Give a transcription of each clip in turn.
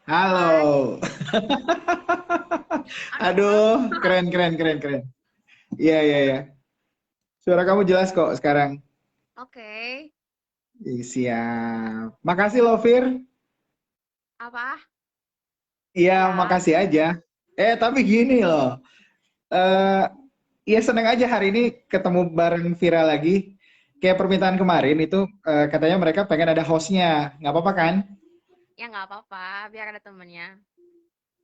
Hai, Halo. aduh, Aduh, keren, keren, keren, keren. Iya, iya, iya. Suara kamu jelas kok sekarang. oke. Ih, siap. Makasih loh, Fir. Apa? Iya, Ya, makasih aja. Tapi gini loh. Eh, ya seneng aja hari ini ketemu bareng Vira lagi. Kayak permintaan kemarin itu katanya mereka pengen ada hostnya. Nggak apa-apa kan? ya nggak apa-apa, biar ada temennya.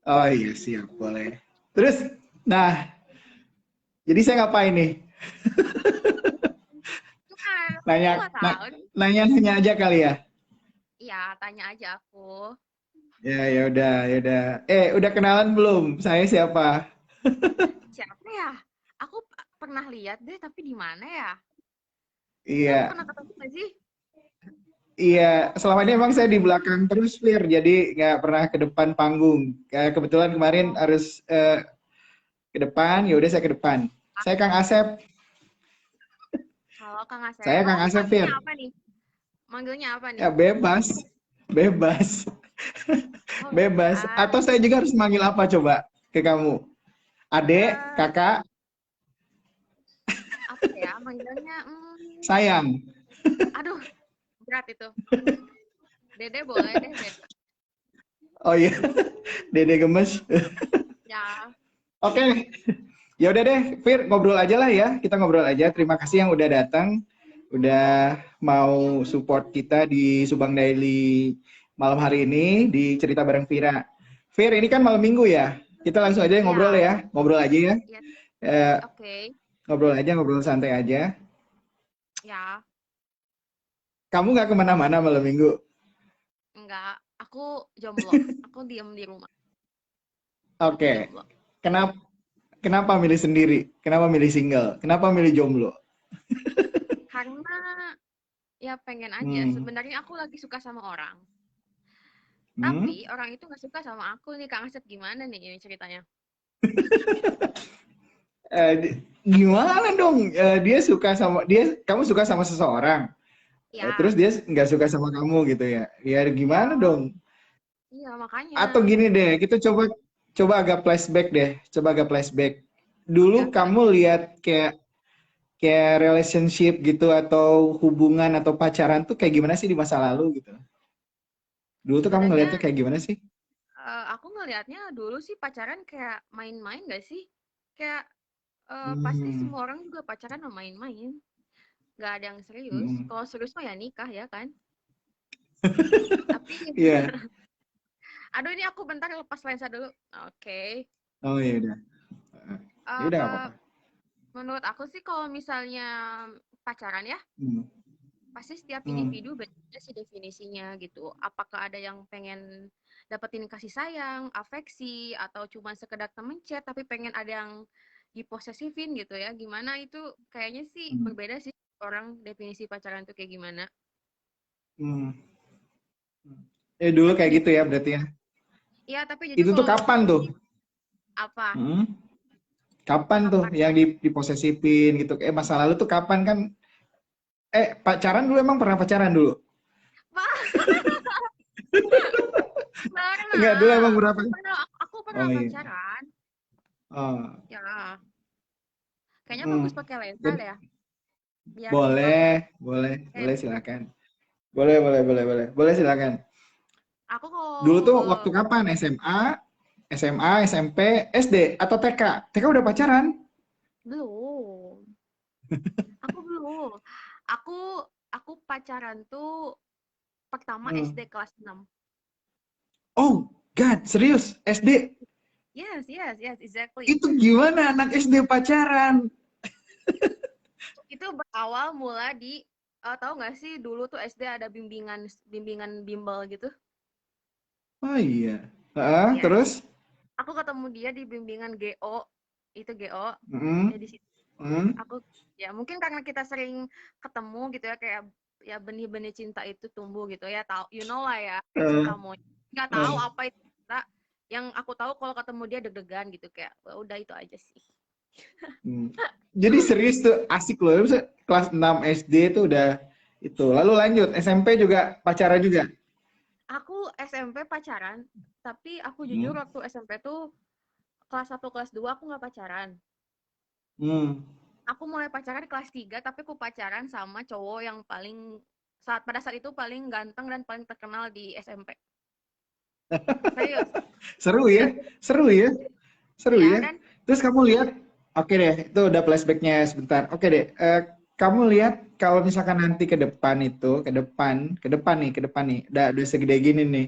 Oh iya, siap. Boleh. Terus, nah, jadi saya ngapain nih? Kan, Nanya, aku nggak tahu nih. nanya aja kali ya. Iya, tanya aja aku. Ya, ya udah, ya udah. Udah kenalan belum? Saya siapa? Siapa ya? Aku pernah lihat deh, tapi di mana ya? Kita Iya, pernah ketemu nggak sih? iya. Selama ini emang saya di belakang terus, Fir. Jadi nggak pernah ke depan panggung. Kayak kebetulan kemarin Oh, harus ke depan, ya udah saya ke depan. Saya Kang Asep. kalau Kang Asep. Saya Kang Oh, Asep, manggilnya Fir. apa nih? Manggilnya apa nih? Ya bebas, bebas, Oh, bebas. bebas. Atau saya juga harus manggil apa coba ke kamu? Adek, Eh, kakak, apa ya? Manggilnya, sayang. aduh, berat itu. Dede boleh deh, Dede. Oh iya, Dede gemes. Ya, Oke, ya udah deh, Fir, ngobrol aja lah ya. Kita ngobrol aja. Terima kasih yang udah datang, udah mau support kita di Subang Daily malam hari ini di cerita bareng Vira. Fir, ini kan malam minggu ya. Kita langsung aja ngobrol ya, ya, ngobrol aja ya. ya, Eh, oke. ngobrol aja, ngobrol santai aja. Ya, Kamu nggak kemana-mana malam minggu? enggak. Aku jomblo. Aku diem di rumah. Aku Oke. jomblo. Kenapa kenapa milih sendiri? Kenapa milih single? Kenapa milih jomblo? Karena ya pengen aja. Hmm. Sebenarnya aku lagi suka sama orang. Hmm? Tapi orang itu nggak suka sama aku nih. Kang Asep gimana nih ini ceritanya? Gimana dong? Dia suka sama dia, kamu suka sama seseorang, terus Ya, dia nggak suka sama kamu gitu ya? Ya gimana ya, dong? iya makanya. Atau gini deh, kita coba coba agak flashback deh, coba agak flashback. Dulu Oke, oke, kamu oke. lihat kayak kayak relationship gitu atau hubungan atau pacaran tuh kayak gimana sih di masa lalu gitu? Dulu tuh kamu Sebenarnya ngeliatnya kayak gimana sih? aku ngelihatnya dulu sih pacaran kayak main-main gak sih? Kayak pasti Hmm. semua orang juga pacaran sama main-main. Nggak ada yang serius. Hmm. Kalau serius mah ya nikah ya kan? Tapi, Iya. aduh ini aku bentar lepas lensa dulu. Oke. Oh iya udah. Ya udah nggak Eh, apa-apa. menurut aku sih kalau misalnya pacaran ya, Hmm. pasti setiap Hmm. individu beda sih definisinya gitu. Apakah ada yang pengen dapetin kasih sayang, afeksi, atau cuma sekedar temen chat tapi pengen ada yang diposesifin gitu ya. Gimana itu kayaknya sih Hmm. berbeda sih orang definisi pacaran tuh kayak gimana. Hmm. Dulu Tapi kayak gitu jujur, ya berarti ya. ya tapi jujur Itu tuh kalau menurut kapan aku tuh? sih apa? Hmm? Kapan tuh Kapan yang ya? diposesifin gitu? Masa lalu tuh kapan kan? Pacaran dulu emang pernah pacaran dulu? Enggak, dulu Pernah. emang berapa? Aku Oh pernah iya. pacaran. Oh. Ya, kayaknya Hmm. bagus pakai lensa Jadi, deh ya, biar jelas gitu. boleh, boleh, Kayak boleh silakan. Boleh, boleh, boleh, boleh. Boleh silakan. aku Dulu kalau tuh waktu kapan? SMA, SMA, SMP, SD atau TK? TK udah pacaran? belum, aku belum. Aku aku pacaran tuh pertama Hmm. SD kelas 6. Oh, God, serius? SD? Yes, yes, yes, exactly. Itu gimana anak SD pacaran? Itu berawal mula di tahu nggak sih dulu tuh SD ada bimbingan bimbingan bimbel gitu. Oh iya. Yes. Terus? Aku ketemu dia di bimbingan GO, itu GO. Hmm. Ya di situ Hmm. aku ya mungkin karena kita sering ketemu gitu ya kayak ya benih-benih cinta itu tumbuh gitu ya tahu you know lah ya kayak Eh, cinta monyet nggak tahu eh, apa itu cinta yang aku tahu kalau ketemu dia deg-degan gitu kayak "Wah, udah itu aja sih." hmm. Jadi serius tuh asik loh. Maksudnya kelas 6 SD tuh udah itu. Lalu lanjut SMP juga pacaran juga. Aku SMP pacaran, tapi aku jujur Hmm. waktu SMP tuh kelas 1 kelas 2 aku nggak pacaran. Hmm. Aku mulai pacaran di kelas 3 tapi aku pacaran sama cowok yang pada saat itu paling ganteng dan paling terkenal di SMP. Serius. Seru ya, seru ya, seru Iya, ya. dan Terus kamu lihat, oke deh, itu udah flashbacknya sebentar. Oke deh, kamu lihat kalau misalkan nanti ke depan itu, ke depan nih, udah segede gini nih.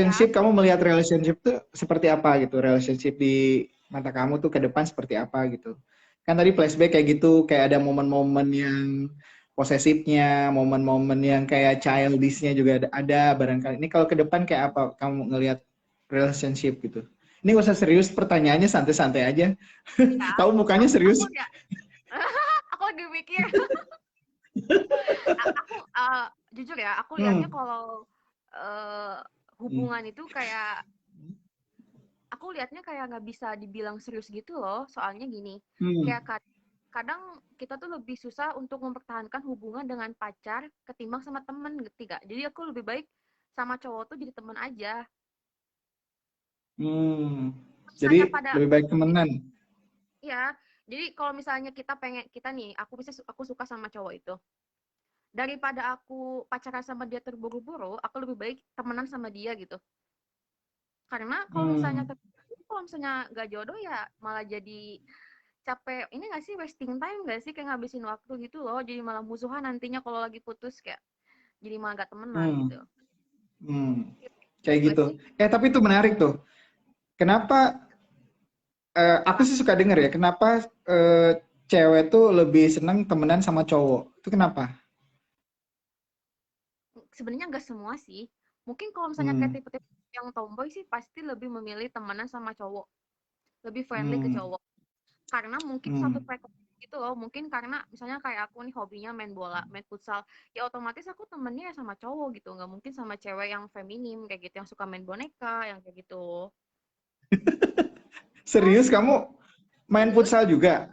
ya, Relationship, kamu melihat relationship tuh seperti apa gitu? Relationship di mata kamu tuh ke depan seperti apa gitu? Kan tadi flashback kayak gitu, kayak ada momen-momen yang posesifnya, momen-momen yang kayak childishnya juga ada barangkali. Ini kalau ke depan kayak apa kamu ngelihat relationship gitu? Ini gak usah serius, pertanyaannya santai-santai aja. ya. Tahu mukanya Aku serius. ya, aku lagi mikir. Aku jujur ya, aku lihatnya Hmm. kalau eh, Hmm. hubungan itu kayak aku lihatnya kayak nggak bisa dibilang serius gitu loh. Soalnya gini, Hmm. kayak kadang kita tuh lebih susah untuk mempertahankan hubungan dengan pacar ketimbang sama temen gitu gak? Jadi aku lebih baik sama cowok tuh jadi temen aja. Hmm. Misalnya Jadi pada lebih baik temenan. ya, jadi kalau misalnya kita nih, aku suka sama cowok itu. Daripada aku pacaran sama dia terburu-buru, aku lebih baik temenan sama dia gitu. Karena Hmm. kalau misalnya gak jodoh ya malah jadi capek. Ini gak sih wasting time gak sih kayak ngabisin waktu gitu loh. Jadi malah musuhan nantinya kalau lagi putus kayak jadi malah gak temenan Hmm. gitu. Hmm. Gitu Kayak gak gitu. sih? Tapi itu menarik tuh. Kenapa aku Apa? sih suka denger ya, kenapa cewek tuh lebih seneng temenan sama cowok? Itu kenapa? Sebenarnya gak semua sih. Mungkin kalau misalnya kayak Hmm. tipe-tipe yang tomboy sih pasti lebih memilih temenan sama cowok. Lebih friendly ke Hmm. cowok. Karena mungkin satu Hmm. frekuensi gitu loh. Mungkin karena misalnya kayak aku nih hobinya main bola, main futsal. Ya otomatis aku temennya ya sama cowok gitu. Nggak mungkin sama cewek yang feminim kayak gitu. Yang suka main boneka, yang kayak gitu. Oh Serius kamu main serius? futsal juga?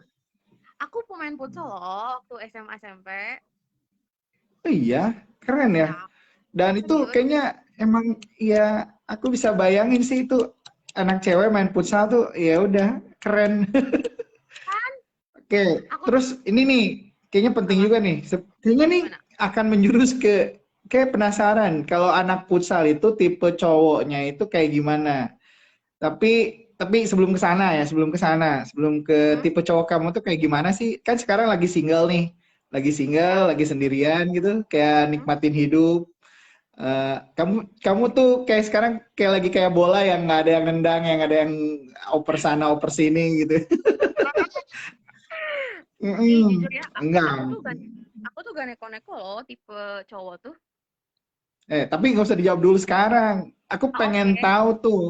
Aku pemain futsal loh waktu SMA SMP. Oh iya, keren ya. Ya, Dan itu serius. kayaknya emang ya aku bisa bayangin sih itu anak cewek main futsal tuh ya udah keren. Kan? Oke, Aku terus ini nih kayaknya penting apa? juga nih. Kayaknya nih Gimana? akan menjurus ke kayak penasaran kalau anak futsal itu tipe cowoknya itu kayak gimana. Tapi sebelum ke sana ya, sebelum ke Hmm? tipe cowok kamu tuh kayak gimana sih? Kan sekarang lagi single nih. Lagi Ya. single, lagi sendirian gitu, kayak Hmm? nikmatin hidup. Kamu tuh kayak sekarang kayak lagi kayak bola yang nggak ada yang nendang, yang ada yang oper sana oper sini gitu. Ih, Mm-mm. jujur ya, Enggak. aku tuh gak neko-neko loh tipe cowok tuh. Tapi nggak usah dijawab dulu sekarang. Aku Oke. pengen tahu tuh.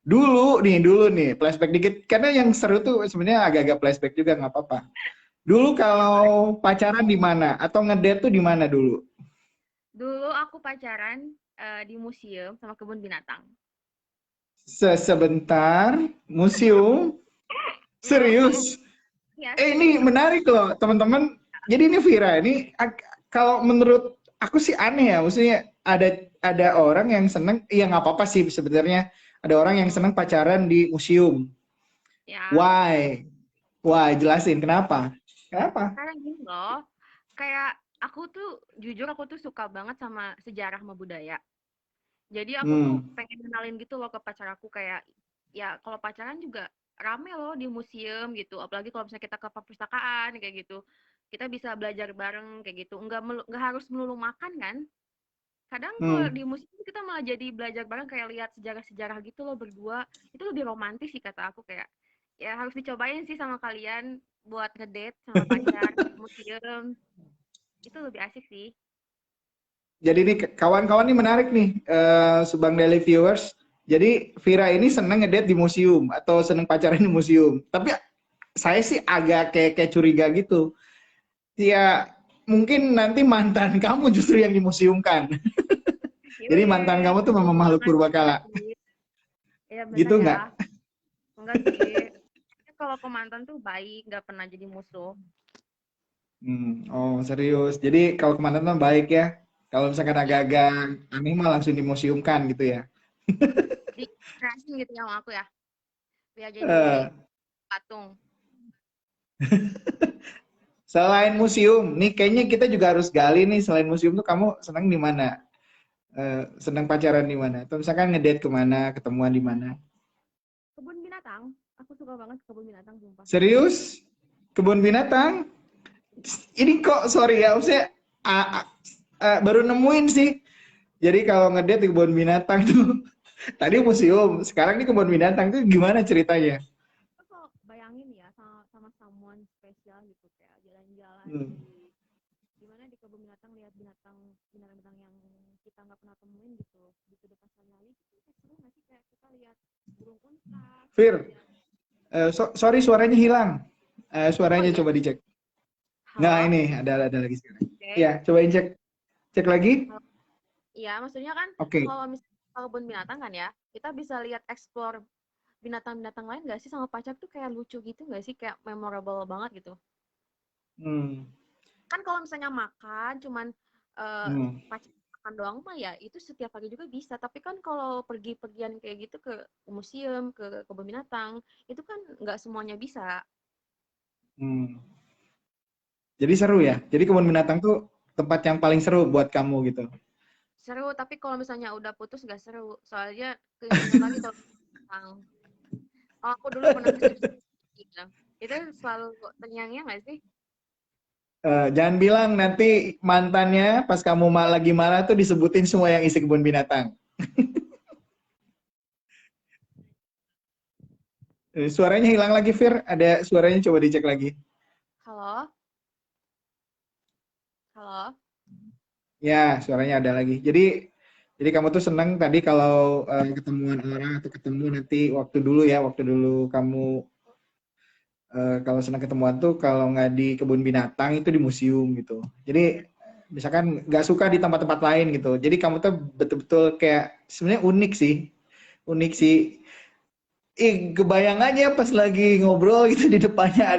Dulu nih, flashback dikit. Karena yang seru tuh sebenarnya agak-agak flashback juga nggak apa-apa. Dulu kalau Boleh. pacaran di mana? Atau ngedate tuh di mana dulu? Dulu aku pacaran di museum sama kebun binatang. Sebentar, museum, serius. Iya, Ini serius. menarik loh, teman-teman. Jadi ini Vira, ini kalau menurut aku sih aneh ya. Maksudnya ada orang yang seneng, iya nggak apa-apa sih sebenarnya. Ada orang yang Hmm, seneng pacaran di museum. ya, Why? Why? Jelasin kenapa? Kenapa? karena gini loh, kayak aku tuh suka banget sama sejarah sama budaya. Jadi aku tuh Hmm. pengen kenalin gitu loh ke pacar aku kayak ya kalau pacaran juga rame loh di museum gitu. Apalagi kalau misalnya kita ke perpustakaan kayak gitu. Kita bisa belajar bareng kayak gitu. Nggak harus melulu makan kan? Kadang kalau Hmm. di museum kita malah jadi belajar bareng kayak lihat sejarah-sejarah gitu loh berdua. Itu lebih romantis sih kata aku kayak ya harus dicobain sih sama kalian buat ngedate sama pacar ke museum. Itu lebih asik sih. Jadi nih kawan-kawan nih menarik nih, Subang Daily Viewers. Jadi Vira ini seneng ngedate di museum atau seneng pacaran di museum. Tapi saya sih agak kayak curiga gitu. Ya mungkin nanti mantan kamu justru yang dimuseumkan. Jadi mantan Wih, kamu tuh memang makhluk enggak purbakala. sih. Ya bener Gitu ya. nggak? Enggak sih. Kalau ke mantan tuh baik, nggak pernah jadi musuh. Oh serius. Jadi kalau ke mantan tuh baik ya. Kalau misalkan Iya, agak-agak aneh mah langsung dimuseumkan gitu ya. dikerasin gitu ya sama aku ya. Biar jadi Eh, patung. Selain museum, nih kayaknya kita juga harus gali nih. Selain museum tuh kamu senang di mana? Senang pacaran di mana? Atau misalkan ngedate kemana? Ketemuan di mana? Kebun binatang. Aku suka banget kebun binatang, sumpah. Serius? Kebun binatang? Ini kok sorry ya, saya baru nemuin sih. Jadi kalau ngedate di kebun binatang tuh, tadi museum, sekarang di kebun binatang tuh gimana ceritanya? Aku kalau bayangin ya sama someone spesial gitu kayak jalan-jalan Hmm. di kebun binatang lihat binatang yang kita nggak pernah temuin gitu di kehidupan sehari-hari itu kayak seru nggak sih kayak kita lihat burung unta kita Fir, lihat sorry suaranya hilang. oh Suaranya iya coba dicek. Nggak, halo ini ada lagi sekarang. oke Iya, cobain cek. Cek lagi. halo iya maksudnya kan Oke. kalau misalnya ke kebun binatang kan ya kita bisa lihat explore binatang-binatang lain nggak sih sama pacar tuh kayak lucu gitu nggak sih kayak memorable banget gitu Hmm. kan kalau misalnya makan cuman eh, Hmm. pacar makan doang mah ya itu setiap pagi juga bisa tapi kan kalau pergi-pergian kayak gitu ke museum ke kebun binatang itu kan nggak semuanya bisa Hmm. Jadi seru ya. Jadi kebun binatang tuh tempat yang paling seru buat kamu gitu. seru tapi kalau misalnya udah putus nggak seru soalnya keinget lagi kalau binatang kalau aku dulu pernah ke Susi gitu. Itu selalu terngiang-ngiang nggak sih Jangan bilang nanti mantannya pas kamu lagi marah tuh disebutin semua yang isi kebun binatang. Suaranya hilang lagi, Fir. Ada suaranya, coba dicek lagi. halo halo Ya, suaranya ada lagi. Jadi kamu tuh senang tadi kalau ketemuan orang atau ketemu nanti waktu dulu kamu kalau senang ketemuan tuh kalau nggak di kebun binatang itu di museum gitu. Jadi misalkan nggak suka di tempat-tempat lain gitu. Jadi kamu tuh betul-betul kayak sebenarnya unik sih. Kebayang aja pas lagi ngobrol gitu di depannya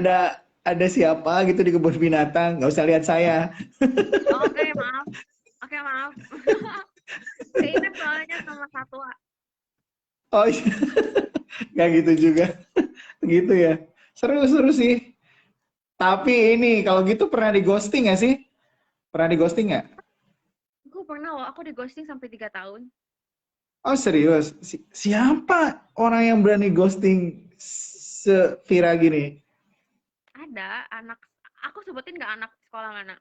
ada siapa gitu di kebun binatang. Nggak usah lihat saya. oke maaf oke maaf keinget soalnya sama satwa Oh iya, nggak gitu juga. Gitu ya. Seru-seru sih. Tapi ini kalau gitu pernah di ghosting nggak sih? Pernah di ghosting nggak? aku pernah loh aku di ghosting sampai 3 tahun Oh serius? Siapa orang yang berani ghosting sevira gini? ada anak aku sebutin nggak anak sekolah mana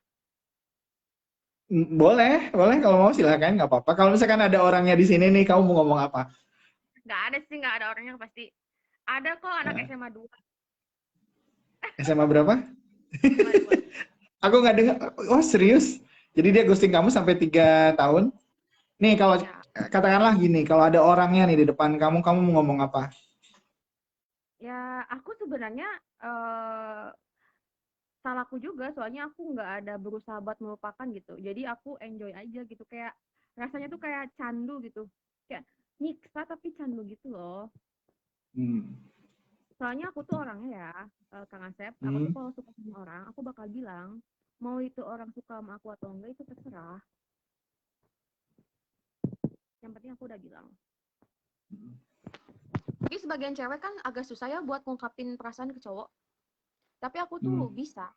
Boleh, boleh kalau mau silakan, nggak apa-apa. Kalau misalkan ada orangnya di sini nih, kamu mau ngomong apa? nggak ada sih nggak ada orangnya pasti ada kok anak Nah, SMA 2 SMA berapa? SMA 2 Aku nggak dengar. Oh serius? Jadi dia ghosting kamu sampai 3 tahun? Nih kalau ya katakanlah gini, kalau ada orangnya nih di depan kamu, kamu mau ngomong apa? ya aku sebenarnya eh salahku juga soalnya aku nggak ada berusaha buat melupakan gitu jadi aku enjoy aja gitu kayak rasanya tuh kayak candu gitu kayak nyiksa tapi candu gitu loh Hmm. soalnya aku tuh orangnya ya Kang Asep aku tuh Hmm. kalau suka sama orang aku bakal bilang mau itu orang suka sama aku atau enggak itu terserah yang penting aku udah bilang jadi sebagian cewek kan agak susah ya buat ngungkapin perasaan ke cowok tapi aku tuh Hmm. bisa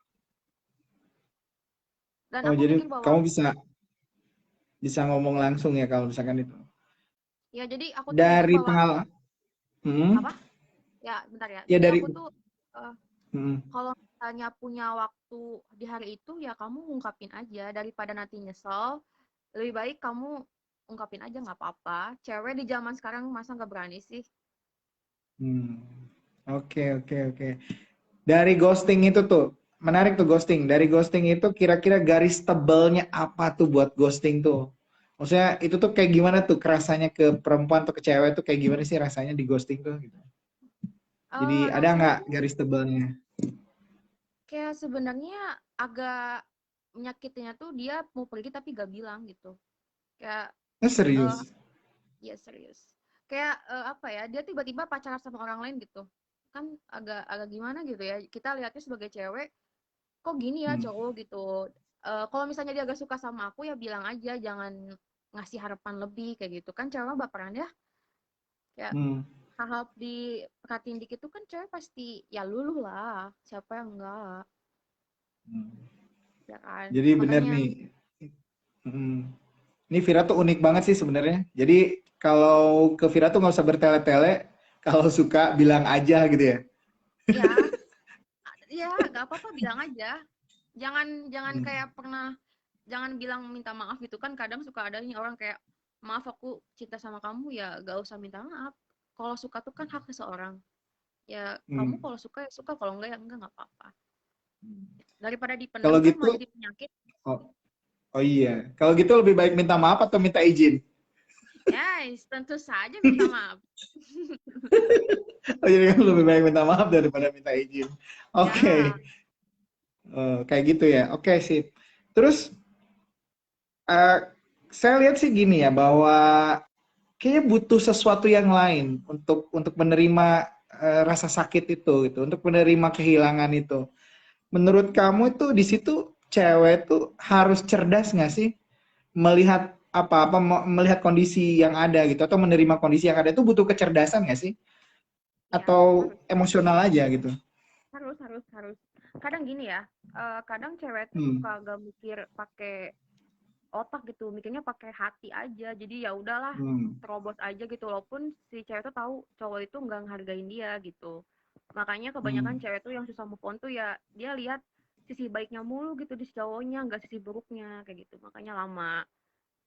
dan Oh aku jadi mikir bahwa kamu bisa bisa ngomong langsung ya kalau misalkan itu. ya jadi aku tuh mikir Dari bahwa pengalaman, apa ya bentar ya ya jadi dari, aku tuh eh, hmm. kalau misalnya punya waktu di hari itu ya kamu ungkapin aja daripada nanti nyesel lebih baik kamu ungkapin aja nggak apa-apa cewek di zaman sekarang masa nggak berani sih Hmm. Oke, oke, oke. Dari ghosting itu tuh, menarik tuh ghosting. Dari ghosting itu kira-kira garis tebelnya apa tuh buat ghosting tuh? Maksudnya itu tuh kayak gimana tuh rasanya ke perempuan atau ke cewek tuh kayak gimana sih rasanya di ghosting tuh gitu. Jadi ada rasanya nggak tuh garis tebelnya? kayak sebenarnya agak menyakitinya tuh dia mau pergi tapi gak bilang gitu kayak eh Serius? ya serius kayak apa ya dia tiba-tiba pacaran sama orang lain gitu kan agak agak gimana gitu ya kita lihatnya sebagai cewek kok gini ya Hmm. cowok gitu kalau misalnya dia gak suka sama aku ya bilang aja, jangan ngasih harapan lebih kayak gitu kan, cewek baperan ya, kayak Hmm. hal-hal diperhatiin dikit tuh kan cewek pasti ya luluh lah, siapa yang enggak, ya kan, Jadi bener makanya nih. Hmm. Ini Vira tuh unik banget sih sebenarnya. Jadi kalau ke Vira tuh nggak usah bertele-tele. Kalau suka bilang aja gitu ya. ya ya gak apa-apa bilang aja, jangan jangan Hmm. kayak pernah, jangan bilang minta maaf gitu kan, kadang suka ada nih orang kayak maaf aku cinta sama kamu, ya gak usah minta maaf, kalau suka tuh kan hak seseorang, ya kamu Hmm. kalau suka ya suka, kalau enggak ya enggak, nggak apa-apa, daripada Kalau dipendam kan gitu, malah jadi penyakit. oh, oh iya. Kalau gitu lebih baik minta maaf atau minta izin? Ya tentu saja minta maaf. Oh jadi kan lebih baik minta maaf daripada minta izin. Ya, Oke. Kayak gitu ya. Oke, sip. Terus eh, saya lihat sih gini ya bahwa kayaknya butuh sesuatu yang lain untuk menerima rasa sakit itu gitu, untuk menerima kehilangan itu. Menurut kamu itu di situ cewek tuh harus cerdas nggak sih melihat apa-apa, melihat kondisi yang ada gitu atau menerima kondisi yang ada itu butuh kecerdasan nggak sih? ya Atau harus emosional aja gitu? harus kadang gini ya, kadang cewek tuh Hmm. suka gak mikir pakai otak gitu, mikirnya pakai hati aja, jadi ya udahlah Hmm. terobos aja gitu, walaupun si cewek tuh tahu cowok itu nggak ngehargain dia gitu. Makanya kebanyakan Hmm. cewek tuh yang susah move on tuh ya dia lihat sisi baiknya mulu gitu di si cowoknya, nggak sisi buruknya kayak gitu, makanya lama.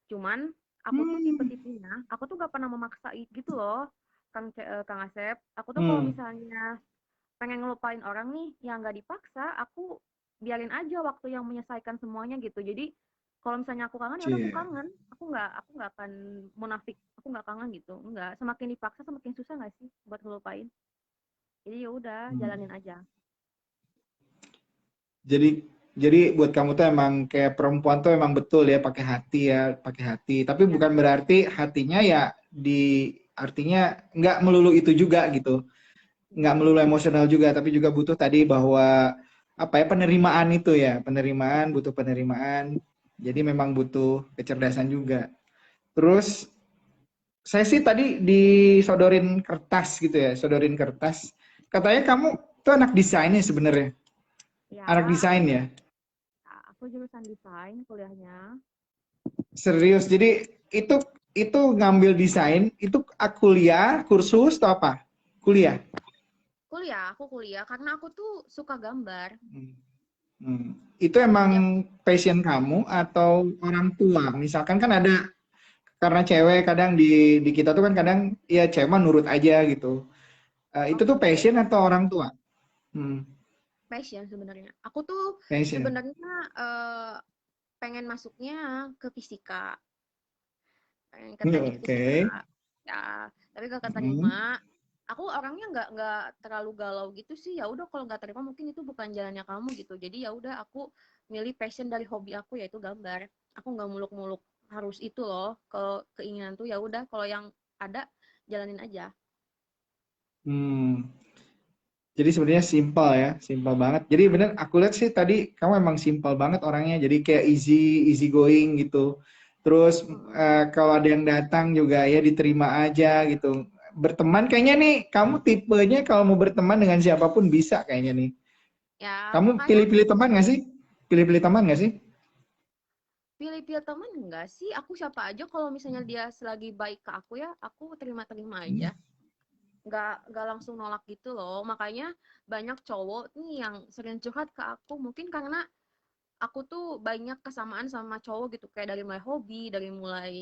Cuman aku tuh Hmm. tipe-tipenya, aku tuh gak pernah memaksa gitu loh, Kang Asep. Aku tuh kalau Hmm. misalnya pengen ngelupain orang nih, yang nggak dipaksa, aku biarin aja waktu yang menyelesaikan semuanya gitu. Jadi kalau misalnya aku kangen ya udah aku Cie. kangen. Aku nggak akan munafik. Aku nggak kangen gitu. Nggak. Semakin dipaksa semakin susah nggak sih buat ngelupain. Jadi ya udah Hmm. jalanin aja. Jadi buat kamu tuh emang kayak perempuan tuh emang betul ya pakai hati ya, pakai hati. Tapi Ya, bukan berarti hatinya ya artinya nggak melulu itu juga gitu. Nggak melulu emosional juga, tapi juga butuh tadi bahwa apa ya penerimaan itu ya, penerimaan butuh penerimaan. Jadi memang butuh kecerdasan juga. Terus saya sih tadi disodorin kertas gitu ya, sodorin kertas. Katanya kamu tuh anak desain nih sebenarnya, ya anak aku desain ya. aku jurusan desain kuliahnya. Serius. Jadi itu ngambil desain, itu kuliah, kursus atau apa? Kuliah. Aku kuliah karena aku tuh suka gambar. Hmm. Hmm. Itu Jadi aku, emang passion kamu atau orang tua? Misalkan kan ada karena cewek kadang di kita tuh kan kadang ya cewek mah nurut aja gitu. Itu tuh oke, passion atau orang tua? Hmm. passion sebenarnya. Aku tuh Passion. sebenarnya pengen masuknya ke fisika. Pengen ke teknik Oke. fisika, ya tapi gak Hmm. keterima. Aku orangnya nggak terlalu galau gitu sih, ya udah kalau nggak terima mungkin itu bukan jalannya kamu gitu, jadi ya udah aku milih passion dari hobi aku yaitu gambar. Aku nggak muluk-muluk harus itu loh, ke keinginan tuh ya udah kalau yang ada jalanin aja. Hmm. Jadi sebenarnya simpel ya, simpel banget. Jadi bener aku lihat sih tadi kamu emang simpel banget orangnya. Jadi kayak easy going gitu. Terus Mm-mm. kalau ada yang datang juga ya diterima aja gitu. Berteman kayaknya nih kamu tipenya kalau mau berteman dengan siapapun bisa kayaknya nih. Ya Kamu makanya pilih-pilih teman nggak sih? Pilih-pilih teman nggak sih? pilih-pilih teman enggak sih, aku siapa aja kalau misalnya dia selagi baik ke aku ya aku terima-terima aja, nggak langsung nolak gitu loh. Makanya banyak cowok nih yang sering curhat ke aku, mungkin karena aku tuh banyak kesamaan sama cowok gitu, kayak dari mulai hobi, dari mulai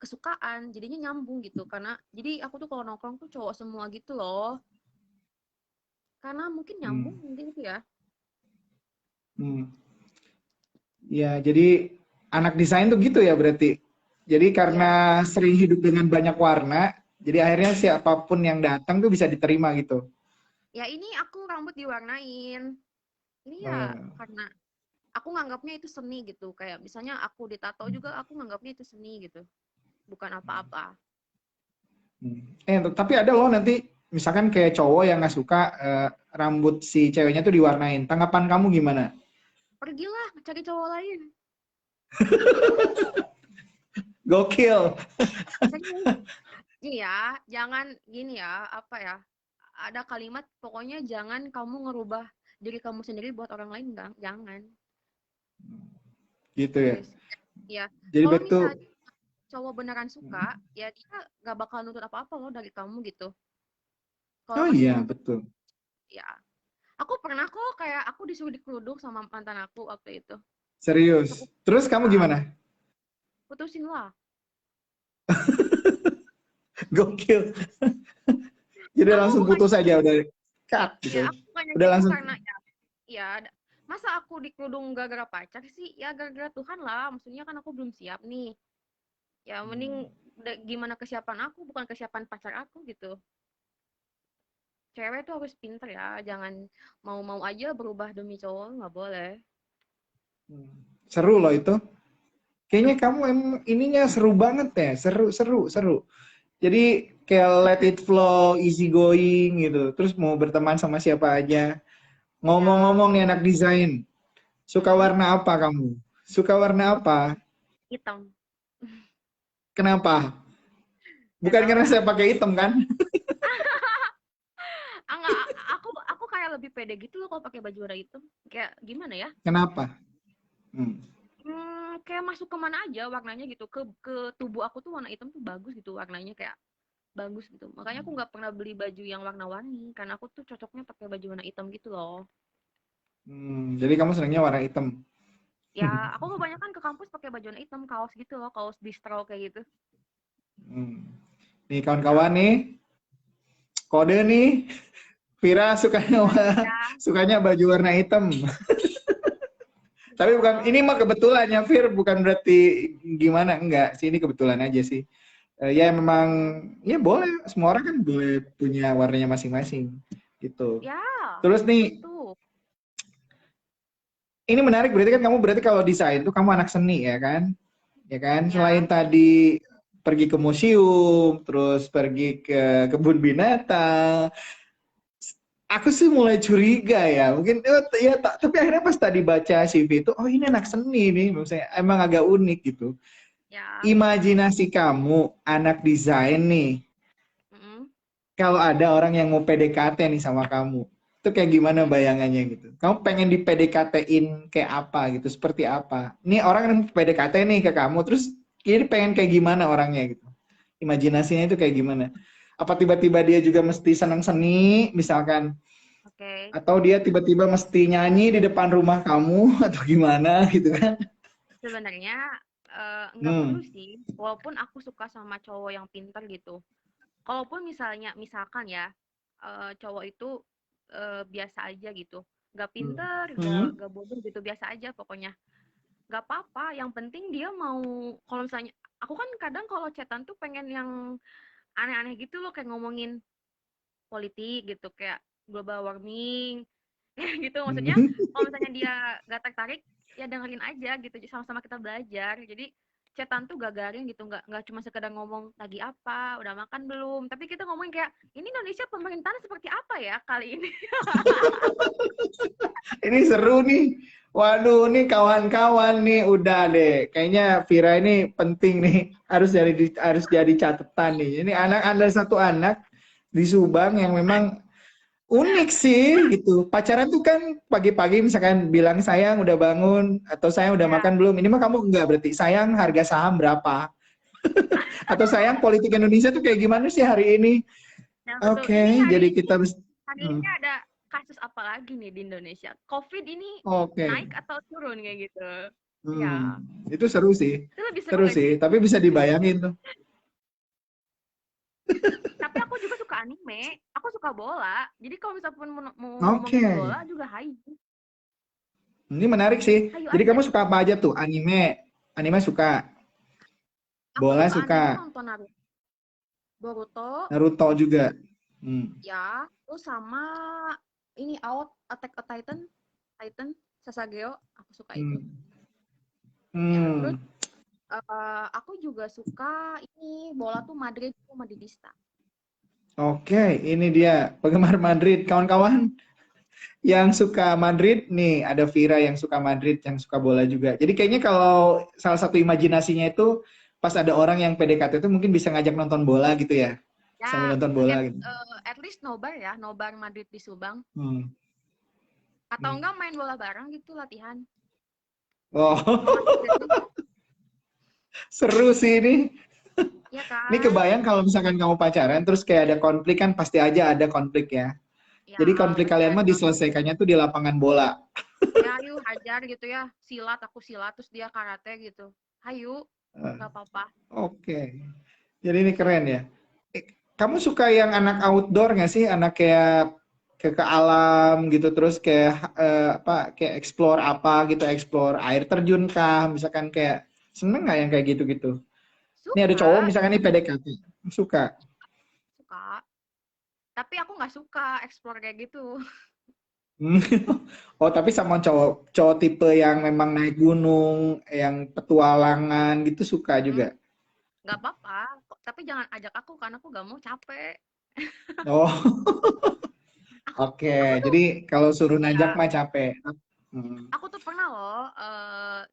kesukaan, jadinya nyambung gitu, karena jadi aku tuh kalau nongkrong tuh cowok semua gitu loh, karena mungkin nyambung Hmm. mungkin itu ya. Hmm. Ya, jadi anak desain tuh gitu ya berarti. Jadi Iya, karena sering hidup dengan banyak warna, jadi akhirnya siapapun yang datang tuh bisa diterima gitu. ya ini aku rambut diwarnain, ini ya Hmm. karena aku nganggapnya itu seni gitu, kayak misalnya aku ditato juga aku nganggapnya itu seni gitu, bukan apa-apa. Tapi ada loh nanti misalkan kayak cowok yang nggak suka rambut si ceweknya tuh diwarnain. Tanggapan kamu gimana? pergilah cari cowok lain. Gokil. Serius. Iya, jangan gini ya, apa ya? Ada kalimat pokoknya jangan kamu ngerubah diri kamu sendiri buat orang lain, bang. Jangan. Gitu ya. Serius. Ya, Jadi kalau betul. misalnya cowok beneran suka, ya dia gak bakal nuntut apa-apa loh dari kamu gitu. Kalau Oh masih iya, nuntut, betul. ya. Aku pernah kok kayak aku disuruh dikerudung sama mantan aku waktu itu. Terus aku Serius. Terus kamu ah, gimana? putusin lah. Gokil. Jadi Aku langsung bukannya putus aja udah cut ya gitu. aku bukannya Udah gitu langsung. karena ya masa aku dikerudung gara-gara pacar sih? Ya gara-gara Tuhan lah. Maksudnya kan aku belum siap nih. Ya mending gimana kesiapan aku bukan kesiapan pacar aku gitu. Cewek tuh harus pinter ya, jangan mau-mau aja berubah demi cowok, nggak boleh. Seru loh itu. Kayaknya kamu emang ininya seru banget ya. Seru, seru, seru. Jadi kayak let it flow, easy going gitu. Terus mau berteman sama siapa aja. Ya, Ngomong-ngomong nih anak desain. Suka mm, warna apa kamu? Suka warna apa? hitam. Kenapa? Gak Bukan tahu karena ya. saya pakai hitam kan? Enggak, aku kayak lebih pede gitu loh kalau pakai baju warna hitam. Kayak gimana ya? Kenapa? Hmm. Kayak masuk kemana aja warnanya gitu. Ke tubuh aku tuh warna hitam tuh bagus gitu warnanya kayak bagus gitu. Makanya aku nggak pernah beli baju yang warna-warni karena aku tuh cocoknya pakai baju warna hitam gitu loh. Jadi kamu senangnya warna hitam. Ya, aku kebanyakan ke kampus pakai baju warna hitam, kaos gitu loh, kaos distro kayak gitu. Hmm. Nih kawan-kawan Ya, nih, kode nih, Vira sukanya ya. sukanya baju warna hitam. Tapi bukan Oh, ini mah kebetulan ya Vir, bukan berarti gimana enggak sih, ini kebetulan aja sih. Ya memang ya boleh, semua orang kan boleh punya warnanya masing-masing gitu. ya, Terus nih, itu. ini menarik berarti kan kamu berarti kalau desain tuh kamu anak seni ya kan? Ya kan? Selain Ya, tadi pergi ke museum, terus pergi ke kebun binatang, aku sih mulai curiga ya. Mungkin ya tapi akhirnya pas tadi baca CV itu, oh ini anak seni nih, maksudnya emang agak unik gitu. ya. Imajinasi kamu anak desain nih, Mm-mm. kalau ada orang yang mau PDKT nih sama kamu, itu kayak gimana bayangannya gitu? Kamu pengen di PDKT-in kayak apa gitu? Seperti apa? Ini orang yang PDKT nih ke kamu, terus ini pengen kayak gimana orangnya gitu? Imajinasinya itu kayak gimana? Apa tiba-tiba dia juga mesti senang seni, misalkan, Oke. atau dia tiba-tiba mesti nyanyi di depan rumah kamu, atau gimana gitu kan? Sebenarnya nggak perlu Hmm. sih, walaupun aku suka sama cowok yang pintar gitu. Kalaupun misalkan ya, cowok itu biasa aja gitu, nggak Hmm. pintar, Hmm. nggak bodoh gitu, biasa aja pokoknya. Nggak apa-apa, yang penting dia mau. Kalau misalnya, aku kan kadang kalau chatan tuh pengen yang aneh-aneh gitu loh, kayak ngomongin politik gitu, kayak global warming, gitu. Maksudnya Hmm. kalau misalnya dia nggak tertarik, ya dengerin aja gitu, sama-sama kita belajar. Jadi chatan tuh gak garing gitu, nggak cuma sekedar ngomong lagi apa, udah makan belum, tapi kita ngomongin kayak ini Indonesia pemerintahan seperti apa ya kali ini. Ini seru nih. Waduh, nih kawan-kawan nih udah deh. Kayaknya Vira ini penting nih. Harus jadi catatan nih. Ini anak Anda satu anak di Subang yang memang unik sih gitu. Pacaran tuh kan pagi-pagi misalkan bilang sayang udah bangun atau sayang udah Ya, makan belum. Ini mah kamu enggak berarti sayang harga saham berapa? Atau sayang politik Indonesia tuh kayak gimana sih hari ini? nah betul. Ini Oke, hari jadi ini kita hari hmm, ini ada kasus apa lagi nih di Indonesia? COVID ini oke. naik atau turun kayak gitu? Hmm, Ya, itu seru sih. itu lebih seru Seru gak sih, sih? tapi bisa dibayangin tuh. Tapi aku juga suka anime, aku suka bola. Jadi kalau misalnya pun mau Oke, ngomongin bola juga hayu, ini menarik sih. hayu Jadi aja. kamu suka apa aja tuh? Anime, anime suka, Aku bola suka anime suka, nonton Boruto, Naruto juga. Hmm. ya, terus sama ini Out Attack on Titan, Titan, Sasageo, aku suka itu. Hmm. Ya, terus Hmm. aku juga suka ini bola tuh Madrid tuh Madridista. Oke, ini dia penggemar Madrid, kawan-kawan. yang suka Madrid nih, ada Vira yang suka Madrid, yang suka bola juga. Jadi kayaknya kalau salah satu imajinasinya itu pas ada orang yang PDKT itu mungkin bisa ngajak nonton bola gitu ya, sambil Ya, nonton bola gitu. at least nobar ya, nobar Madrid di Subang. Hmm. Atau Hmm. enggak main bola bareng gitu latihan. Sama Oh, Madrid. seru sih ini. Iya Ini kan? kebayang kalau misalkan kamu pacaran, terus kayak ada konflik kan pasti aja ada konflik ya. Ya, Jadi konflik pasti kalian mah ada. diselesaikannya tuh di lapangan bola. Ya, yuk hajar gitu ya. Silat, aku silat, terus dia karate gitu. Hayu, Eh, nggak apa-apa. Oke. Jadi ini keren ya. Eh, Kamu suka yang anak outdoor nggak sih? Anak kayak ke alam gitu, terus kayak apa? Kayak explore apa gitu, explore air terjun kah? Misalkan kayak seneng nggak yang kayak gitu-gitu? Ini ada cowok Suka, misalkan ini PDKT, suka. suka. Tapi aku nggak suka explore kayak gitu. Hmm. Oh, tapi sama cowok cowok tipe yang memang naik gunung, yang petualangan gitu suka Hmm, juga. nggak apa-apa. Tapi jangan ajak aku, karena aku nggak mau capek. Oh, Aku, oke. aku tuh, Jadi kalau suruh najak ya, mah capek. Hmm. aku tuh pernah loh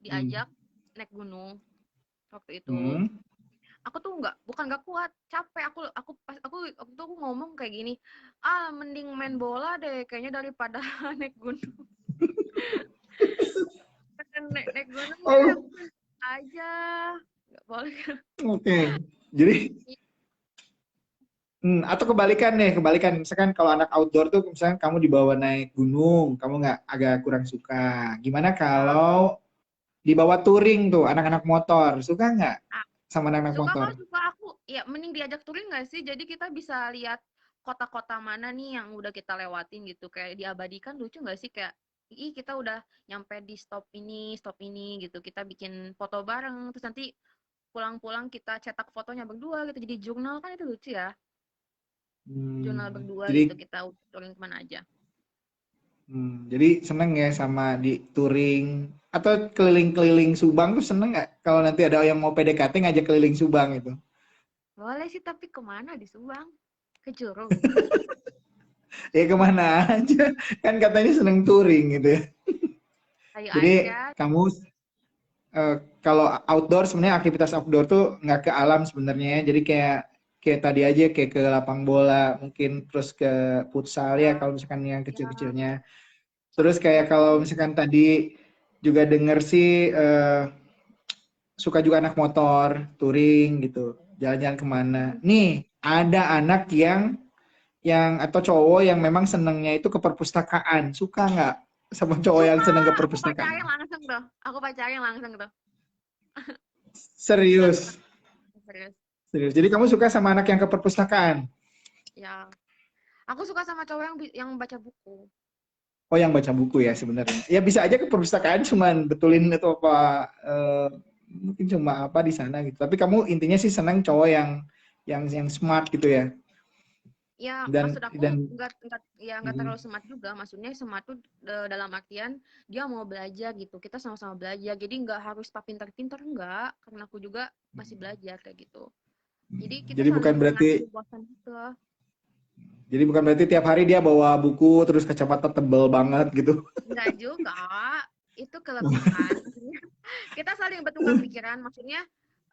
Hmm. diajak naik gunung waktu itu. Hmm. Aku tuh bukan nggak kuat, capek. Aku pas aku waktu itu aku ngomong kayak gini, ah mending main bola deh kayaknya daripada naik gunung. Naik naik gunung deh Oh, aku aja, nggak boleh. oke. Jadi, atau kebalikan nih, kebalikan. Misalkan kalau anak outdoor tuh, misalkan kamu dibawa naik gunung, kamu nggak agak kurang suka. Gimana Ya, kalau dibawa touring tuh, anak-anak motor, suka nggak ah, sama anak-anak suka motor? kok, suka aku. Ya mending diajak touring nggak sih? Jadi kita bisa lihat kota-kota mana nih yang udah kita lewatin gitu. Kayak diabadikan, lucu nggak sih? Kayak ih kita udah nyampe di stop ini gitu. Kita bikin foto bareng, terus nanti pulang-pulang kita cetak fotonya berdua gitu. Jadi jurnal kan itu lucu ya. Jurnal berdua gitu Jadi, kita touring kemana aja. jadi seneng ya sama di touring atau keliling-keliling Subang tuh seneng nggak? Kalau nanti ada yang mau PDKT ngajak keliling Subang itu. Boleh sih, tapi kemana di Subang? Ke Curug. Ya kemana aja, kan katanya seneng touring gitu ya. Ayo Jadi aja. kamu kalau outdoor sebenarnya aktivitas outdoor tuh nggak ke alam sebenarnya. Jadi kayak kayak tadi aja kayak ke lapang bola, mungkin terus ke futsal ya Ya, kalau misalkan yang ya, kecil-kecilnya. Terus sama kayak kalau betul. misalkan tadi juga denger sih suka juga anak motor, touring gitu, jalan-jalan kemana. Hmm. Nih ada anak yang atau cowok yang memang senengnya itu ke perpustakaan, suka nggak sama cowok yang Suka, seneng ke aku pacarin perpustakaan? langsung tuh. Aku pacarin langsung tuh. Suka, suka. Serius, Serius. serius. Jadi kamu suka sama anak yang ke perpustakaan? Ya, aku suka sama cowok yang baca buku. Oh, yang baca buku ya sebenarnya. Ya bisa aja ke perpustakaan cuman betulin itu apa mungkin cuma apa di sana gitu. Tapi kamu intinya sih senang cowok yang smart gitu ya. Ya, Dan maksud aku dan nggak mm, terlalu smart juga. Maksudnya smart tuh dalam artian dia mau belajar gitu. Kita sama-sama belajar. Jadi nggak harus tak pintar-pintar enggak. Karena aku juga masih belajar kayak gitu. Jadi kita jadi bukan saling berarti mengasihi bosan gitu. tiap hari dia bawa buku terus kacamata tebel banget gitu. Enggak juga. Itu kelebihan. Maksudnya kita saling bertukar pikiran. Maksudnya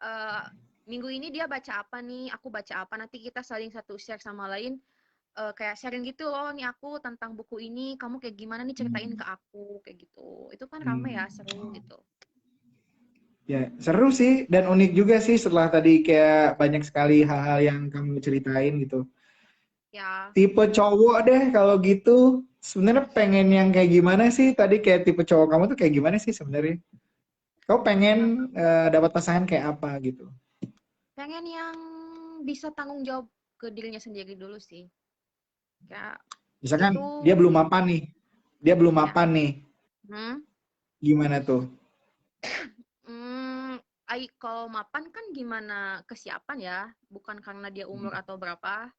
eh, minggu ini dia baca apa nih, aku baca apa. Nanti kita saling satu share sama lain. Kayak sharing gitu loh, nih aku tentang buku ini, kamu kayak gimana nih ceritain ke aku, kayak gitu. Itu kan rame ya, Hmm. seru gitu. Ya, seru sih dan unik juga sih setelah tadi kayak banyak sekali hal-hal yang kamu ceritain gitu. Ya, Tipe cowok deh kalau gitu. Sebenarnya pengen yang kayak gimana sih? Tadi kayak tipe cowok kamu tuh kayak gimana sih sebenarnya? Kau pengen yang dapat pasangan kayak apa gitu? pengen yang bisa tanggung jawab ke dirinya sendiri dulu sih. Kayak Misalkan itu, dia belum mapan nih, dia belum ya, mapan nih, hmm, gimana tuh? hmm, kalau mapan kan gimana kesiapan ya, bukan karena dia umur atau berapa.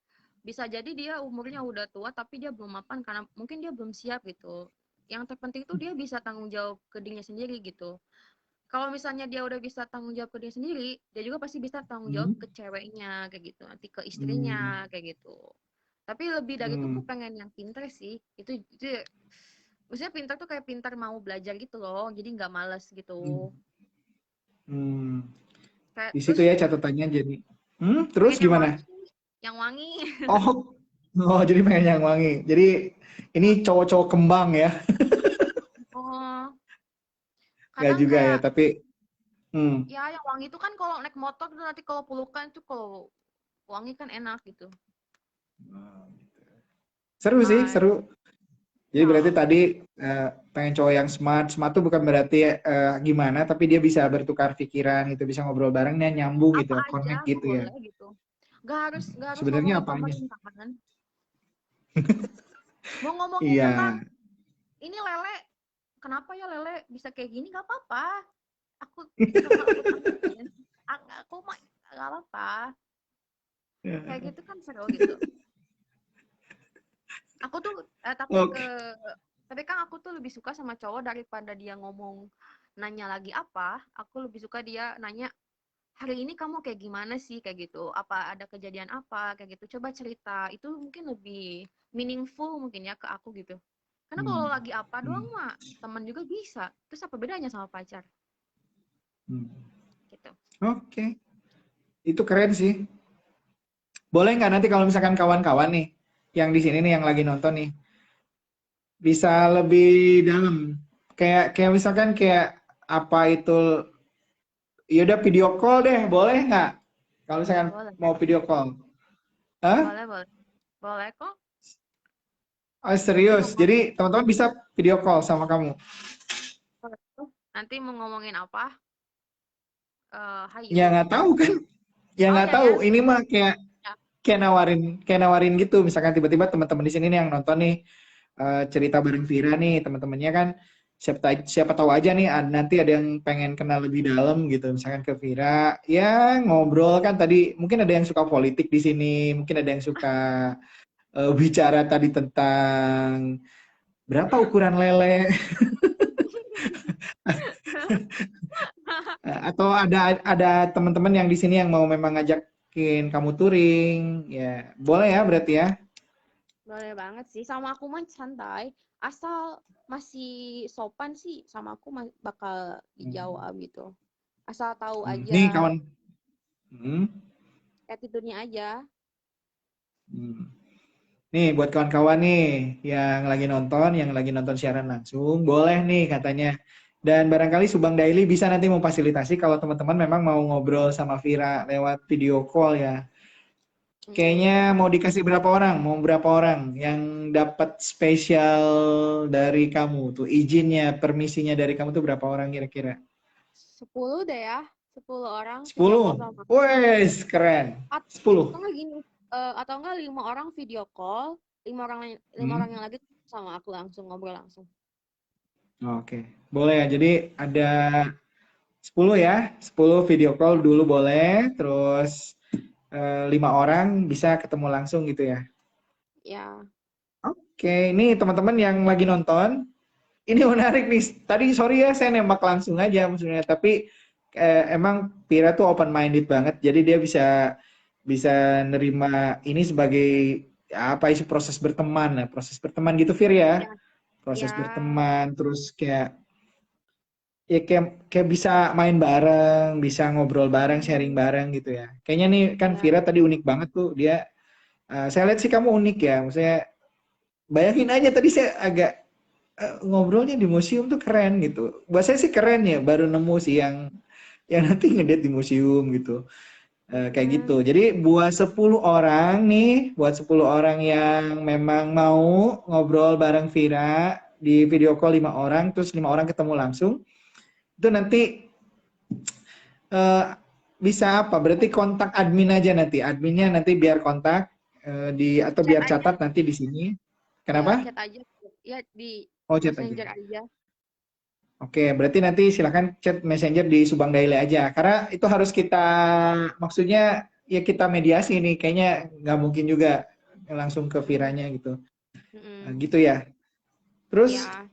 Bisa jadi dia umurnya udah tua tapi dia belum mapan karena mungkin dia belum siap gitu. Yang terpenting itu dia bisa tanggung jawab ke dirinya sendiri gitu. Kalau misalnya dia udah bisa tanggung jawab ke dirinya sendiri, dia juga pasti bisa tanggung jawab Hmm? ke ceweknya kayak gitu, nanti ke Hmm. istrinya kayak gitu. Tapi lebih dari itu aku Hmm. pengen yang pinter sih. Itu maksudnya pinter tuh kayak pinter mau belajar gitu loh. Jadi nggak males Hmm. gitu. Hmm. Kayak Di situ terus ya catatannya jadi. Terus pengen yang gimana? wangi, yang wangi. Oh, oh jadi pengen yang wangi. Jadi ini cowok-cowok kembang ya? Oh, Nggak kadang juga ya, kayak tapi hmm. ya yang wangi itu kan kalau naik motor tuh nanti kalau pelukan tuh kalau wangi kan enak gitu. Seru sih, Hai, seru. Jadi berarti ya tadi pengen cowok yang smart. Smart tuh bukan berarti gimana, tapi dia bisa bertukar pikiran gitu, bisa ngobrol barengnya, nyambung gitu, apa aja connect gitu ya. boleh gitu. Gak harus Sebenarnya ngomongin apa aja? pemerintahan. Mau ngomongin tentang Iya. ini lele, kenapa ya lele bisa kayak gini gak apa-apa. Aku bakal aku tanggepin. Aku mah gak apa-apa. Kayak gitu kan seru gitu. Aku tuh Oke. tapi kan aku tuh lebih suka sama cowok daripada dia ngomong nanya lagi apa. Aku lebih suka dia nanya hari ini kamu kayak gimana sih kayak gitu. Apa ada kejadian apa kayak gitu. Coba cerita. Itu mungkin lebih meaningful mungkin ya ke aku gitu. Karena Hmm. kalau lagi apa doang Hmm. mah teman juga bisa. Terus apa bedanya sama pacar Hmm. gitu. Oke, itu keren sih. Boleh nggak nanti kalau misalkan kawan-kawan nih, yang di sini nih yang lagi nonton nih, bisa lebih dalam. Kayak kayak misalkan kayak apa itu, yaudah video call deh, boleh nggak? Kalau misalkan Boleh. mau video call. Hah? Boleh, boleh. Boleh kok. Oh, Nanti serius. ngomong Jadi teman-teman bisa video call sama kamu. nanti mau ngomongin apa? Ya Hayu. nggak tahu kan? Ya Oh nggak ya tahu. ya. Ini mah kayak Ya. kayak nawarin gitu. Misalkan tiba-tiba teman-teman di sini nih yang nonton nih cerita bareng Vira nih, teman-temannya kan siapa tahu aja nih nanti ada yang pengen kenal lebih dalam gitu. Misalkan ke Vira, ya ngobrol kan tadi mungkin ada yang suka politik di sini, mungkin ada yang suka bicara tadi tentang berapa ukuran lele. Atau ada teman-teman yang di sini yang mau memang ngajakin kamu touring, ya boleh ya berarti ya. Boleh banget sih. Sama aku mah santai. Asal masih sopan sih sama aku bakal Hmm. dijawab gitu. Asal tahu Nih aja kawan. Hmm. attitude-nya aja. Hmm. Nih buat kawan-kawan nih yang lagi nonton siaran langsung, boleh nih katanya. Dan barangkali Subang Daily bisa nanti memfasilitasi kalau teman-teman memang mau ngobrol sama Vira lewat video call ya. Kayaknya Mm-mm. mau dikasih berapa orang? Mau berapa orang yang dapat spesial dari kamu tuh izinnya, permisinya dari kamu tuh berapa orang kira-kira? 10 deh ya. 10 orang video call 10. sama. Wes, keren. At- 10. Atau enggak gini, atau enggak 5 orang video call, lima Hmm. orang yang lagi sama aku langsung ngobrol langsung. Oke. Boleh ya. Jadi ada 10 ya. 10 video call dulu boleh, terus 5 orang bisa ketemu langsung gitu ya. Ya, Oke, ini teman-teman yang lagi nonton, ini menarik nih. Tadi sorry ya saya nembak langsung aja maksudnya, tapi emang Pira tuh open minded banget. Jadi dia bisa bisa nerima ini sebagai apa sih proses berteman, nah, proses berteman gitu Fir ya. ya, Proses ya, berteman terus kayak ya kayak kayak bisa main bareng, bisa ngobrol bareng, sharing mm, bareng gitu ya. Kayaknya nih kan ya, Vira tadi unik banget tuh dia. Saya lihat sih kamu unik ya. Maksudnya bayangin aja tadi saya agak ngobrolnya di museum tuh keren gitu. Buat saya sih keren ya, baru nemu sih yang nanti ngedate di museum gitu. Kayak gitu. mm, Jadi buat 10 orang nih, buat 10 orang yang memang mau ngobrol bareng Vira di video call 5 orang, terus 5 orang ketemu langsung, itu nanti eh, bisa apa? Berarti kontak admin aja nanti. Adminnya nanti biar kontak di atau chat biar aja, catat nanti di sini. ya Kenapa? chat aja, ya di Oh, chat aja. messenger aja. Oke, berarti nanti silahkan chat messenger di Subang Daily aja. Karena itu harus kita, maksudnya ya kita mediasi nih. Kayaknya nggak mungkin juga langsung ke Mm, Viranya gitu. mm, Gitu ya. Terus ya,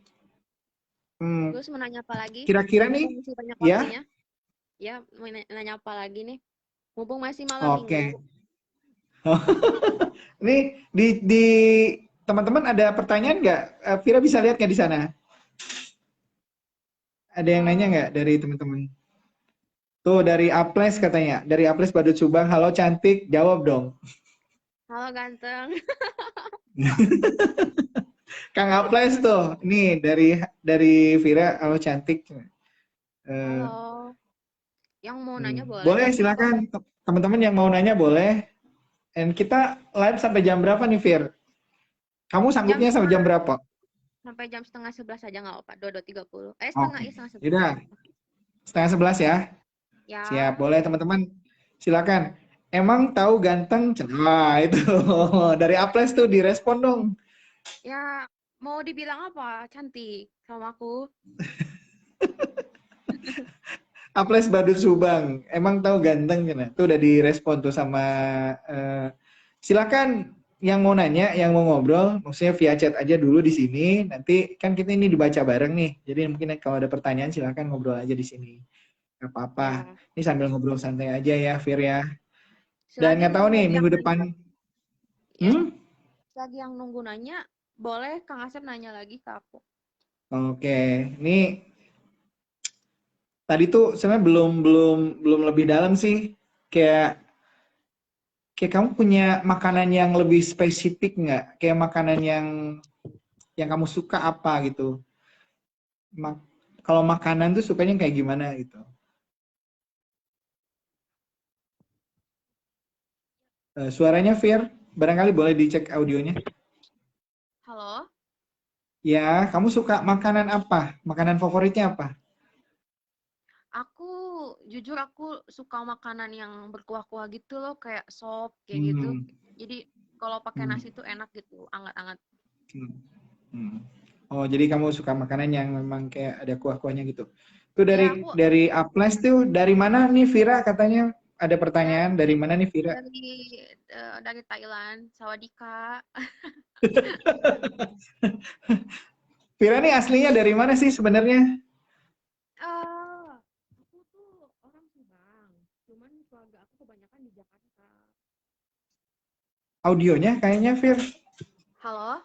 hmm, terus menanya apa lagi? kira-kira nih, Mumpung masih banyak ya, waktunya, ya mau nanya apa lagi nih? Mumpung masih malam oke. minggu. Ini di teman-teman ada pertanyaan nggak? Vira bisa lihat nggak di sana? Ada yang nanya Eh, nggak dari teman-teman? Tuh dari Aples katanya, dari Aples Badut Subang, halo cantik, jawab dong. halo ganteng. Kang Aples tuh, nih dari Vira, halo cantik. Eh, Halo. Yang mau nanya boleh. Boleh silakan teman-teman yang mau nanya boleh. Dan kita live sampai jam berapa nih Vir? Kamu Jam sanggupnya sampai jam berapa? sampai jam setengah 11 aja nggak apa, 22.30. Setengah, Oke, iya setengah 11. yaudah setengah 11 ya. Siap, Ya, boleh teman-teman. Silakan. Emang tahu ganteng? Wah, itu dari Aples tuh direspon dong. ya mau dibilang apa? Cantik sama aku. Aples Badut Subang. Emang tahu ganteng kan? Tuh udah direspon tuh sama eh, silakan yang mau nanya, yang mau ngobrol, maksudnya via chat aja dulu di sini. Nanti kan kita ini dibaca bareng nih. Jadi mungkin kalau ada pertanyaan silakan ngobrol aja di sini. Gak apa-apa. Ya, Ini sambil ngobrol santai aja ya, Fir ya. Dan selagi nggak tahu nunggu nih yang minggu depan. nanya, ya, Hmm? selagi yang nunggu nanya, boleh Kang Asep nanya lagi ke aku. Oke, ini tadi tuh sebenarnya belum belum belum lebih dalam sih. Kayak kayak kamu punya makanan yang lebih spesifik nggak? Kayak makanan yang kamu suka apa gitu? Kalau makanan tuh sukanya kayak gimana gitu? Suaranya Fir, barangkali boleh dicek audionya. Halo, Ya, kamu suka makanan apa? Makanan favoritnya apa? aku jujur aku suka makanan yang berkuah-kuah gitu loh, kayak sop kayak gitu. Hmm. Jadi kalau pakai Hmm. nasi tuh enak gitu, anget-anget. Hmm. Hmm. Oh, jadi kamu suka makanan yang memang kayak ada kuah-kuahnya gitu. Itu Iya, dari aku Aples tuh dari mana nih Vira katanya ada pertanyaan dari dari mana nih Vira? dari Thailand, Sawadika. Vira nih aslinya dari mana sih sebenarnya? Aku tuh orang Subang, cuman keluarga aku kebanyakan di Jakarta. Audionya kayaknya Vir. Halo,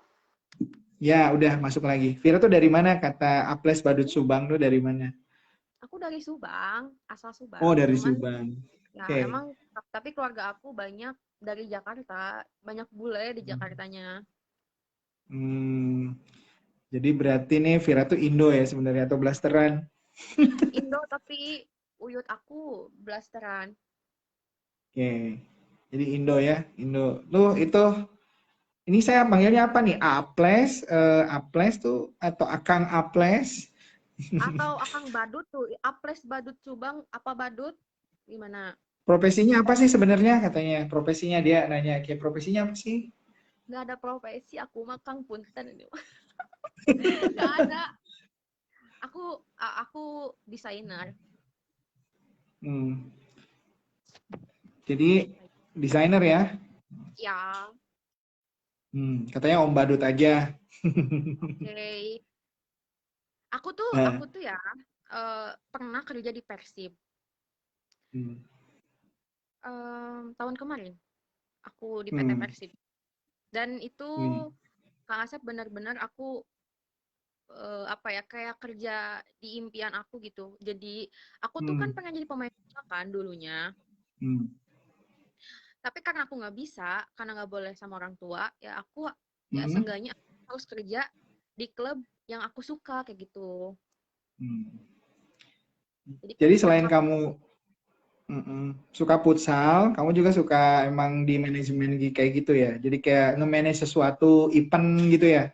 Ya, udah masuk lagi. Vira tuh dari mana kata Aples Badut Subang tuh dari mana? aku dari Subang, asal Oh, Subang. dari Cuman Subang. ya Oke. emang tapi keluarga aku banyak dari Jakarta, banyak bule di Jakartanya. Hmm, jadi berarti nih Vira tuh Indo ya sebenarnya atau blasteran? Indo tapi uyut aku blasteran. Oke. Jadi Indo ya, Indo. Tuh itu ini saya panggilnya apa nih? Aples, Aples tuh atau Akang Aples? Atau Akang Badut tuh, Aples Badut Subang, apa Badut? Gimana? Profesinya apa sih sebenarnya katanya? Profesinya dia nanya kayak profesinya apa sih? Nggak ada profesi, aku mah Kang Punten ini. Nggak ada. Aku desainer. Hmm. Jadi desainer ya? Ya, Katanya Om Badut aja. oke. Aku Nah, tuh ya pernah kerja di Persib. hmm, Tahun kemarin aku di PT hmm, Persib. Dan itu hmm, Kang Asep benar-benar aku apa ya kayak kerja di impian aku gitu. Jadi aku tuh kan hmm, pengen jadi pemain bola kan dulunya. hmm, Tapi karena aku nggak bisa, karena nggak boleh sama orang tua, ya aku ya hmm, seenggaknya harus kerja di klub yang aku suka kayak gitu. hmm. Jadi Jadi karena selain kamu suka futsal, kamu juga suka emang di manajemen kayak gitu ya. Jadi kayak nge-manage sesuatu event gitu ya.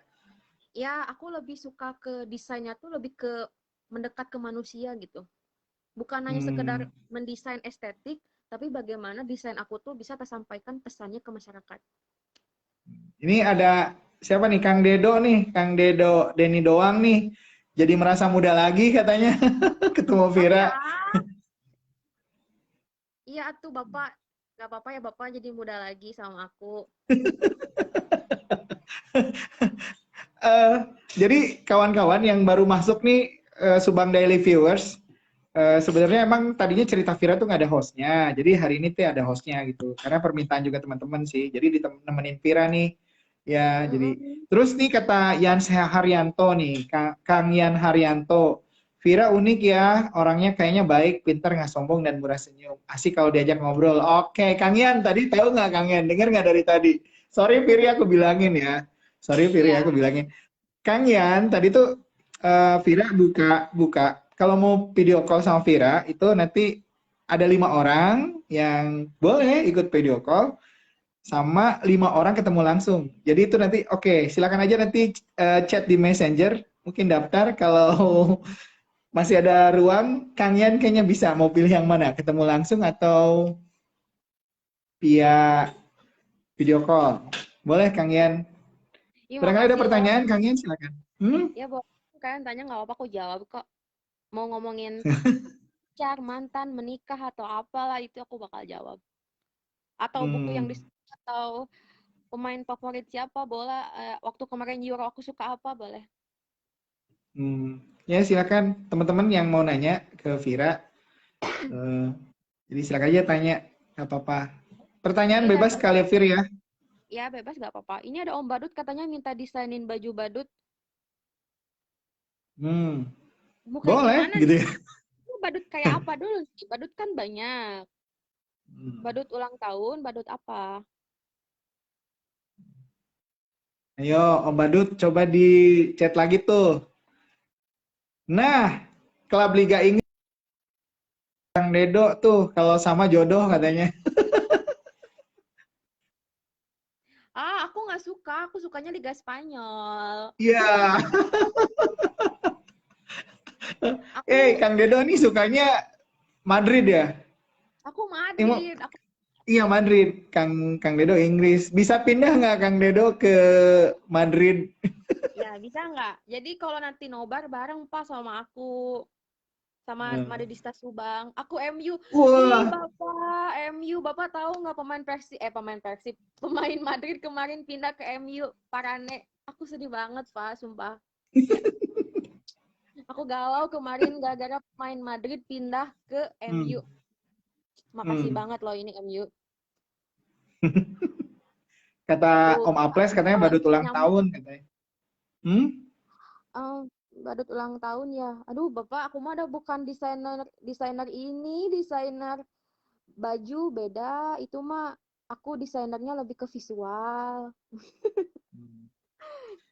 ya aku lebih suka ke desainnya tuh lebih ke mendekat ke manusia gitu. Bukan hanya sekedar Hmm. mendesain estetik, tapi bagaimana desain aku tuh bisa tersampaikan pesannya ke masyarakat. Ini ada siapa nih Kang Dedo nih, Kang Dedo Denny doang nih. Jadi merasa muda lagi katanya ketemu Oh Vira. ya, iya tuh Bapak, nggak apa-apa ya Bapak jadi muda lagi sama aku. Eh, jadi kawan-kawan yang baru masuk nih Subang Daily Viewers, sebenarnya emang tadinya cerita Vira tuh nggak ada hostnya, jadi hari ini tuh ada hostnya gitu. Karena permintaan juga teman-teman sih, jadi ditemenin Vira nih. Ya, jadi Mm-mm. terus nih kata Yan Haryanto nih, Kang Yan Haryanto, Vira unik ya, orangnya kayaknya baik, pintar, nggak sombong dan murah senyum. Asik kalau diajak ngobrol. Oke, Kang Yan, tadi tahu nggak Kang Yan? Dengar nggak dari tadi? Sorry Viri, aku bilangin ya. Sorry Viri, Iya. aku bilangin. Kang Yan, tadi tuh Vira buka buka kalau mau video call sama Vira itu nanti ada 5 orang yang boleh ikut video call sama 5 orang ketemu langsung. Jadi itu nanti oke, silakan aja nanti chat di Messenger, mungkin daftar kalau masih ada ruang. Kang Yan kayaknya bisa mau pilih yang mana, ketemu langsung atau via video call. Boleh Kang Yan. Ih, Barangkali ada makasih loh. pertanyaan Kang Yan, silakan. Ya, boleh. Kalian tanya nggak apa-apa, aku jawab kok. Mau ngomongin pacar, mantan, menikah, atau apalah, itu aku bakal jawab. Atau buku yang Hmm. disuka, atau pemain favorit siapa, bola, waktu kemarin Euro aku suka apa, boleh. Hmm, ya silakan teman-teman yang mau nanya ke Vira. eh, jadi silakan aja tanya, nggak apa-apa. Pertanyaan Ini bebas ada, kali ya, Vir ya. ya bebas nggak apa-apa. Ini ada Om Badut katanya minta desainin baju badut. Hmm, Mau kayak boleh gimana gitu nih? ya. Mau badut kayak apa dulu sih? Badut kan banyak. Hmm. Badut ulang tahun, badut apa? Ayo, Om Badut coba di chat lagi tuh. Nah, klub Liga Inggris Kang Dedo tuh kalau sama jodoh katanya. Ah, aku nggak suka. Aku sukanya Liga Spanyol. Iya. Aku Kang Dedo nih sukanya Madrid ya? aku Emang Madrid. Aku iya Madrid. Kang Dedo Inggris. Bisa pindah nggak Kang Dedo ke Madrid? ya bisa nggak? Jadi kalau nanti nobar bareng pas sama aku sama Hmm. Madridista Subang. Aku MU. Ih, Wah, Bapak, MU. Bapak tahu nggak pemain Persib, pemain Madrid kemarin pindah ke MU, Parane. Aku sedih banget, Pak, sumpah. Aku galau kemarin gara-gara pemain Madrid pindah ke MU. hmm, Makasih hmm. banget loh ini MU. Kata Tuh, Om Aples katanya oh, badut ulang nyambung. tahun katanya. Hmm? eh, badut ulang tahun ya. Aduh, Bapak, aku mah ada bukan desainer desainer ini, desainer baju beda. Itu mah aku desainernya lebih ke visual.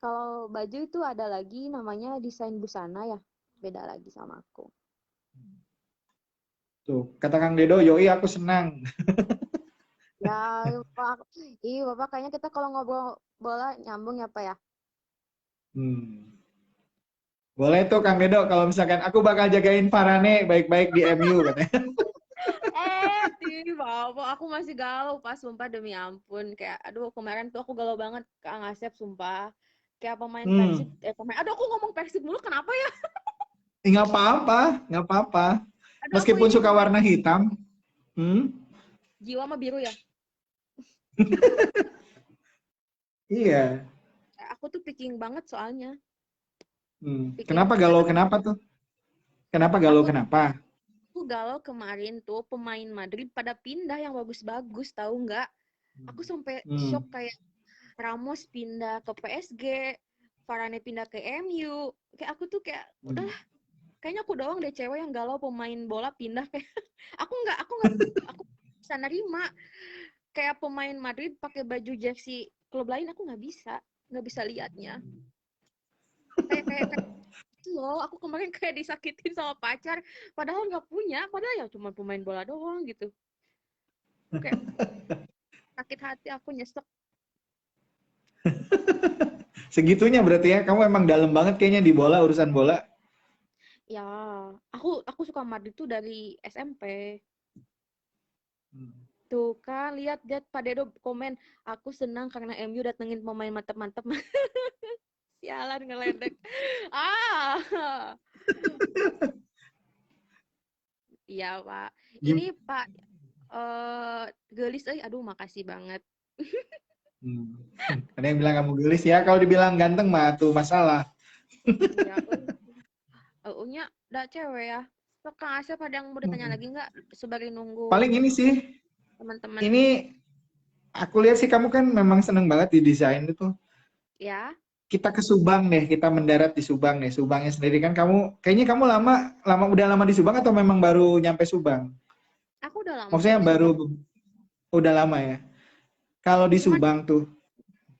Kalau baju itu ada lagi namanya desain busana ya. Beda lagi sama aku. Tuh, kata Kang Dedo, yoi aku senang. Ya, Pak. Ih, Bapak kayaknya kita kalau ngobrol bola nyambung ya, Pak ya. Hmm. Boleh tuh Kang Dedo, kalau misalkan aku bakal jagain Farane baik-baik di MU katanya. Bapak, aku masih galau pas sumpah demi ampun. Kayak, aduh kemarin tuh aku galau banget Kak Ngasep sumpah. Kayak pemain Persib, Hmm. aduh aku ngomong Persib mulu kenapa ya? Nggak apa-apa, nggak apa-apa. Aduh aku Meskipun ini suka pemain warna hitam. Hmm? jiwa mah biru ya. Iya. Aku tuh picking banget soalnya. Hmm. Picking Kenapa banget galau kenapa tuh? Kenapa galau aku kenapa? aku galau kemarin tuh pemain Madrid pada pindah yang bagus-bagus tahu nggak? Aku sampai Hmm. shock kayak Ramos pindah ke PSG, Varane pindah ke MU. Kayak aku tuh kayak udah Hmm. kayaknya aku doang deh cewek yang galau pemain bola pindah kayak aku bisa nerima kayak pemain Madrid pakai baju jersey klub lain aku nggak bisa liatnya kayak gitu loh aku kemarin kayak disakitin sama pacar padahal nggak punya padahal ya cuma pemain bola doang gitu kayak sakit hati aku nyesek Segitunya berarti ya, kamu emang dalam banget kayaknya di bola, urusan bola. ya aku suka Madrid tuh dari SMP. Hmm. Tuh kan, lihat Pak Dedo komen, aku senang karena MU datengin pemain mantep-mantep. Sialan ngeledek. Ah, iya Pak. Ini Gim- Pak, gelis, aduh makasih banget. Hmm. Ada yang bilang kamu gelis ya, kalau dibilang ganteng mah tuh masalah. Ya, nya udah cewek ya. Pak Kang Asep ada yang mau ditanya Mm-mm. lagi nggak? Sebagai nunggu Paling ini sih, teman-teman. ini aku lihat sih kamu kan memang seneng banget di desain itu. Ya, Kita ke Subang deh, kita mendarat di Subang deh. Subangnya sendiri kan kamu, kayaknya kamu udah lama di Subang atau memang baru nyampe Subang? aku udah lama kok Maksudnya di baru Subang. udah lama ya. Kalau di Cuman Subang tuh,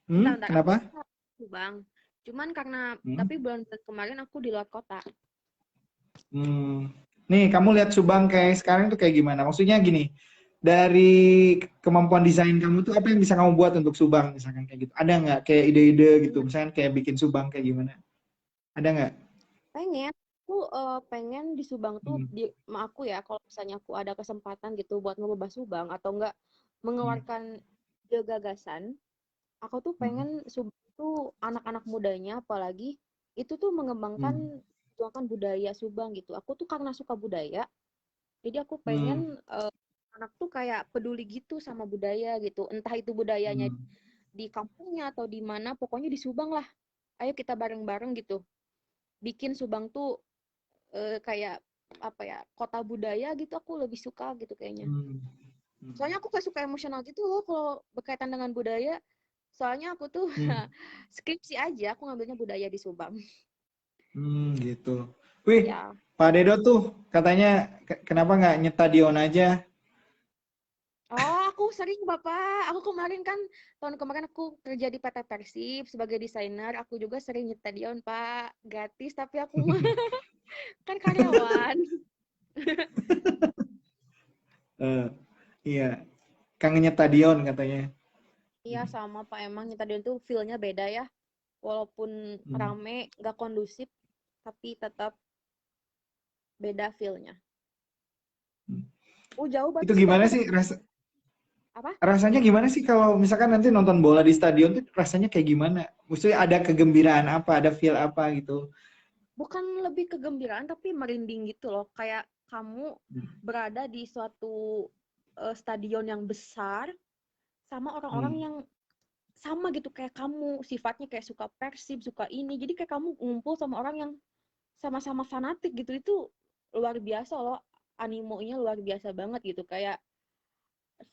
bentar-bentar aku kenapa? di Subang. Cuman karena Hmm? tapi bulan-bulan kemarin aku di luar kota. Hmm. Nih, kamu lihat Subang kayak sekarang tuh kayak gimana? Maksudnya gini, dari kemampuan desain kamu tuh apa yang bisa kamu buat untuk Subang misalkan kayak gitu? Ada nggak kayak ide-ide gitu? Hmm, Misalkan kayak bikin Subang kayak gimana? Ada nggak? pengen aku pengen di Subang tuh Hmm. di sama aku ya kalau misalnya aku ada kesempatan gitu buat merubah Subang atau enggak Hmm. mengeluarkan ide gagasan, aku tuh Hmm. pengen Subang tuh anak-anak mudanya apalagi itu tuh mengembangkan Hmm. perjuangan budaya Subang gitu. Aku tuh karena suka budaya, jadi aku pengen Hmm. anak tuh kayak peduli gitu sama budaya gitu. Entah itu budayanya Hmm. di kampungnya atau di mana, pokoknya di Subang lah. Ayo kita bareng-bareng gitu. Bikin Subang tuh kayak apa ya, kota budaya gitu aku lebih suka gitu kayaknya. Hmm. Hmm. Soalnya aku kayak suka emosional gitu loh kalau berkaitan dengan budaya. Soalnya aku tuh Hmm. skripsi aja aku ngambilnya budaya di Subang. Gitu. Wih, Ya. Pak Dedo tuh katanya kenapa nggak nyetadion aja? Oh, aku sering Bapak. Aku kemarin kan tahun kemarin aku kerja di PT Persib sebagai desainer. Aku juga sering nyetadion Pak, gratis tapi aku mah kan karyawan. Eh, iya, kangennya Tadion katanya. Iya sama Pak, emang nyetadion tuh feel-nya beda ya. Walaupun Hmm. rame, nggak kondusif, tapi tetap beda feel-nya. Oh, jauh Itu berarti sih gimana Bapak sih dari apa? rasanya gimana sih kalau misalkan nanti nonton bola di stadion tuh rasanya kayak gimana? Maksudnya ada kegembiraan apa, ada feel apa gitu? Bukan lebih kegembiraan tapi merinding gitu loh. Kayak kamu berada di suatu stadion yang besar sama orang-orang Hmm. yang sama gitu kayak kamu, sifatnya kayak suka Persib, suka ini. Jadi kayak kamu ngumpul sama orang yang sama-sama fanatik gitu. Itu luar biasa loh. Animonya luar biasa banget gitu. Kayak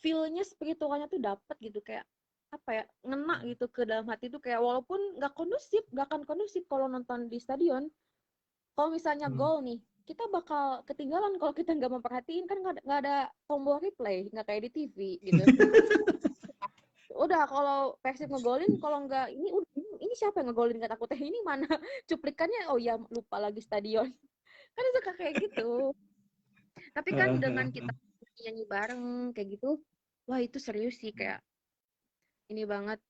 feel-nya spiritualnya tuh dapet gitu kayak apa ya, ngena gitu ke dalam hati tuh kayak walaupun nggak kondusif, nggak akan kondusif kalau nonton di stadion. Kalau misalnya Hmm. gol nih, kita bakal ketinggalan kalau kita nggak memperhatiin kan nggak ada tombol replay, nggak kayak di TV gitu. Udah kalau Persib ngegolin, kalau nggak ini udah ini siapa yang ngegolin kata aku teh ini mana cuplikannya, oh ya lupa lagi stadion. Kan suka kayak gitu. Tapi kan dengan kita nyanyi bareng kayak gitu, wah itu serius sih kayak ini banget,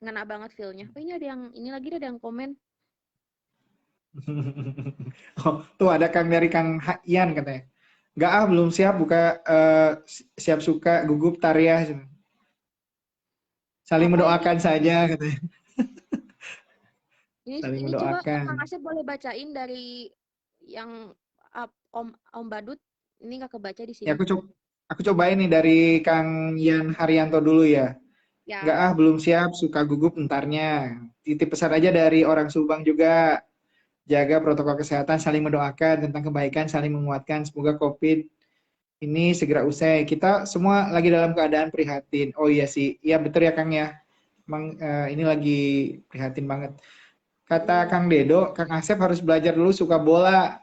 ngena banget feel-nya. Oh ini ada yang ini lagi ada yang komen. Oh, tuh ada Kang dari Kang Ian katanya. Nggak ah, belum siap buka siap suka gugup tariah. Saling Apa ini? mendoakan saja katanya. Saling Ini coba Kang mendoakan. Asep boleh bacain dari yang Om Badut. Ini nggak kebaca di Ya sini. aku cobain nih dari Kang Ian Haryanto dulu ya. Nggak Ya. ah, belum siap, suka gugup entarnya. Titip pesan aja dari orang Subang juga. Jaga protokol kesehatan, saling mendoakan tentang kebaikan, saling menguatkan. Semoga COVID ini segera usai. Kita semua lagi dalam keadaan prihatin. Oh iya sih, iya betul ya Kang ya. Emang ini lagi prihatin banget. Kata Mm. Kang Dedo, Kang Asep harus belajar dulu suka bola.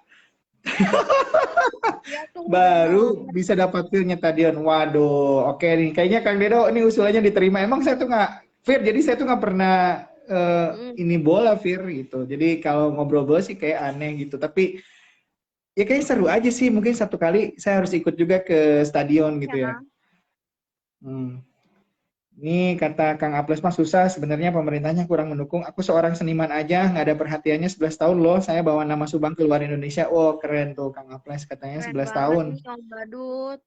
Iya tuh Baru bener. bisa dapat feel stadion. Waduh, oke nih. Kayaknya Kang Dedo ini usulannya diterima. Emang saya tuh nggak, Fir, jadi saya tuh nggak pernah Mm. ini bola, Fir, gitu. Jadi kalau ngobrol bola sih kayak aneh gitu. Tapi ya kayaknya seru aja sih. Mungkin satu kali saya harus ikut juga ke stadion gitu ya. Ya. Hmm. Ini kata Kang Aples mah susah, sebenarnya pemerintahnya kurang mendukung. Aku seorang seniman aja, nggak ada perhatiannya 11 tahun loh. Saya bawa nama Subang keluar Indonesia. Oh, keren tuh Kang Aples katanya Keren 11 banget tahun. nih Om Badut.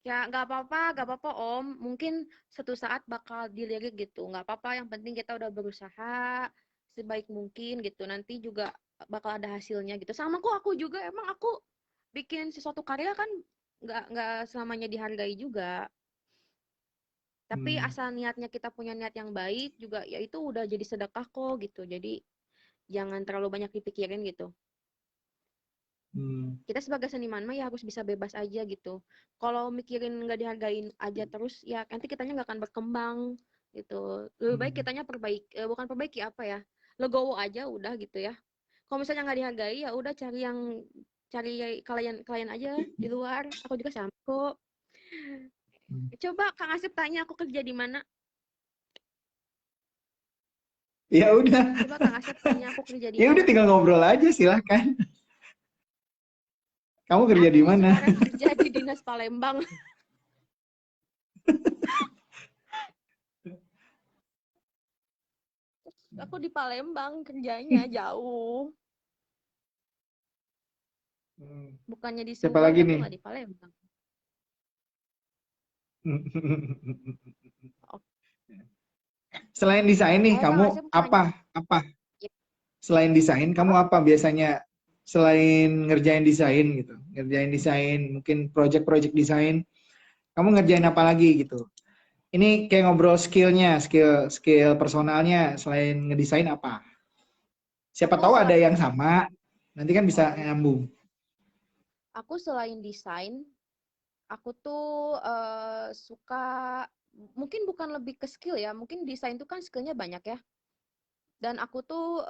Ya nggak apa-apa Om. Mungkin suatu saat bakal dilirik gitu. Nggak apa-apa. Yang penting kita udah berusaha sebaik mungkin gitu. Nanti juga bakal ada hasilnya gitu. Sama kok aku juga. Emang aku bikin sesuatu karya kan nggak selamanya dihargai juga. Tapi Hmm. asal niatnya kita punya niat yang baik juga ya itu udah jadi sedekah kok gitu. Jadi jangan terlalu banyak dipikirin gitu. Kita sebagai seniman mah ya harus bisa bebas aja gitu. Kalau mikirin nggak dihargain aja terus, ya nanti kitanya nggak akan berkembang gitu. Lebih baik kitanya bukan perbaiki apa ya, legowo aja udah gitu ya. Kalau misalnya nggak dihargai ya udah cari klien aja di luar. Aku juga sama kok. Coba Kang Asep tanya aku kerja di mana. Ya udah, Coba Kang Asep tanya aku kerja di ya udah mana. tinggal ngobrol aja silahkan. Kamu kerja di Aku mana? sekarang kerja di Dinas Palembang. Aku di Palembang kerjanya jauh. Bukannya di Siapa Subang, lagi aku nih? nggak di Palembang. Oh, Selain desain nih, ayo Kang kamu Asep tanya. apa? Ya, Selain desain, kamu apa biasanya selain ngerjain desain gitu? Ngerjain desain, mungkin project-project desain, kamu ngerjain apa lagi gitu? Ini kayak ngobrol skillnya, skill personalnya selain ngedesain apa? Siapa Aku tahu ada selain yang sama, nanti kan bisa oh, nyambung. aku selain desain, aku tuh suka mungkin bukan lebih ke skill ya. Mungkin desain tuh kan skillnya banyak ya. Dan aku tuh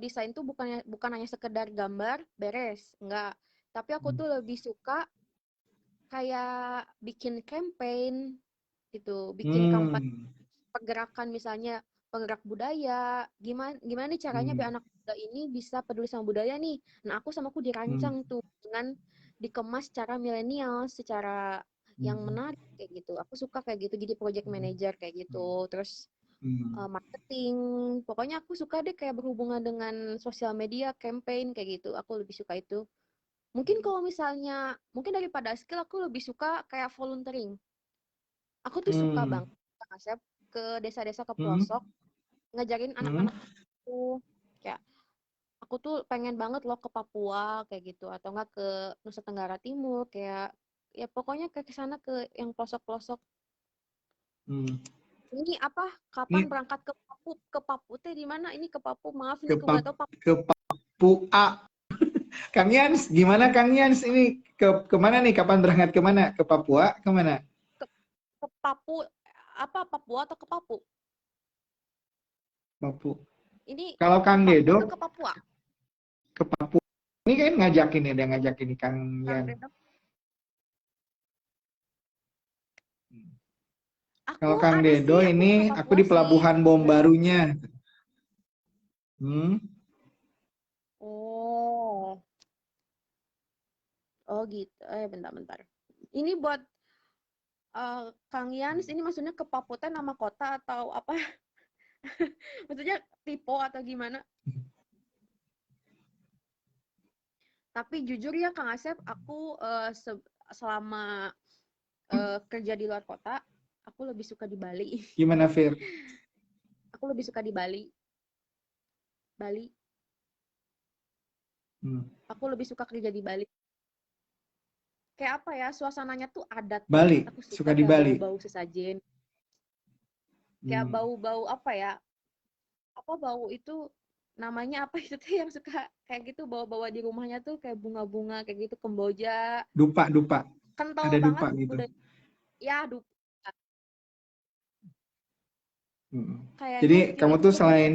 desain tuh bukan hanya sekedar gambar beres, enggak. Tapi aku tuh lebih suka kayak bikin campaign gitu, bikin kampanye Hmm, pergerakan misalnya penggerak budaya, gimana gimana nih caranya biar hmm, anak muda ini bisa peduli sama budaya nih. Nah, aku hmm, dirancang tuh dengan dikemas secara milenial, secara yang hmm, menarik kayak gitu. Aku suka kayak gitu, jadi project hmm, manager kayak gitu. Terus hmm, marketing, pokoknya aku suka deh kayak berhubungan dengan sosial media, campaign kayak gitu. Aku lebih suka itu. Mungkin kalau misalnya, mungkin daripada skill aku lebih suka kayak volunteering. Aku tuh suka hmm, banget Kak Asep ke desa-desa ke hmm, pelosok ngajarin hmm, anak-anak tuh kayak aku tuh pengen banget loh ke Papua kayak gitu atau enggak ke Nusa Tenggara Timur kayak ya pokoknya ke sana ke yang pelosok-pelosok. hmm. Ini apa kapan Ini berangkat ke Papu teh di mana ini ke Papu maaf ke nih aku nggak tahu Papu ke Papua. Kang Yans, gimana Kang Yans ini kemana nih? Kapan berangkat kemana? Ke Papua? Kemana? ke, ke Papu apa Papua atau ke Papu Papua. ini Kalau ke Kang Papu Dedo atau ke Papua ke Papua. Ini kan ngajakin ya, dia ngajakin nih Kang Kang Yan. Reno aku Kalau Kang ada Dedo sih aku ini nggak ke aku Papua di sih Pelabuhan Bom sebenarnya. Barunya. Hmm, Oh, oh gitu. Bentar-bentar. Ini buat Kang Yans, ini maksudnya ke Paputan nama kota atau apa? Maksudnya tipe atau gimana? Tapi jujur ya Kang Asep, aku selama kerja di luar kota, aku lebih suka di Bali. gimana Fir? Aku lebih suka di Bali. Bali. Hmm. Aku lebih suka kerja di Bali. Kayak apa ya, suasananya tuh adat banget. Bali, Aku suka suka di kayak Bali. bau-bau sesajen. Kayak Hmm. bau-bau apa ya? Apa bau itu namanya apa itu tuh yang suka kayak gitu bawa-bawa di rumahnya tuh kayak bunga-bunga kayak gitu kemboja Dupa, dupa. kental Ada banget dupa gitu. udah ya aduh Hmm. Jadi kayaknya Fir kamu itu tuh lebih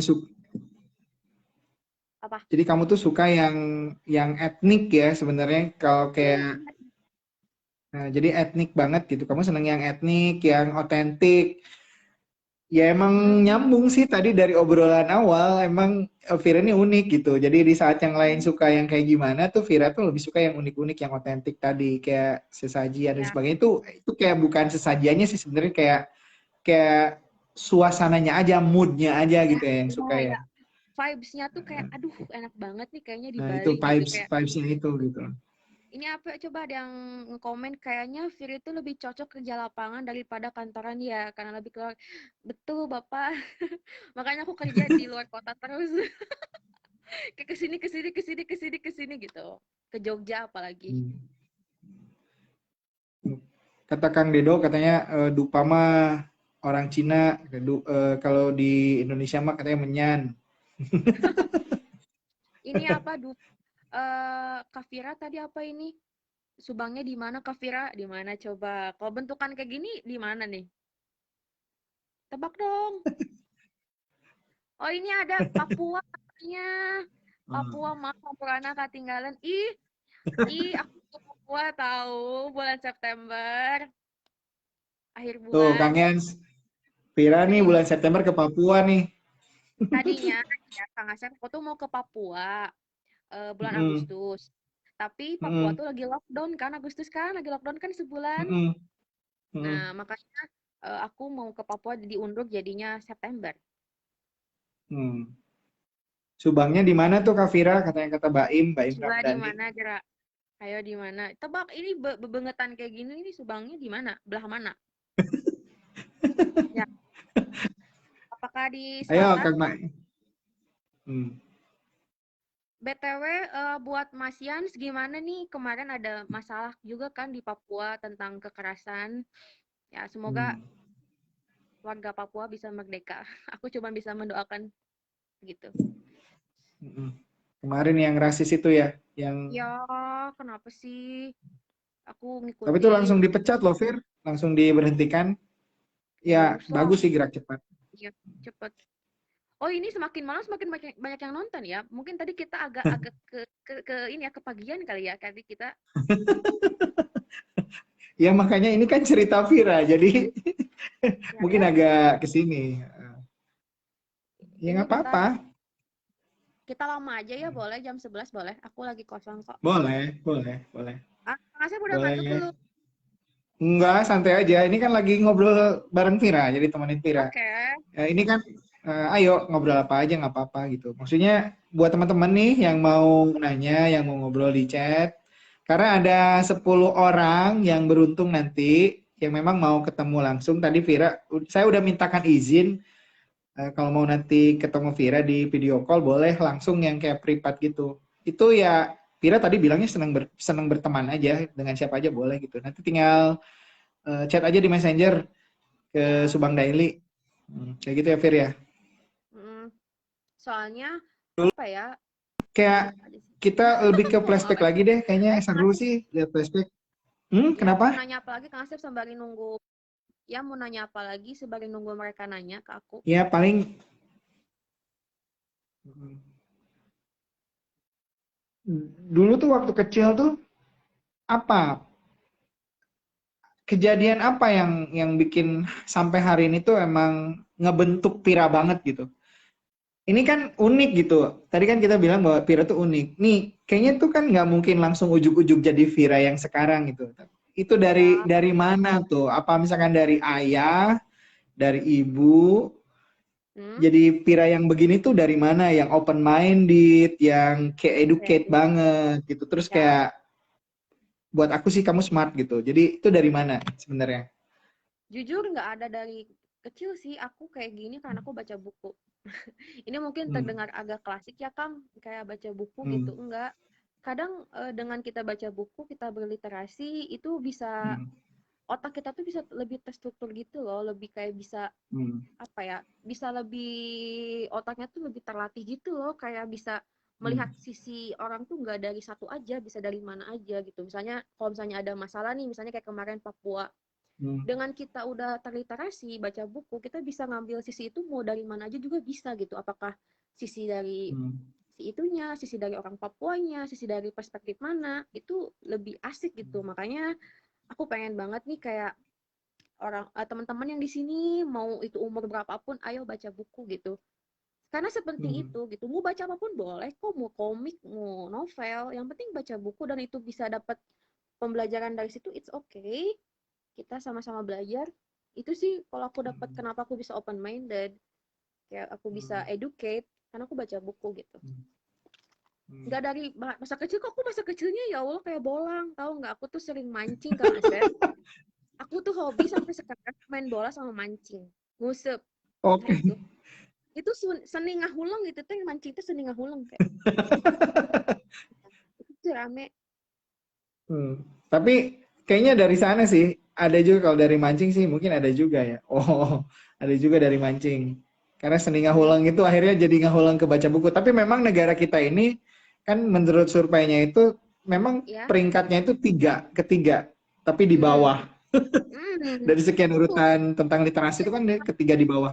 apa jadi kamu tuh suka yang etnik ya sebenarnya kalau kayak iya jadi etnik banget gitu. Kamu seneng yang etnik, yang otentik. Ya emang mm-mm. nyambung sih tadi dari obrolan awal, emang Vira ini unik gitu. Jadi di saat yang lain Mm, suka yang kayak gimana tuh Vira tuh lebih suka yang unik-unik, yang otentik tadi kayak sesajian dan ya sebagainya. Itu kayak bukan sesajiannya sih sebenarnya kayak kayak suasananya aja, moodnya aja ya gitu ya yang ya suka ya. ya vibes-nya tuh kayak aduh enak banget nih kayaknya di Nah itu Bali gitu vibes kayak vibesnya itu gitu. ini apa coba ada yang nge-komen kayaknya Fir itu lebih cocok kerja lapangan daripada kantoran ya karena lebih keluar betul Bapak makanya aku kerja di luar kota terus kayak ke sini gitu ke Jogja apalagi Hmm. Kata Kang Dedo katanya dupa mah orang Cina, kalau di Indonesia mah katanya menyan. ini apa Kak Vira tadi apa ini? Subangnya di mana Kak Vira? Di mana coba? Kalau bentukan kayak gini di mana nih? Tebak dong. Oh ini ada Papua katanya. Papua Hmm. mah Sampurana ketinggalan. Aku ke Papua tahu bulan September, akhir Tuh, bulan. Kang Yens, Vira nih Ini bulan September ke Papua nih. tadinya ya Kang Asep aku tuh mau ke Papua bulan Mm-mm. Agustus. Tapi Papua Mm-mm. tuh lagi lockdown kan Agustus kan lagi lockdown kan sebulan. Mm-mm. Nah, Mm-mm. makanya aku mau ke Papua diundur jadinya September. Hmm. Subangnya di mana tuh Kak Vira? Katanya kata Baim Coba di Ramdhani. mana gerak? Ayo di mana? Tebak ini bebengetan kayak gini ini Subangnya di mana? Belah mana? Ya, apakah di Ayo selatan? Kang Mak. Hmm. BTW buat Mas Yans gimana nih? Kemarin ada masalah juga kan di Papua tentang kekerasan. Ya, semoga Hmm. warga Papua bisa merdeka. Aku cuma bisa mendoakan gitu. Mm-mm. Kemarin yang rasis itu ya, yang Ya, kenapa sih? Aku tapi itu ngikutin. langsung dipecat loh, Fir. Langsung diberhentikan. Ya Ya, baguslah. bagus sih gerak cepat. Ya, cepet. Oh, ini semakin malam semakin banyak, banyak yang nonton ya. Mungkin tadi kita agak-agak ke ini ya kepagian kali ya. Tadi kita Ya makanya ini kan cerita Vira, jadi ya mungkin ya agak ke sini. Ya ini nggak apa-apa. kita lama aja ya boleh jam 11 boleh. Aku lagi kosong kok. Boleh, boleh, boleh. Ah, Kang Asep udah ngantuk Boleh. belum? Enggak, santai aja. Ini kan lagi ngobrol bareng Vira, jadi temenin Vira. Oke. Ya, ini kan, ayo ngobrol apa aja nggak apa-apa gitu. Maksudnya buat teman-teman nih yang mau nanya, yang mau ngobrol di chat, karena ada 10 orang yang beruntung nanti yang memang mau ketemu langsung. Tadi Vira, saya udah mintakan izin kalau mau nanti ketemu Vira di video call boleh langsung yang kayak privat gitu. Itu ya Vira tadi bilangnya senang berteman aja dengan siapa aja boleh gitu. Nanti tinggal chat aja di Messenger ke Ya. Subang Daily. Kayak gitu ya Fir ya. Mm, soalnya apa ya? Kayak Ada sih. kita lebih ke Oh, flashback lagi deh. Kayaknya Kang seru Asep, sih lihat flashback. ya mau Kenapa? nanya apa lagi Kang Asep sembari nunggu. Ya mau nanya apa lagi sembari nunggu mereka nanya ke aku. Ya paling dulu tuh waktu kecil tuh apa kejadian apa yang bikin sampai hari ini tuh emang ngebentuk Pira banget gitu. Ini kan unik gitu. Tadi kan kita bilang bahwa Vira tuh unik. Nih, kayaknya tuh kan nggak mungkin langsung ujuk-ujuk jadi Vira yang sekarang gitu. Itu dari Ya. dari mana tuh? Apa misalkan dari ayah, dari ibu? Hmm? Jadi Vira yang begini tuh dari mana? Yang open minded, yang kayak educate Oke. banget gitu. Terus Ya. kayak buat aku sih kamu smart gitu. Jadi itu dari mana sebenarnya? Jujur nggak ada dari kecil sih aku kayak gini karena aku baca buku. Ini mungkin Hmm, terdengar agak klasik ya Kang, kayak baca buku gitu. hmm, Enggak. Kadang dengan kita baca buku, kita berliterasi, itu bisa hmm, otak kita tuh bisa lebih terstruktur gitu loh, lebih kayak bisa hmm, apa ya? Bisa lebih otaknya tuh lebih terlatih gitu loh, kayak bisa hmm, melihat sisi orang tuh nggak dari satu aja, bisa dari mana aja gitu. Misalnya kalau misalnya ada masalah nih, misalnya kayak kemarin Papua, hmm, dengan kita udah terliterasi baca buku kita bisa ngambil sisi itu mau dari mana aja juga bisa gitu apakah sisi dari hmm, si itunya sisi dari orang Papuanya sisi dari perspektif mana itu lebih asik gitu makanya aku pengen banget nih kayak orang teman-teman yang di sini mau itu umur berapapun ayo baca buku gitu karena sepenting hmm, itu gitu mau baca apapun boleh kok mau komik mau novel yang penting baca buku dan itu bisa dapat pembelajaran dari situ it's okay kita sama-sama belajar itu sih kalau aku dapat hmm, kenapa aku bisa open minded kayak aku bisa hmm, educate karena aku baca buku gitu hmm, hmm. nggak dari masa kecil kok aku masa kecilnya ya Allah kayak bolang tahu nggak aku tuh sering mancing Kang Asep aku tuh hobi sampai sekarang main bola sama mancing ngusep nah Oke. itu seni ngahuleng gitu tuh yang mancing tuh seni ngahuleng kayak itu tuh rame. Hmm. Tapi kayaknya dari sana sih ada juga kalau dari mancing sih mungkin ada juga ya. Oh, ada juga dari mancing. Karena seni Seni ngahulang itu akhirnya jadi ngahulang ke baca buku. Tapi memang negara kita ini kan menurut surveinya itu memang Ya. peringkatnya itu ketiga, tapi di Hmm. bawah. Hmm. Dari sekian Betul. urutan tentang literasi itu kan dia ketiga di bawah.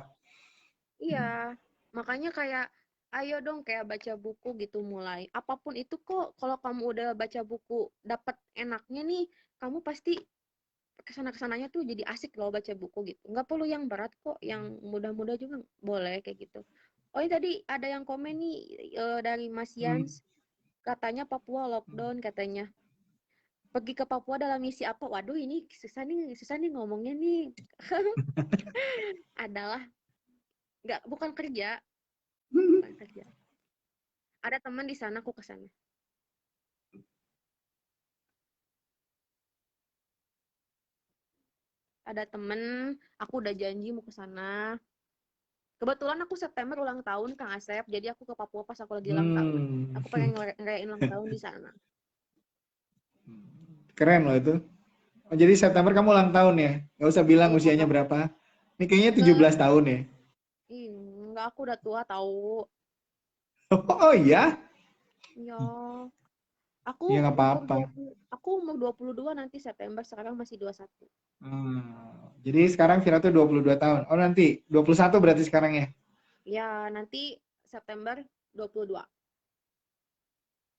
Iya, makanya kayak ayo dong kayak baca buku gitu mulai. Apapun itu kok kalau kamu udah baca buku dapat enaknya nih, kamu pasti kesana-kesananya tuh jadi asik loh baca buku gitu. Nggak perlu yang berat kok, yang mudah-mudah juga boleh kayak gitu. Oh ini tadi ada yang komen nih dari Mas Hmm. Yans, katanya Papua lockdown katanya. Pergi ke Papua dalam misi apa? Waduh ini susah nih ngomongnya nih. Adalah nggak bukan kerja, bukan kerja. Ada teman di sana aku ke sana. Ada temen, aku udah janji mau ke sana. Kebetulan aku September ulang tahun Kang Asep, jadi aku ke Papua pas aku lagi ulang tahun. Hmm. Aku pengen ngerayain ulang tahun di sana. Keren loh itu. Oh, jadi September kamu ulang tahun ya? Nggak usah bilang usianya Iya, berapa. Ini kayaknya enggak, 17 tahun ya? enggak aku udah tua tahu. Oh iya? Ya, Ya nggak apa-apa. aku umur 22 nanti September, sekarang masih 21. Jadi sekarang Vira tuh 22 tahun. Oh nanti 21 berarti sekarang ya? Ya, nanti September 22.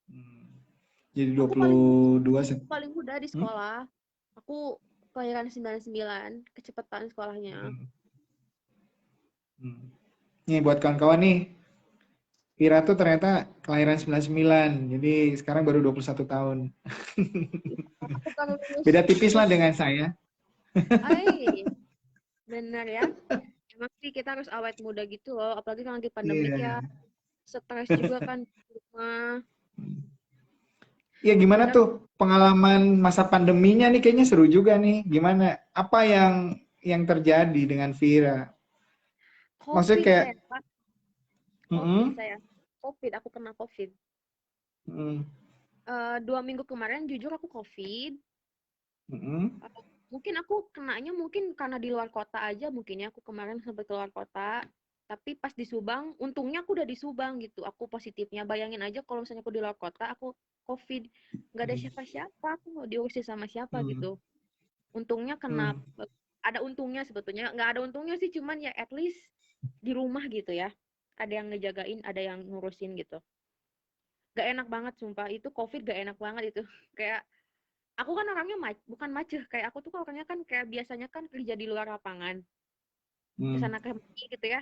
Hmm. Jadi Aku paling muda, 22 paling muda di Hmm? sekolah. Aku kelahiran 99, kecepatan sekolahnya. Hmm. Hmm. Nih buat kawan-kawan nih, Vira tuh ternyata kelahiran 99, jadi sekarang baru 21 tahun. Aku baru lulus Beda tipis lah lulus. dengan saya. Ay, benar ya. Emang sih kita harus awet muda gitu loh, apalagi kan lagi pandemik ya. Iya. Stres juga kan di rumah. Iya gimana Benar. tuh pengalaman masa pandeminya nih kayaknya seru juga nih. Gimana? Apa yang terjadi dengan Vira? Maksudnya COVID kayak saya, Pak. COVID mm-mm, saya. COVID, aku kena COVID. mm-mm, 2 minggu kemarin jujur aku COVID. mm-mm, Mungkin aku kenanya mungkin karena di luar kota aja mungkin ya. Aku kemarin sempat keluar kota. Tapi pas di Subang, untungnya aku udah di Subang gitu. Aku positifnya. Bayangin aja kalau misalnya aku di luar kota, aku COVID. Nggak ada siapa-siapa. Aku mau diurusin sama siapa mm-mm, gitu. Untungnya kena, mm-mm, ada untungnya sebetulnya. Nggak ada untungnya sih, cuman ya at least di rumah gitu ya. Ada yang ngejagain, ada yang ngurusin gitu. Gak enak banget sumpah. Itu COVID gak enak banget itu. Kayak aku kan orangnya bukan macet. Kayak aku tuh orangnya kan kayak biasanya kan kerja di luar lapangan. mm, Kesana kemari gitu ya.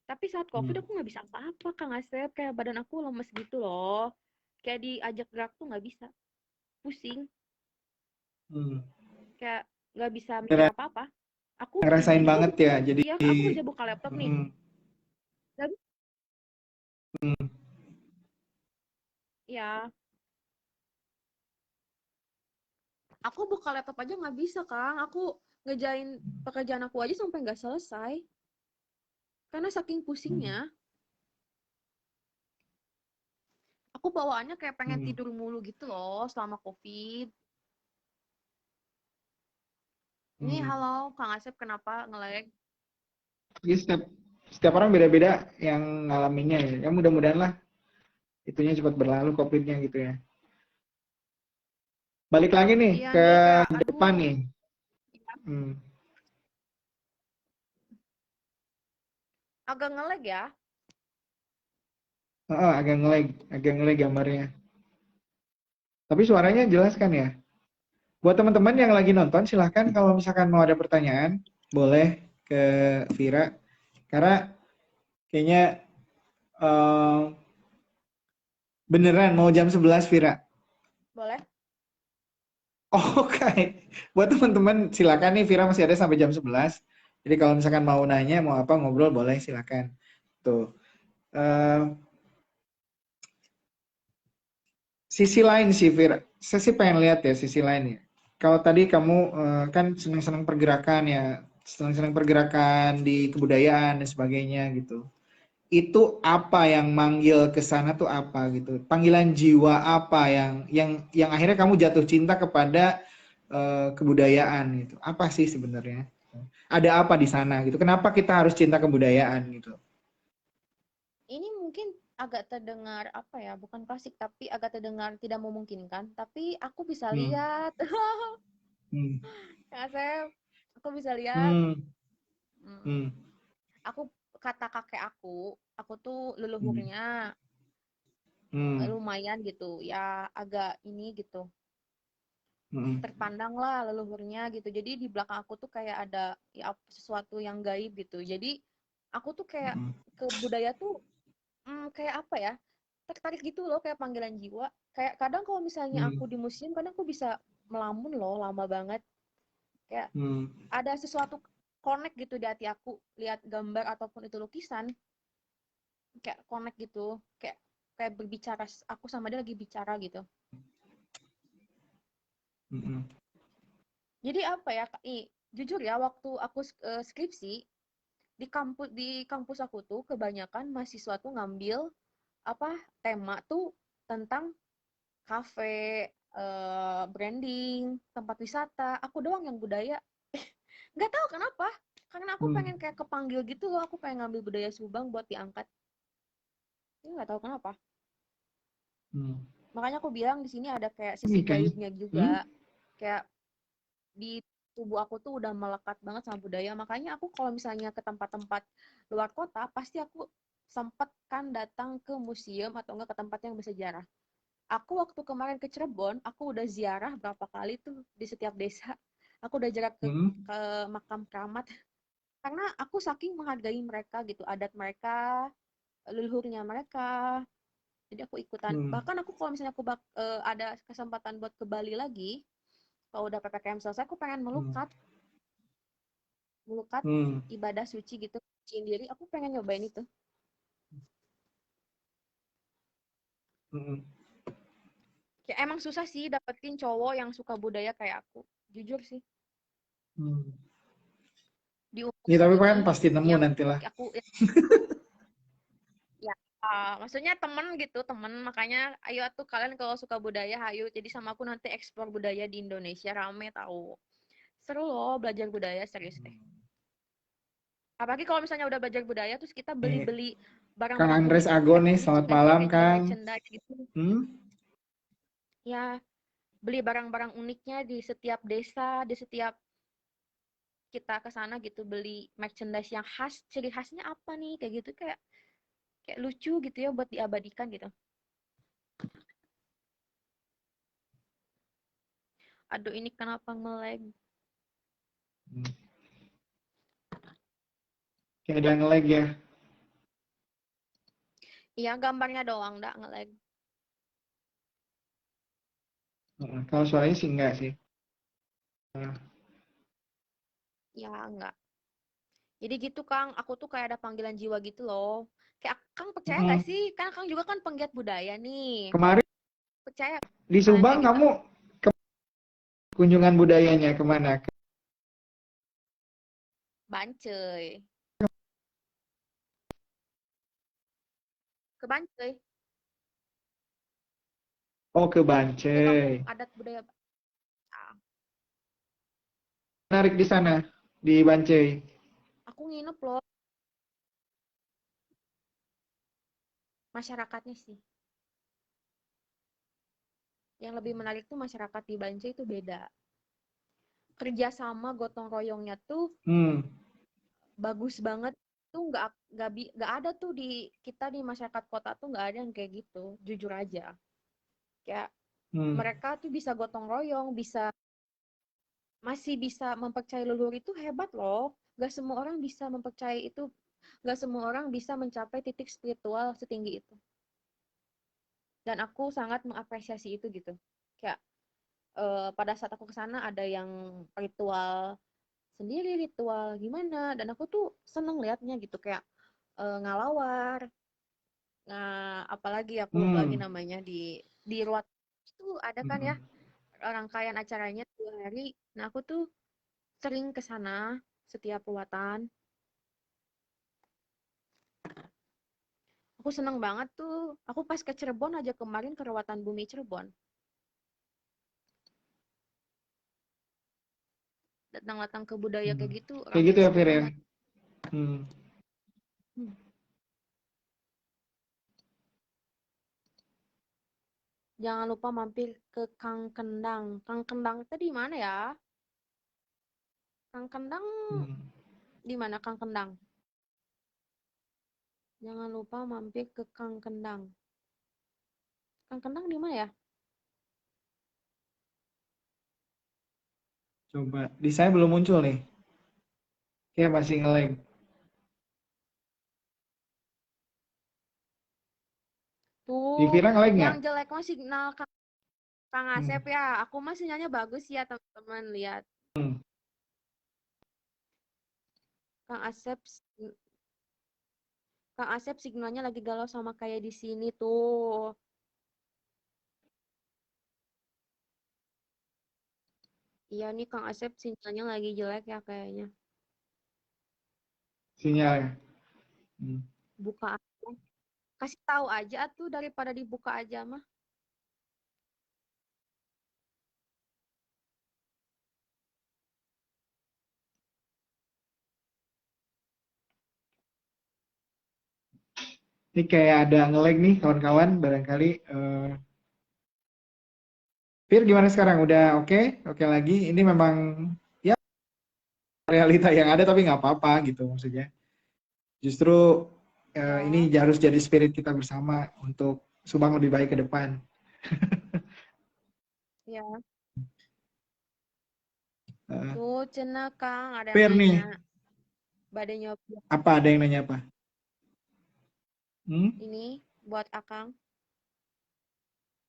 Tapi saat COVID mm, aku nggak bisa apa-apa Kang Asep. Kayak badan aku lemes gitu loh. Kayak diajak gerak tuh nggak bisa. Pusing. mm. Kayak nggak bisa mikir Ngera- apa-apa. Aku Ngerasain ini aku banget ya. Jadi iya aku kerja buka laptop nih. mm, Nggak mm, ya, aku buka laptop aja nggak bisa, Kang. Aku ngejain pekerjaan aku aja sampai nggak selesai. Karena saking pusingnya, aku bawaannya kayak pengen mm, tidur mulu gitu loh selama COVID. Ini mm. halo, Kang Asep kenapa nge-lag? Jadi setiap orang beda-beda yang ngalaminnya ya. Ya mudah-mudahan lah itunya cepat berlalu COVID-nya gitu ya. Balik lagi nih Iya ke nih kayak aduh, depan nih. Hmm. agak nge-lag ya. Oh, agak ngelag gambarnya. Tapi suaranya jelas kan ya? Buat teman-teman yang lagi nonton, silahkan kalau misalkan mau ada pertanyaan, boleh ke Vira. Karena kayaknya eh, beneran mau jam 11 Vira. Boleh? Oh, oke. Buat teman-teman, silakan nih Vira masih ada sampai jam 11. Jadi kalau misalkan mau nanya, mau apa, ngobrol, boleh silakan. Tuh. Eh, sisi lain sih Vira. Saya sih pengen lihat ya sisi lainnya. Kalau tadi kamu kan senang-senang pergerakan ya, senang-senang pergerakan di kebudayaan dan sebagainya gitu. Itu apa yang manggil ke sana tuh apa gitu? Panggilan jiwa apa yang akhirnya kamu jatuh cinta kepada kebudayaan gitu? Apa sih sebenarnya? Ada apa di sana gitu? Kenapa kita harus cinta kebudayaan gitu? Ini mungkin agak terdengar apa ya, bukan klasik tapi agak terdengar tidak memungkinkan, tapi aku bisa Hmm. lihat. Hmm. Kak Asep, aku bisa lihat. Hmm. Hmm, Hmm. aku kata kakek aku tuh Hmm. leluhurnya Hmm. lumayan gitu, ya agak ini gitu, Hmm. terpandang lah leluhurnya gitu. Jadi di belakang aku tuh kayak ada ya sesuatu yang gaib gitu. Jadi aku tuh kayak Hmm. ke budaya tuh kayak apa ya? Tertarik gitu loh, kayak panggilan jiwa. Kayak kadang kalau misalnya Hmm. aku di museum, kadang aku bisa melamun loh lama banget. Kayak Hmm. ada sesuatu connect gitu di hati aku, lihat gambar ataupun itu lukisan, kayak connect gitu, kayak kayak berbicara, aku sama dia lagi bicara gitu. Hmm. Jadi apa ya, jujur ya, waktu aku skripsi di kampus aku tuh kebanyakan mahasiswa tuh ngambil apa tema tuh tentang kafe, branding, tempat wisata. Aku doang yang budaya. Nggak tahu kenapa. Karena aku Hmm. pengen kayak kepanggil gitu loh. Aku pengen ngambil budaya Subang buat diangkat. Ini nggak tahu kenapa. Hmm. Makanya aku bilang di sini ada kayak sisi Ini kan. gaibnya Hmm. juga. Kayak di tubuh aku tuh udah melekat banget sama budaya. Makanya aku kalau misalnya ke tempat-tempat luar kota, pasti aku sempet kan datang ke museum atau enggak ke tempat yang bersejarah. Aku waktu kemarin ke Cirebon, aku udah ziarah berapa kali tuh di setiap desa. Aku udah jarak Hmm. ke makam keramat. Karena aku saking menghargai mereka gitu, adat mereka, leluhurnya mereka. Jadi aku ikutan. Hmm. Bahkan aku kalau misalnya ada kesempatan buat ke Bali lagi, kalau udah PPKM selesai, aku pengen Hmm. melukat, melukat Hmm. ibadah suci gitu, suciin diri. Aku pengen nyobain itu. Hmm. Kayak emang susah sih dapetin cowok yang suka budaya kayak aku. Jujur sih. Hmm. Di Ya, umurku tapi kan ini pasti nemu yang nantilah. aku ya, maksudnya temen gitu, temen. Makanya ayo tuh kalian kalau suka budaya, ayo jadi sama aku nanti eksplor budaya di Indonesia, rame tahu. Seru loh belajar budaya, serius deh. Apalagi kalau misalnya udah belajar budaya, terus kita Nih, beli-beli Kang barang-barang Andres unik, Ago nih, selamat merchandise ya, malam, kayak jadi Kang. merchandise gitu. Hmm? Ya, beli barang-barang uniknya di setiap desa, di setiap kita ke sana gitu, beli merchandise yang khas, ciri khasnya apa nih, kayak gitu, kayak kayak lucu gitu ya buat diabadikan gitu. Aduh, ini kenapa nge-lag? Hmm. Kayak ada nge-lag ya. Iya, gambarnya doang, nggak nge-lag. Kalau suaranya sih enggak sih. Ya, enggak. Jadi gitu, Kang. Aku tuh kayak ada panggilan jiwa gitu loh. Kayak, Kang percaya nggak Hmm. sih? Kan Kang juga kan penggiat budaya nih. Kemarin Percaya di hal Subang kayak gitu? kamu kunjungan budayanya kemana? Bancay. Ke Bancay. Oh, ke Ke kampung Bancai. adat budaya. Ah, Menarik di sana, di Bancai. aku nginep loh. Masyarakatnya sih. Yang lebih menarik tuh masyarakat di Bancay itu beda. Kerjasama gotong royongnya tuh Hmm. bagus banget. Tuh nggak ada tuh di kita di masyarakat kota tuh nggak ada yang kayak gitu. Jujur aja. Kayak Hmm. mereka tuh bisa gotong royong, masih bisa mempercayai leluhur itu hebat loh. Gak semua orang bisa mempercayai itu, gak semua orang bisa mencapai titik spiritual setinggi itu. Dan aku sangat mengapresiasi itu gitu. Kayak pada saat aku ke sana ada yang ritual sendiri, ritual gimana, dan aku tuh seneng liatnya gitu, kayak ngalawar, nah apalagi aku lupa lagi Hmm. namanya, di ruat itu ada kan ya Hmm. rangkaian acaranya 2 hari. Nah aku tuh sering ke sana setiap ruatan. Aku seneng banget tuh. Aku pas ke Cirebon aja kemarin ke Ruatan Bumi Cirebon. Datang-datang ke budaya Hmm. kayak gitu, Kayak gitu ya, seru Fir ya. banget. Hmm. Hmm. Jangan lupa mampir ke Kang Kendang. Kang Kendang itu di mana ya? Kang Kendang Hmm. di mana Kang Kendang? Jangan lupa mampir ke Kang Kendang. Kang Kendang di mana ya? Coba di saya belum muncul nih. Kayak masih nge-lag. Di Tuh, Vira nge-lag yang nggak? jelek mah signal Kang Hmm. Asep ya. Aku mah sinyalnya bagus ya teman-teman. Lihat, Hmm. Kang Asep, Kang Asep signalnya lagi galau sama kayak di sini tuh. Iya nih Kang Asep sinyalnya lagi jelek ya kayaknya. Sinyal. Hmm. Buka aja. Kasih tahu aja tuh daripada dibuka aja mah. Ini kayak ada nge-lag nih kawan-kawan. Barangkali. Fir gimana sekarang? Udah oke? Oke lagi. Ini memang ya realita yang ada tapi nggak apa-apa gitu maksudnya. Justru ini Ya, harus jadi spirit kita bersama untuk Subang lebih baik ke depan. ya. Eh, Tuh cenah Kang ada yang Fir nanya. nih, Badai nyoba apa ada yang nanya apa? Hmm? ini buat Akang.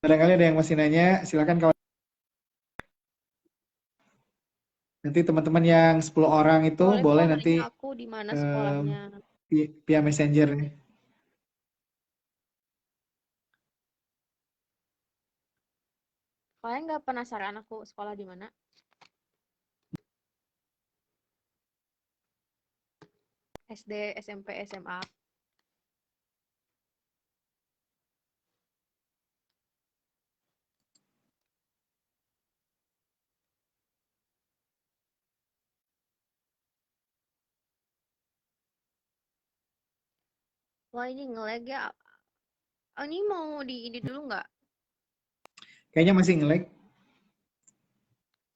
Barangkali ada yang masih nanya, silakan kawan. Nanti teman-teman yang 10 orang itu Boleh boleh kok nanti nanya aku di mana eh, sekolahnya. via messenger. Kalian nggak penasaran aku sekolah di mana? SD, SMP, SMA. Wah ini nge-lag ya. Oh, ini mau di ini dulu nggak? Kayaknya masih nge-lag.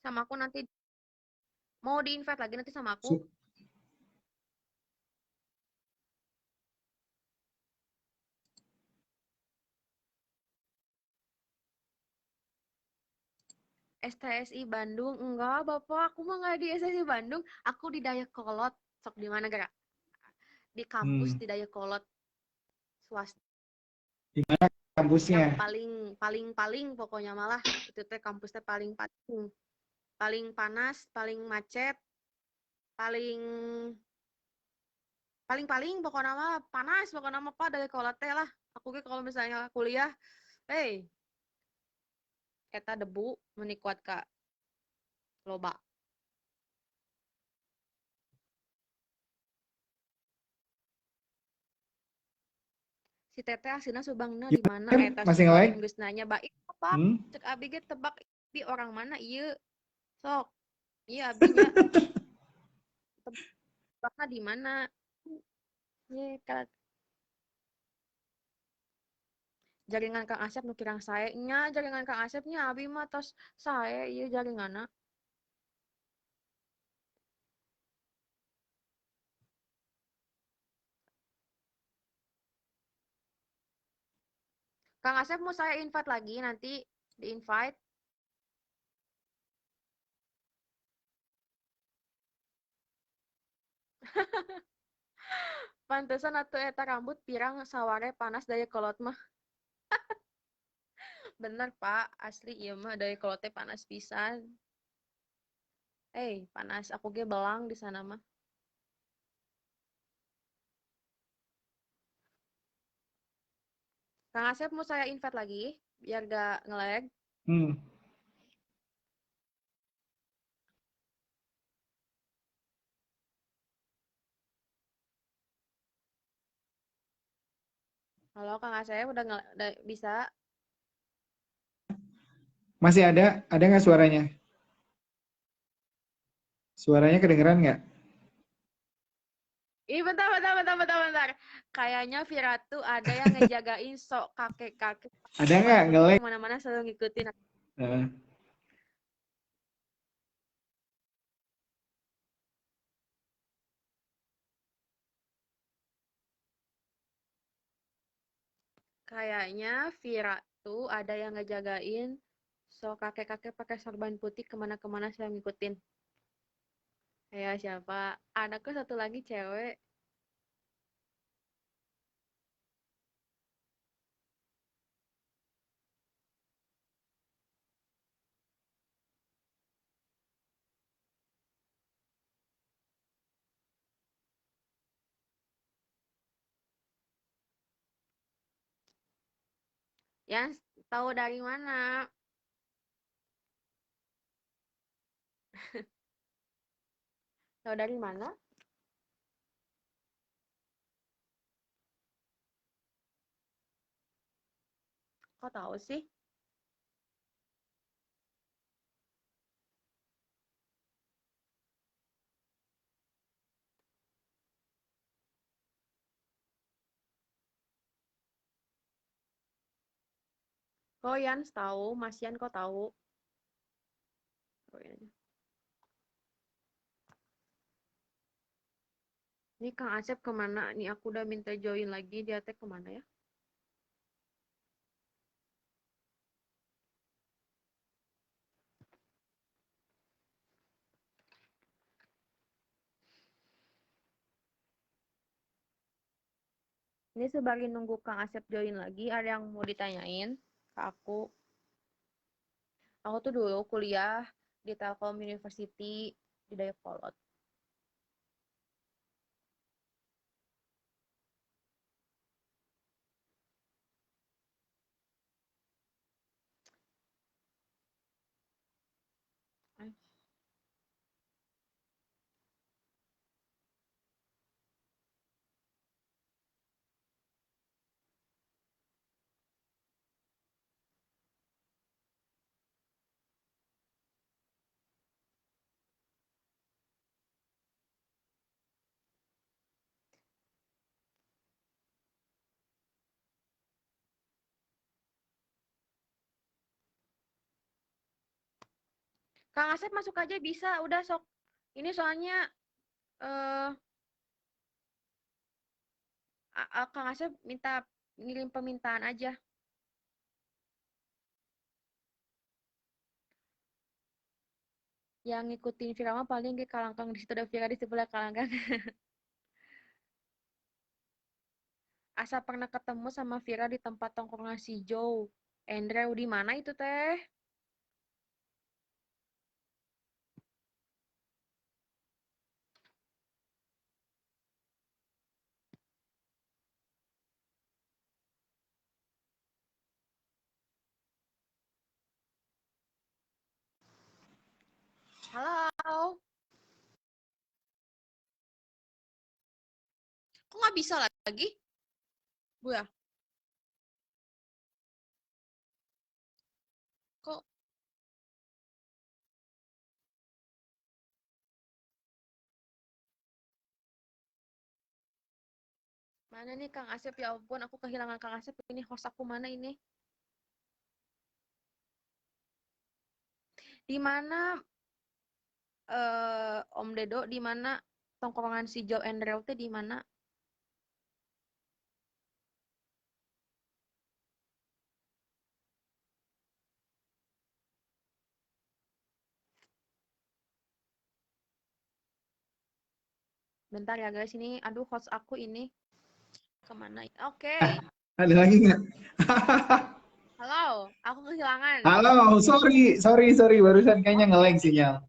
Sama aku nanti mau di invite lagi nanti sama aku. Su- STSI Bandung enggak bapak aku mah nggak di STSI Bandung aku di Dayakolot sok di mana gerak di kampus Hmm. di Dayakolot swasta Di mana yang kampusnya? paling paling paling pokoknya malah itu teh kampusnya paling paling paling panas paling macet paling paling paling pokoknya mah panas pokoknya mah pak Dayakolot teh lah aku ke kalau misalnya kuliah hey eta debu menikuat kak loba si teteh asina subangna di Gimana, mana Fir? eta Masih suka nge-lag? Inggris nanya baik apa Hmm? cek abi ge tebak di orang mana iya sok iya abinya tebaknya di mana iya kan jaringan Kang Asep nu kirang saya nya jaringan Kang Asepnya abi mah tos saya iya jaringanna Kang Asep mau saya invite lagi nanti di invite pantesan atuh eta rambut pirang saware panas daya kolot mah bener pak asli iya mah daya kolotnya panas pisan panas aku ge belang di sana mah Kang Asep mau saya invite lagi biar gak nge-lag. Hmm. Halo Kang Asep udah bisa Masih ada? Ada nggak suaranya? Suaranya kedengeran nggak? Ih, bentar. Kayaknya Vira tuh ada yang ngejagain sok kakek-kakek Ada sorban nggak putih nge-lag? kemana-mana selalu ngikutin. Heeh. Kayaknya Vira tuh ada yang ngejagain sok kakek-kakek pakai sorban putih kemana-kemana selalu ngikutin. Kayak siapa? Anakku satu lagi cewek. Yang tahu dari mana? Tahu dari mana? Kok tahu sih? Kok Yan tahu? Mas Yan kok tahu? Oh, iya. Ini Kang Asep kemana? Nih aku udah minta join lagi. Dia teh kemana ya? Ini sebagai nunggu Kang Asep join lagi. Ada yang mau ditanyain ke aku. Aku tuh dulu kuliah di Telkom University di Dayakolot. Kang Asep masuk aja bisa. Udah sok. Ini soalnya eh Kang Asep minta ngirim permintaan aja. Yang ngikutin Vira mah paling ke Kalangkang di situ ada Vira di sebelah Kalangkang. Asa pernah ketemu sama Vira di tempat tongkrongan si Joe. Andrew di mana itu teh? Halo. Kok nggak bisa lagi? Bu ya, kok mana nih Kang Asep? Ya ampun, aku kehilangan Kang Asep. Ini host aku mana ini? Di mana Om Dedo? Di mana tongkrongan si Joe Andrew teh di mana? Bentar ya guys, ini aduh host aku ini kemana? Oke. Ada lagi nggak? Halo, aku kehilangan. Halo, sorry, barusan kayaknya nge-lag sinyal.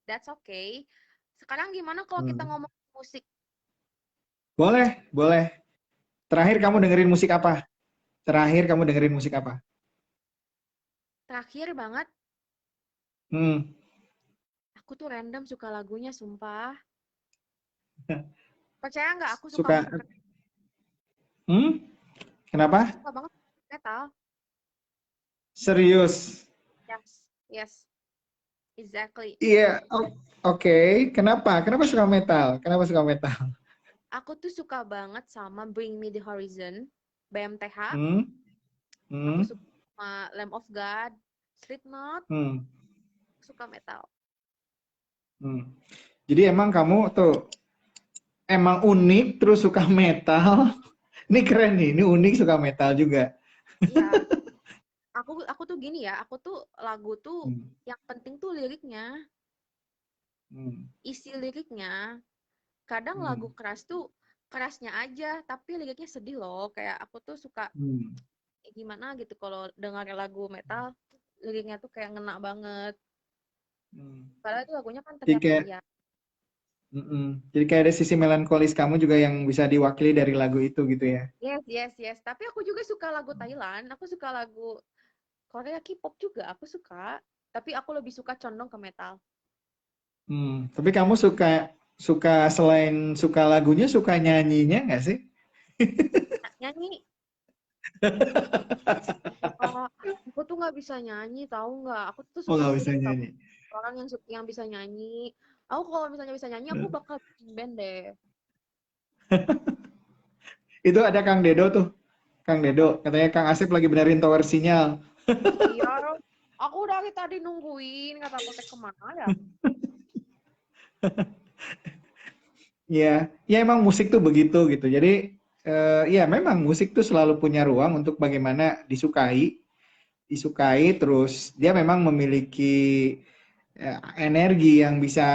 That's okay. Sekarang gimana kalau kita Hmm. ngomong musik? Boleh. Terakhir kamu dengerin musik apa? Terakhir kamu dengerin musik apa? Terakhir banget, Hmm. aku tuh random suka lagunya, sumpah. Percaya nggak aku suka Suka, musik hmm? aku Kenapa? suka banget metal. Serius? Yes, exactly. Iya, oke. Kenapa? Kenapa suka metal? Kenapa suka metal? Aku tuh suka banget sama Bring Me the Horizon, BMTH. Hmm, Aku hmm, suka sama Lamb of God, Slipknot, hmm, suka metal. hmm. Jadi emang kamu tuh emang unik terus suka metal. Ini keren nih, ini unik suka metal juga. Iya, aku tuh gini ya, aku tuh lagu tuh Hmm, yang penting tuh liriknya, hmm, isi liriknya. Kadang lagu hmm, keras tuh kerasnya aja, tapi liriknya sedih loh. Kayak aku tuh suka hmm, gimana gitu kalau dengar lagu metal, liriknya tuh kayak ngena banget. hmm. Padahal itu lagunya kan Jadi kayak, teriak-teriak. jadi kayak ada sisi melankolis kamu juga yang bisa diwakili dari lagu itu gitu ya. Yes, yes, yes. Tapi aku juga suka lagu Thailand. Aku suka lagu Korea K-pop juga. Aku suka. Tapi aku lebih suka condong ke metal. Tapi kamu suka suka selain suka lagunya, suka nyanyinya nggak sih? Nyanyi, Kak, aku tuh nggak bisa nyanyi, tahu nggak? Aku tuh Oh, suka nggak bisa sedih tau. nyanyi. Orang yang bisa nyanyi. Aku kalau misalnya bisa nyanyi, aku bakal bikin band deh. Itu ada Kang Dedo tuh. Kang Apa? Dedo, katanya Kang Asep lagi benerin tower sinyal. Iya, aku dari tadi nungguin, kata aku teh kemana ya? Ya, ya emang musik tuh begitu gitu. Jadi ya memang musik tuh selalu punya ruang untuk bagaimana disukai terus dia memang memiliki energi yang bisa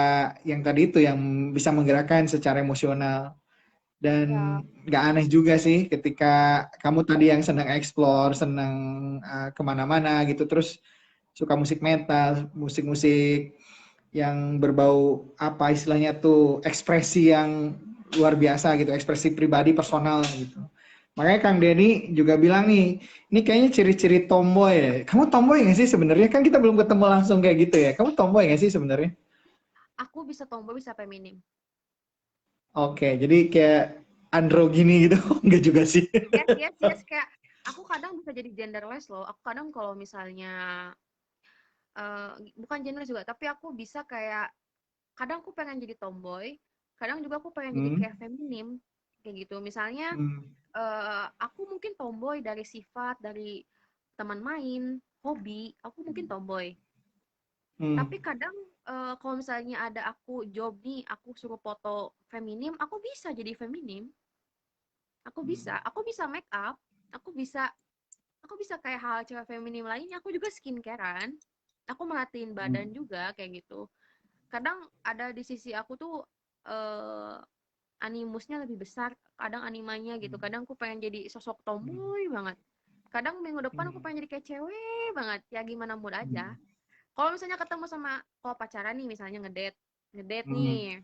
yang tadi itu yang bisa menggerakkan secara emosional dan Ya, nggak aneh juga sih ketika kamu tadi yang senang explore, senang kemana-mana gitu terus suka musik metal, musik-musik yang berbau apa istilahnya tuh ekspresi yang luar biasa gitu, ekspresi pribadi personal gitu. Makanya Kang Denny juga bilang nih, ini kayaknya ciri-ciri tomboy ya. Kamu tomboy nggak sih sebenarnya? Kan kita belum ketemu langsung kayak gitu ya. Kamu tomboy nggak sih sebenarnya? aku bisa tomboy, bisa feminim. Oke, jadi kayak androgini gitu. Enggak juga sih. Yes, yes, yes. Kayak aku kadang bisa jadi genderless loh. Aku kadang kalau misalnya bukan genderless juga, tapi aku bisa kayak kadang aku pengen jadi tomboy, kadang juga aku pengen jadi Hmm, kayak feminim, kayak gitu. Misalnya hmm, aku mungkin tomboy dari sifat, dari teman main, hobi, aku mungkin tomboy. hmm, Tapi kadang kalau misalnya ada aku job nih, aku suruh foto feminim, aku bisa jadi feminim. Aku bisa make up, aku bisa aku bisa kayak hal cewek feminim lainnya, aku juga skincarean. Aku merhatiin badan hmm, juga kayak gitu. Kadang ada di sisi aku tuh eh animusnya lebih besar, kadang animanya gitu. Kadang aku pengen jadi sosok tomboy banget. Kadang minggu depan aku hmm, pengen jadi kayak cewek banget. Ya gimana mood aja. hmm, Kalau misalnya ketemu sama kalau pacaran nih misalnya ngedate, ngedate hmm, nih.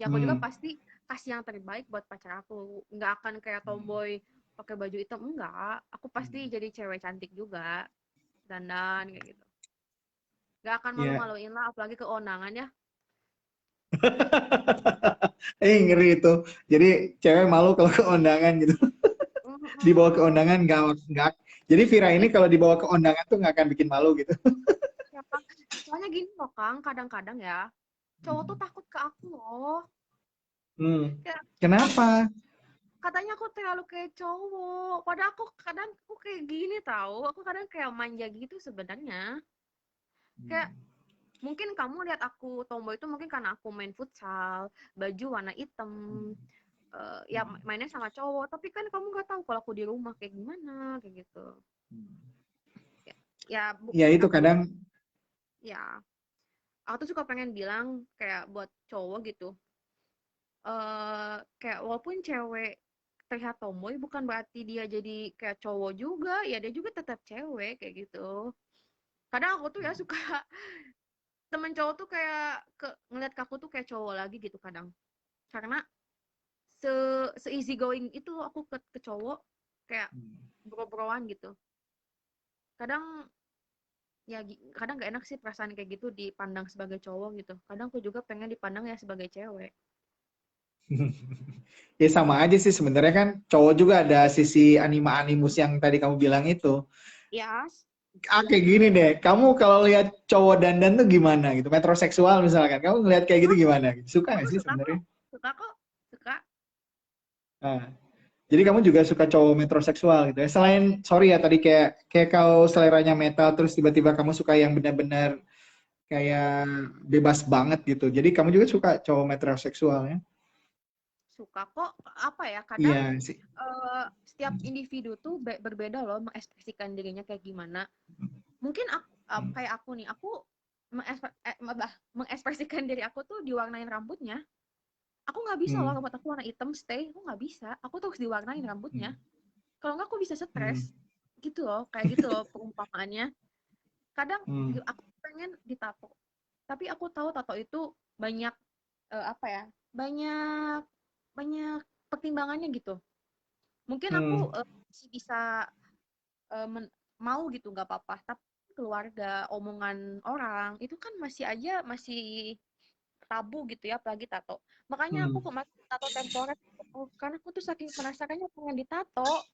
Ya aku juga hmm, pasti kasih yang terbaik buat pacar aku. Nggak akan kayak tomboy pakai baju hitam, enggak. Aku pasti hmm. jadi cewek cantik juga, dandan kayak gitu. Nggak akan Ya. malu-maluin lah, apalagi keonangan ya. Ngeri itu. Jadi cewek malu kalau ke undangan gitu. Dibawa ke Mm-mm. undangan nggak. Jadi Vira ini kalau dibawa ke undangan tuh nggak akan bikin malu gitu. Ya, Kang. Soalnya gini loh, Kang, kadang-kadang ya, cowok tuh takut ke aku loh. Hmm. Kayak Kenapa? katanya aku terlalu kayak cowok. Padahal aku kadang aku kayak gini tahu. Aku kadang kayak manja gitu sebenarnya. Kayak mungkin kamu lihat aku tomboy itu mungkin karena aku main futsal, baju warna hitam, ya mainnya sama cowok. Tapi kan kamu nggak tahu kalau aku di rumah kayak gimana, kayak gitu. Ya, ya Ya itu aku tuh kadang. ya aku tuh suka pengen bilang kayak buat cowok gitu. Kayak walaupun cewek terlihat tomboy bukan berarti dia jadi kayak cowok juga, ya dia juga tetap cewek kayak gitu. Kadang aku tuh ya suka temen cowok tuh kayak ngeliat ke aku tuh kayak cowok lagi gitu kadang. Karena se se easy going itu aku ke cowok kayak bro-broan gitu. Kadang ya kadang gak enak sih perasaan kayak gitu dipandang sebagai cowok gitu. Kadang aku juga pengen dipandang ya sebagai cewek. Ya sama aja sih sebenarnya kan cowok juga ada sisi animus yang tadi kamu bilang itu. Ya, Kayak gini deh, kamu kalau lihat cowok dandan tuh gimana gitu, metroseksual misalkan, kamu ngelihat kayak gitu gimana? Suka aku nggak sih suka sebenarnya? kok, suka kok, suka. Nah, jadi kamu juga suka cowok metroseksual gitu ya. Selain sorry ya tadi kayak kayak kau seleranya metal terus tiba-tiba kamu suka yang benar-benar kayak bebas banget gitu. Jadi kamu juga suka cowok metroseksual ya? Suka kok, apa ya, kadang Iya sih. setiap individu tuh berbeda loh mengekspresikan dirinya kayak gimana. Mungkin kayak aku nih, aku mengekspresikan diri aku tuh diwarnain rambutnya. Aku nggak bisa loh Hmm. rambut aku warna hitam stay, aku nggak bisa. Aku tuh harus diwarnain rambutnya. Hmm. Kalau nggak aku bisa Hmm. stres. Gitu loh, kayak gitu loh perumpamaannya. Kadang Hmm. aku pengen ditato, tapi aku tahu tato itu banyak apa ya? Banyak banyak pertimbangannya gitu. Mungkin aku Hmm. masih bisa mau gitu nggak apa-apa, tapi keluarga, omongan orang itu kan masih tabu gitu ya, apalagi tato. Makanya aku Hmm. kemarin tato temporer karena aku tuh saking penasarannya pengen ditato.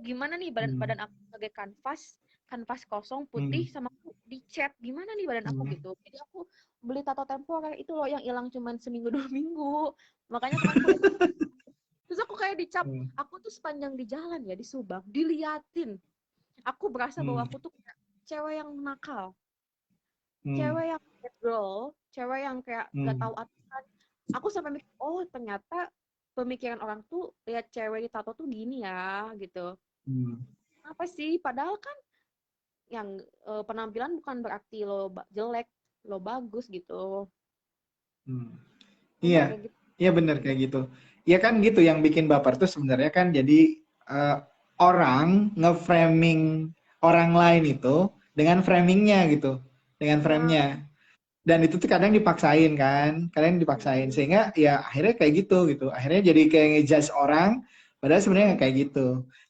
Gimana nih badan Hmm. badan aku sebagai kanvas, kanvas kosong putih Hmm. sama aku dicat. Gimana nih badan aku Hmm. gitu. Jadi aku beli tato temporer itu loh yang hilang cuman seminggu 2 minggu. Makanya kemarin aku ditato. Terus aku kayak dicap, Hmm. aku tuh sepanjang di jalan ya di Subang, diliatin. Aku berasa bahwa Hmm. aku tuh kayak cewek yang nakal, Hmm. cewek yang bad girl, cewek yang kayak nggak Hmm. tahu aturan. Aku sampai mikir, oh ternyata pemikiran orang tuh lihat cewek di tato tuh gini ya gitu. Hmm. Apa sih? Padahal kan yang penampilan bukan berarti lo jelek, lo bagus gitu. Hmm. Bener Iya, kayak gitu. iya benar kayak gitu. Ya kan gitu yang bikin baper tuh sebenarnya kan jadi eh, orang nge-framing orang lain itu dengan framingnya gitu, dengan Iya. frame-nya. Dan itu tuh kadang dipaksain kan, kadang dipaksain Mm-mm. sehingga ya akhirnya kayak gitu gitu. Akhirnya jadi kayak ngejudge orang, padahal sebenarnya nggak Mm-mm. kayak gitu.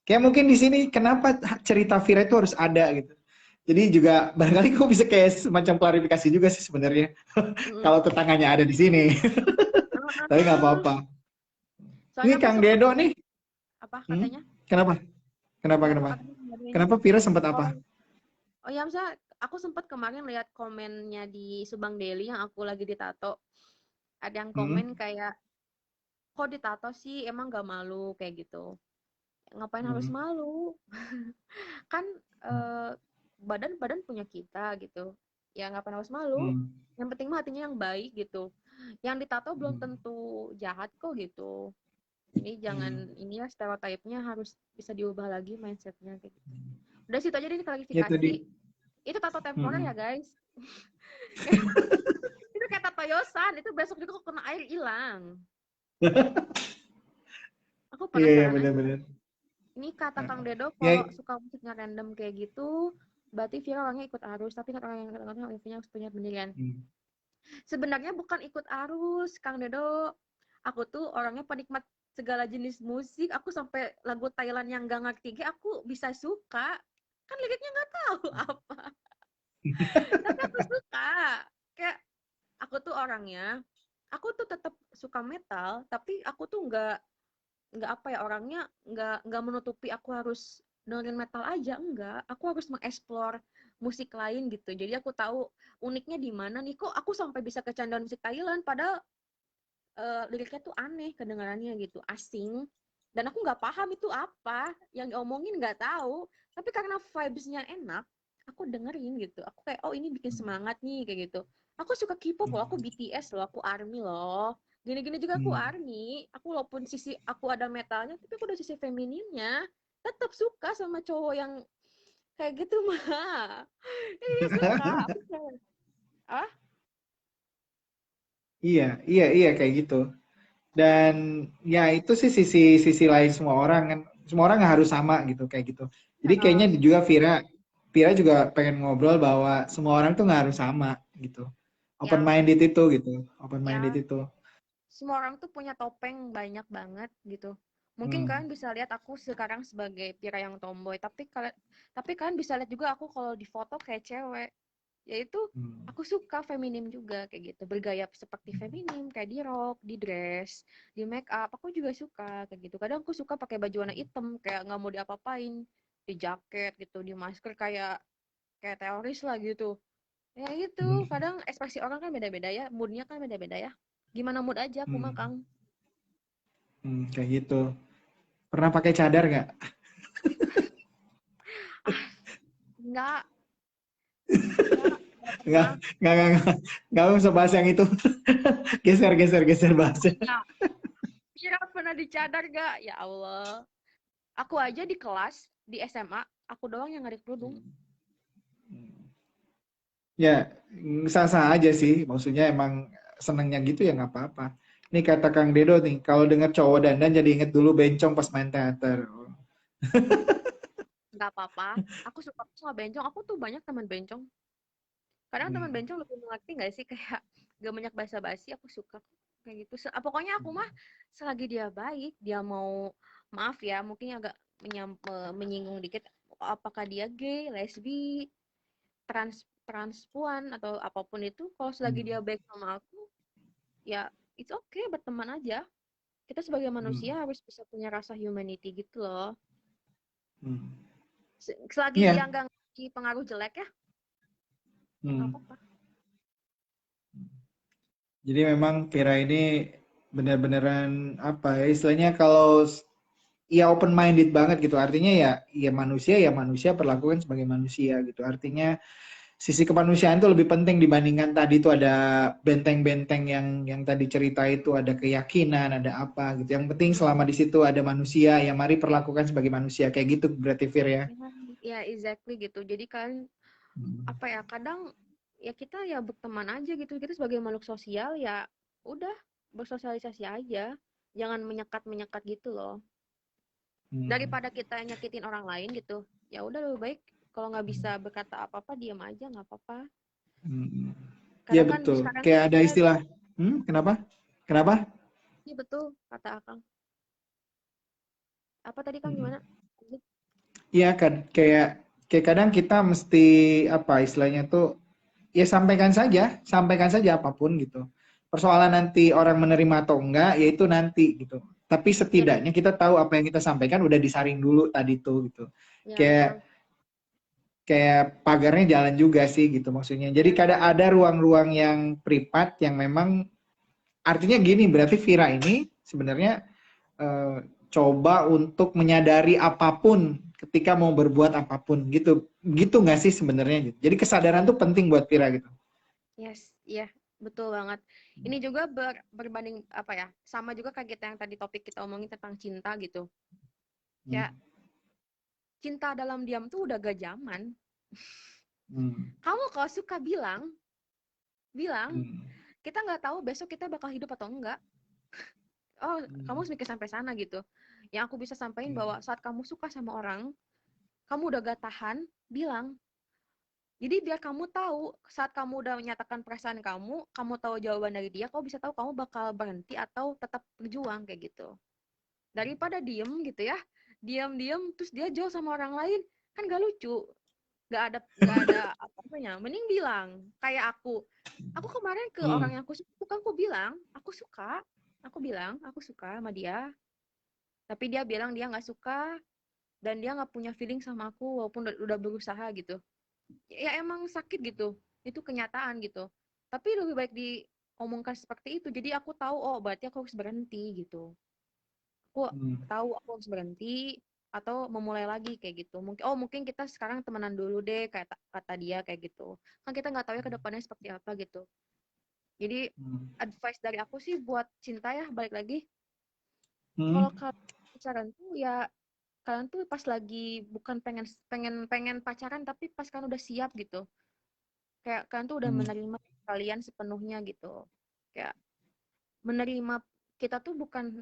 Kayak mungkin di sini kenapa cerita Vira itu harus ada gitu. Jadi juga barangkali kok bisa kayak semacam klarifikasi juga sih sebenarnya Mm-mm. kalau tetangganya ada di sini. Tapi nggak Ah, apa-apa. Ini soalnya aku Kang sempat Dedo nih. apa Hmm? katanya? Kenapa? Kenapa? Enggak Kenapa? katanya kemarin. Kenapa Vira sempat apa? Oh, oh ya, misalnya aku sempat kemarin lihat komennya di Subang Daily yang aku lagi ditato. Ada yang Hmm? komen kayak, kok ditato sih, emang gak malu kayak gitu. Ngapain harus Hmm. malu? Kan eh, badan punya kita gitu. Ya ngapain harus malu? Hmm. Yang penting mah hatinya yang baik gitu. Yang ditato belum Hmm. tentu jahat kok gitu. Jadi jangan Hmm. ini ya, stereotipnya harus bisa diubah lagi mindsetnya kayak gitu. Udah situ aja deh Ya klarifikasi. tadi. Itu tato temporer Hmm. ya guys. Itu kayak tato yosan. Itu besok juga kok kena air hilang. Aku Iya, iya penasaran aja. benar-benar. Ini kata Kang Dedo kalau Ya, suka musiknya random kayak gitu, berarti Vira orangnya ikut arus. Tapi kan orang yang kadang-kadang punya pendirian. hmm. Sebenarnya bukan ikut arus, Kang Dedo. Aku tuh orangnya penikmat segala jenis musik. Aku sampai lagu Thailand yang gak ngerti, aku bisa suka. Kan liriknya nggak tahu apa. Tapi aku suka. Kayak aku tuh orangnya, aku tuh tetap suka metal, tapi aku tuh nggak apa ya, orangnya nggak menutupi aku harus dengerin metal aja, enggak, aku harus mengeksplor musik lain gitu. Jadi aku tahu uniknya di mana nih, kok aku sampai bisa kecandaan musik Thailand padahal liriknya tuh aneh kedengarannya gitu, asing, dan aku nggak paham itu apa yang diomongin, nggak tahu, tapi karena vibes-nya enak aku dengerin gitu, aku kayak oh ini bikin semangat nih kayak gitu. Aku suka K-pop loh, aku BTS loh, aku ARMY loh, gini-gini juga aku Hmm. ARMY. Aku walaupun sisi aku ada metalnya tapi aku ada sisi femininnya, tetap suka sama cowok yang kayak gitu mah. Iya suka aku kayak, ah Iya, iya, iya kayak gitu. Dan ya itu sih sisi sisi lain semua orang kan. Semua orang nggak harus sama gitu kayak gitu. Jadi kayaknya juga Vira, Vira juga pengen ngobrol bahwa semua orang tuh nggak harus sama gitu. Open yang minded itu gitu. Open minded ya itu. semua orang tuh punya topeng banyak banget gitu. Mungkin Hmm. kalian bisa lihat aku sekarang sebagai Pira yang tomboy, tapi kalian bisa lihat juga aku kalau di foto kayak cewek. Yaitu Hmm. aku suka feminim juga kayak gitu, bergaya seperti feminim kayak di rok, di dress, di make up. Aku juga suka kayak gitu. Kadang aku suka pakai baju warna hitam kayak nggak mau diapa-apain, di jaket gitu, di masker kayak kayak teroris lah gitu. Ya Hmm. itu, kadang ekspresi orang kan beda-beda ya, moodnya kan beda-beda ya. Gimana mood aja aku Hmm. mah Kang. Kayak gitu. Pernah pakai cadar nggak? Ah, enggak, enggak, Nggak, pernah. nggak usah bahas yang itu. Geser, geser, geser bahasnya. Enggak. Kira pernah dicadar gak? Ya Allah. Aku aja di kelas, di SMA, aku doang yang nggak ada kerudung. Ya, sah-sah aja sih. Maksudnya emang senengnya gitu ya nggak apa-apa. Ini kata Kang Dedo nih, kalau dengar cowok dandan jadi inget dulu bencong pas main teater. Nggak apa-apa. Aku suka sama bencong. Aku tuh banyak teman bencong. Kadang teman Hmm. bencong lebih mengerti nggak sih? Kayak gak banyak basa-basi, aku suka. Kayak gitu. Pokoknya aku mah selagi dia baik, dia mau, maaf ya, mungkin agak menyinggung dikit. Apakah dia gay, lesbi, transpuan, atau apapun itu. Kalau selagi dia Hmm. baik sama aku, ya it's okay, berteman aja. Kita sebagai manusia Hmm. harus bisa punya rasa humanity gitu loh. Hmm. Selagi dia Iya. nggak ngasih pengaruh jelek ya, ya nggak Hmm. apa-apa. Jadi memang Vira ini benar-benaran apa ya istilahnya kalau ya open minded banget gitu. Artinya ya manusia perlakukan sebagai manusia gitu. Artinya sisi kemanusiaan itu lebih penting dibandingkan tadi itu ada benteng-benteng yang tadi cerita itu ada keyakinan, ada apa gitu. Yang penting selama di situ ada manusia, ya mari perlakukan sebagai manusia kayak gitu berarti Fir ya. Ya, ya exactly gitu. Jadi kan Hmm. apa ya, kadang ya kita ya berteman aja gitu. Kita sebagai makhluk sosial ya udah bersosialisasi aja. Jangan menyekat-menyekat gitu loh. Hmm. Daripada kita nyakitin orang lain gitu. Ya udah lebih baik kalau nggak bisa berkata apa-apa, diam aja nggak apa-apa. Hmm. Ya Kadang kan betul. sekarang tuh Kayak ada kita, istilah, kenapa? Kenapa? iya betul kata Akang. Apa tadi Kang Hmm. gimana? Iya kan kayak kayak kadang kita mesti apa istilahnya tuh ya sampaikan saja apapun gitu. Persoalan nanti orang menerima atau enggak, yaitu nanti gitu. Tapi Ya, setidaknya kita tahu apa yang kita sampaikan udah disaring dulu tadi tuh gitu. ya Kayak betul. kayak pagarnya jalan juga sih gitu maksudnya. Jadi Ya, kadang ada ruang-ruang yang privat yang memang artinya gini, berarti Vira ini sebenarnya eh, coba untuk menyadari apapun ketika mau berbuat apapun gitu gitu nggak sih sebenarnya gitu. Jadi kesadaran tuh penting buat Vira gitu. yes, iya, betul banget. Ini juga berbanding apa ya? Sama juga kayak kita yang tadi topik kita omongin tentang cinta gitu. Hmm. Kayak cinta dalam diam tuh udah gak zaman. Hmm. Kamu kalau suka bilang, bilang, Hmm. kita nggak tahu besok kita bakal hidup atau enggak. Oh, kamu Hmm. harus mikir sampai sana gitu. Yang aku bisa sampaikan Hmm. bahwa saat kamu suka sama orang, kamu udah gak tahan, bilang. Jadi biar kamu tahu, saat kamu udah menyatakan perasaan kamu tahu jawaban dari dia, kamu bisa tahu kamu bakal berhenti atau tetap berjuang kayak gitu. Daripada diem gitu ya, diam-diam terus dia jauh sama orang lain, kan gak lucu. Gak ada apa namanya, mending bilang. Kayak aku kemarin ke Hmm. orang yang aku suka, aku bilang, aku bilang, aku suka sama dia, tapi dia bilang dia nggak suka, dan dia nggak punya feeling sama aku, walaupun udah berusaha gitu. Ya emang sakit gitu, itu kenyataan gitu. Tapi lebih baik diomongkan seperti itu, jadi aku tahu, oh berarti aku harus berhenti gitu. Aku Hmm. tahu aku harus berhenti atau memulai lagi kayak gitu. Mungkin kita sekarang temenan dulu deh, kayak kata dia kayak gitu. Kan kita nggak tahu ya ke depannya seperti apa gitu. Jadi Hmm. advice dari aku sih buat cinta ya, balik lagi, Hmm. kalau kalian pacaran tuh ya kalian tuh pas lagi bukan pengen pengen pengen pacaran, tapi pas kan udah siap gitu. Kayak kalian tuh udah Hmm. menerima kalian sepenuhnya gitu. Kayak menerima kita tuh bukan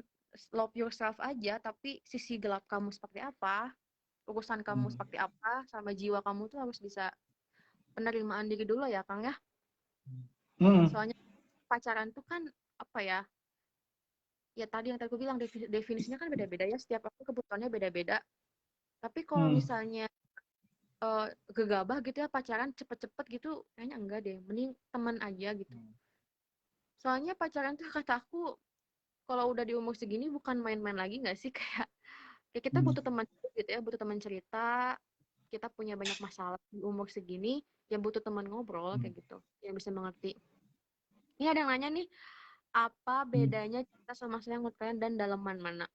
love yourself aja, tapi sisi gelap kamu seperti apa, urusan kamu Hmm. seperti apa, sama jiwa kamu tuh harus bisa penerimaan diri dulu ya, Kang ya. Hmm. Soalnya pacaran tuh kan apa ya? Ya tadi yang tadi aku bilang definisinya kan beda-beda ya, setiap aku kebutuhannya beda-beda. Tapi kalau Hmm. misalnya gegabah gitu ya pacaran cepet-cepet gitu, kayaknya enggak deh. Mending teman aja gitu. Soalnya pacaran tuh kata aku kalau udah di umur segini bukan main-main lagi nggak sih kayak ya kita Hmm. butuh teman gitu ya, butuh teman cerita. Kita punya banyak masalah di umur segini, yang butuh teman ngobrol Hmm. kayak gitu, yang bisa mengerti. Ini ada yang nanya nih, apa Hmm. bedanya cinta sama sayang menurut kalian dan dalaman mana?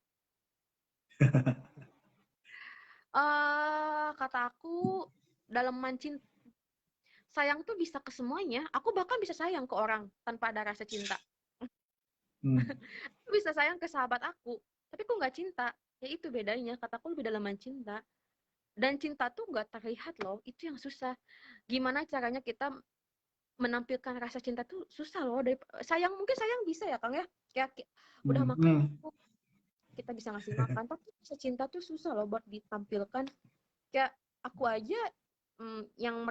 Kata aku dalam mancin sayang tuh bisa ke semuanya. Aku bahkan bisa sayang ke orang tanpa ada rasa cinta. Hmm. Aku bisa sayang ke sahabat aku, tapi aku nggak cinta. Ya itu bedanya. Kataku lebih dalam cinta. Dan cinta tuh nggak terlihat loh. Itu yang susah. Gimana caranya kita menampilkan rasa cinta tuh susah loh. Sayang mungkin sayang bisa ya Kang ya. Kayak udah Hmm. makan Hmm. kita bisa ngasih makan. Tapi rasa cinta tuh susah loh buat ditampilkan. Kayak aku aja yang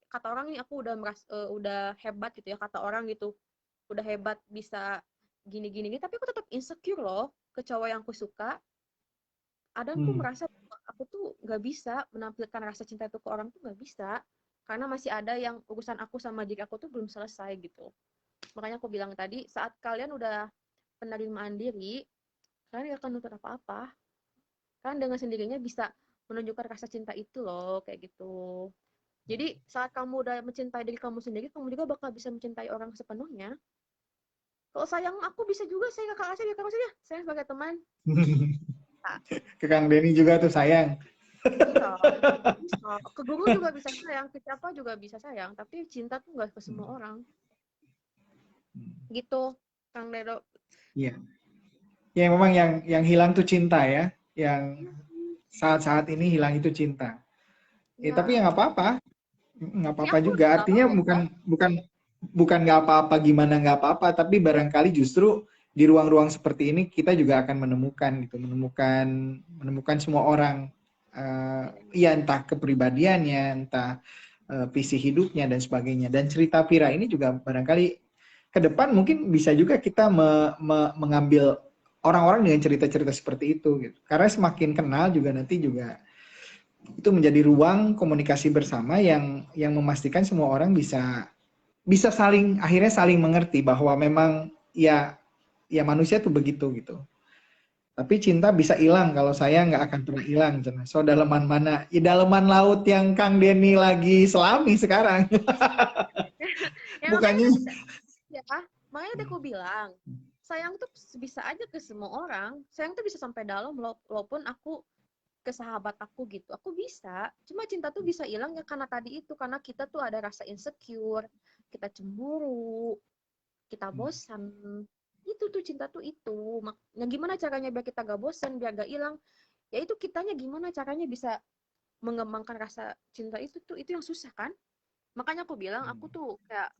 kata orang ini aku udah hebat gitu ya kata orang gitu udah hebat bisa gini tapi aku tetap insecure loh ke cowok yang aku suka kadang aku Hmm. merasa aku tuh nggak bisa menampilkan rasa cinta itu ke orang tuh nggak bisa karena masih ada yang urusan aku sama diri aku tuh belum selesai gitu makanya aku bilang tadi saat kalian udah penerimaan diri kalian gak akan nuntut apa-apa kan dengan sendirinya bisa menunjukkan rasa cinta itu loh kayak gitu. Jadi saat kamu udah mencintai diri kamu sendiri, kamu juga bakal bisa mencintai orang sepenuhnya. Kalau sayang aku bisa juga saya kakak Asep ya kakak Asep ya. Saya sebagai teman. Nah, Ke Kang Denny juga tuh sayang. iya, bisa. Ke guru juga bisa sayang, ke siapa juga bisa sayang. Tapi cinta tuh nggak ke semua orang. Gitu, Kang Dedo. Iya. Ya memang yang hilang tuh cinta ya. Yang saat-saat ini hilang itu cinta. Tapi Iya. ya nggak apa-apa, nggak Ini apa-apa aku juga. udah galau Artinya loh bukan kok. bukan bukan nggak apa-apa gimana nggak apa-apa, tapi barangkali justru di ruang-ruang seperti ini kita juga akan menemukan gitu, menemukan semua orang, ya entah kepribadiannya, entah visi hidupnya dan sebagainya. Dan cerita Vira ini juga barangkali ke depan mungkin bisa juga kita mengambil orang-orang dengan cerita-cerita seperti itu gitu. Karena semakin kenal juga nanti juga itu menjadi ruang komunikasi bersama yang memastikan semua orang bisa bisa saling akhirnya saling mengerti bahwa memang ya manusia tuh begitu gitu. Tapi cinta bisa hilang kalau saya nggak akan pernah hilang. So daleman mana? Ya daleman laut yang Kang Denny lagi selami sekarang. Ya makanya Bukannya. ya, makanya tadi aku bilang, sayang tuh bisa aja ke semua orang. Sayang tuh bisa sampai dalam walaupun aku ke sahabat aku gitu. Aku bisa. Cuma cinta tuh bisa hilang ya karena tadi itu. Karena kita tuh ada rasa insecure, kita cemburu, kita bosan. Itu tuh cinta tuh itu. Nah gimana caranya biar kita gak bosan, biar gak hilang? Ya itu kitanya gimana caranya bisa mengembangkan rasa cinta itu yang susah kan? Makanya aku bilang aku tuh kayak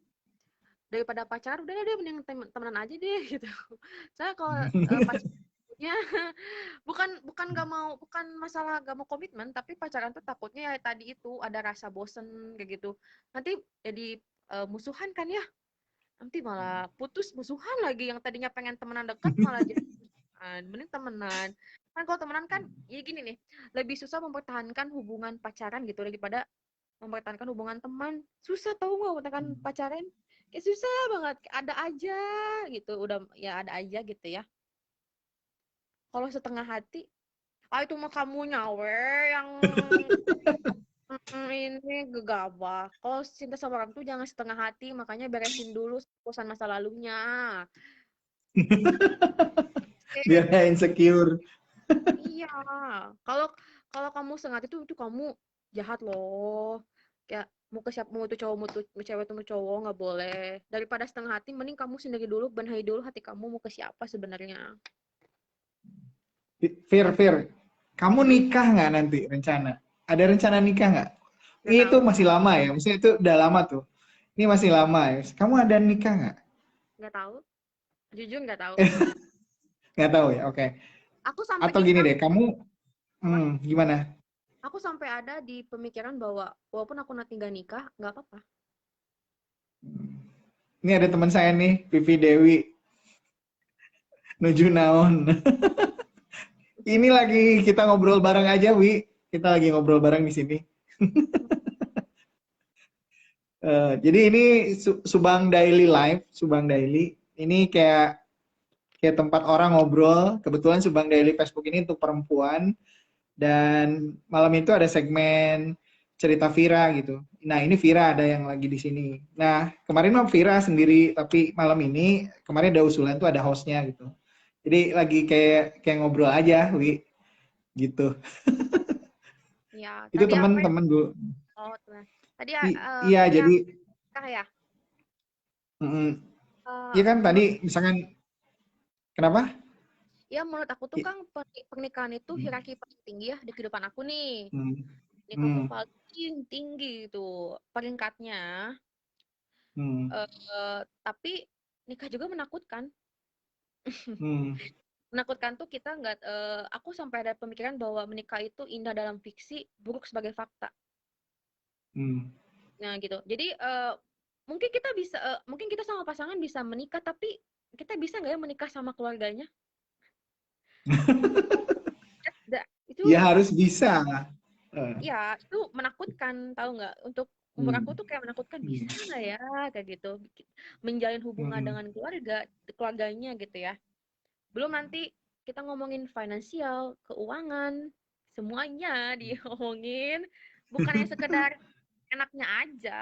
daripada pacaran udah deh mending temenan aja deh gitu. Saya kalau pacarnya bukan bukan nggak mau bukan masalah nggak mau komitmen tapi pacaran tuh takutnya ya tadi itu ada rasa bosen kayak gitu. Nanti jadi musuhan kan ya. Nanti malah putus musuhan lagi yang tadinya pengen temenan dekat malah jadi musuhan. Mending temenan. Kan kalau temenan kan ya gini nih, lebih susah mempertahankan hubungan pacaran gitu daripada mempertahankan hubungan teman. Susah tau nggak mempertahankan pacaran? Kayak susah banget. Ada aja gitu. Udah ya ada aja gitu ya. Kalau setengah hati, itu mah kamu nyawe yang ini gegabah. Kalau cinta sama orang tuh jangan setengah hati, makanya beresin dulu urusan masa lalunya. Biar nggak insecure. Iya. Kalau kalau kamu sengat itu kamu jahat loh. Kayak mau ke siapa mau itu cowok mau cewek itu mau cowok nggak boleh. Daripada setengah hati, mending kamu sendiri dulu benahi dulu hati kamu mau ke siapa sebenarnya. Fir, kamu Mm-mm. nikah nggak nanti rencana? Ada rencana nikah nggak? Nggak Itu tahu, masih lama ya, maksudnya itu udah lama tuh. Ini masih lama ya. Kamu ada nikah nggak? nggak tahu. Jujur nggak tahu. Nggak tahu ya, oke. Aku sampai Atau gini nikah deh, kamu apa? gimana? Aku sampai ada di pemikiran bahwa walaupun aku nanti nggak nikah, nggak apa-apa. Ini ada teman saya nih, Vivi Dewi, nuju naon. Ini lagi kita ngobrol bareng aja, Wi. Kita lagi ngobrol bareng di sini. Jadi ini Subang Daily Live, Subang Daily. Ini kayak tempat orang ngobrol. Kebetulan Subang Daily Facebook ini untuk perempuan. Dan malam itu ada segmen cerita Vira gitu. Nah ini Vira ada yang lagi di sini. Nah kemarin mah Vira sendiri, tapi malam ini kemarin ada usulan tuh ada hostnya gitu. Jadi lagi kayak ngobrol aja, Wi. gitu. Ya, Itu tadi apa ya? teman-teman dulu. Oh, nah. Tadi Iya, yang jadi nikah ya. iya kan tadi Menurut misalkan kenapa? ya menurut aku tuh I- kan pernikahan itu hierarki paling tinggi ya di kehidupan aku nih. Hmm, Nikah tuh hmm, paling tinggi itu peringkatnya. hmm, Tapi nikah juga menakutkan. hmm, Menakutkan tuh kita nggak. Aku sampai ada pemikiran bahwa menikah itu indah dalam fiksi, buruk sebagai fakta. hmm. Nah gitu. Jadi mungkin kita bisa, mungkin kita sama pasangan bisa menikah, tapi kita bisa nggak ya menikah sama keluarganya? Itu Ya harus bisa. Eh, ya itu menakutkan, tahu nggak? Untuk umur hmm, aku tuh kayak menakutkan, hmm, bisa nggak ya kayak gitu menjalin hubungan hmm, dengan keluarganya gitu ya. Belum nanti kita ngomongin finansial, keuangan, semuanya diomongin, bukan yang sekedar enaknya aja.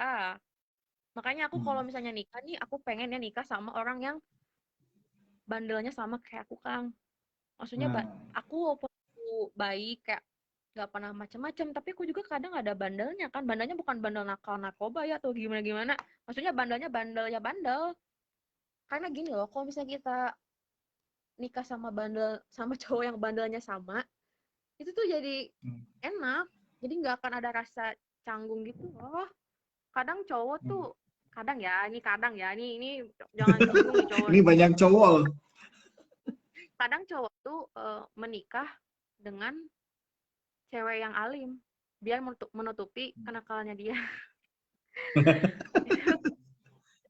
Makanya aku kalau hmm. misalnya nikah nih, aku pengen ya nikah sama orang yang bandelnya sama kayak aku, Kang. Maksudnya Nah, aku walaupun aku baik kayak nggak pernah macam-macam, tapi aku juga kadang ada bandelnya kan. Bandelnya bukan bandel nakal narkoba ya atau gimana-gimana. Maksudnya bandelnya bandel ya bandel. Karena gini loh, kalau misalnya kita nikah sama bandel sama cowok yang bandelnya sama, itu tuh jadi hmm, enak. Jadi nggak akan ada rasa canggung gitu loh. Kadang cowok hmm. tuh kadang ya, ini jangan disinggung nih cowok Ini nih. banyak cowok. Kadang cowok tuh menikah dengan cewek yang alim biar menutupi kenakalannya dia.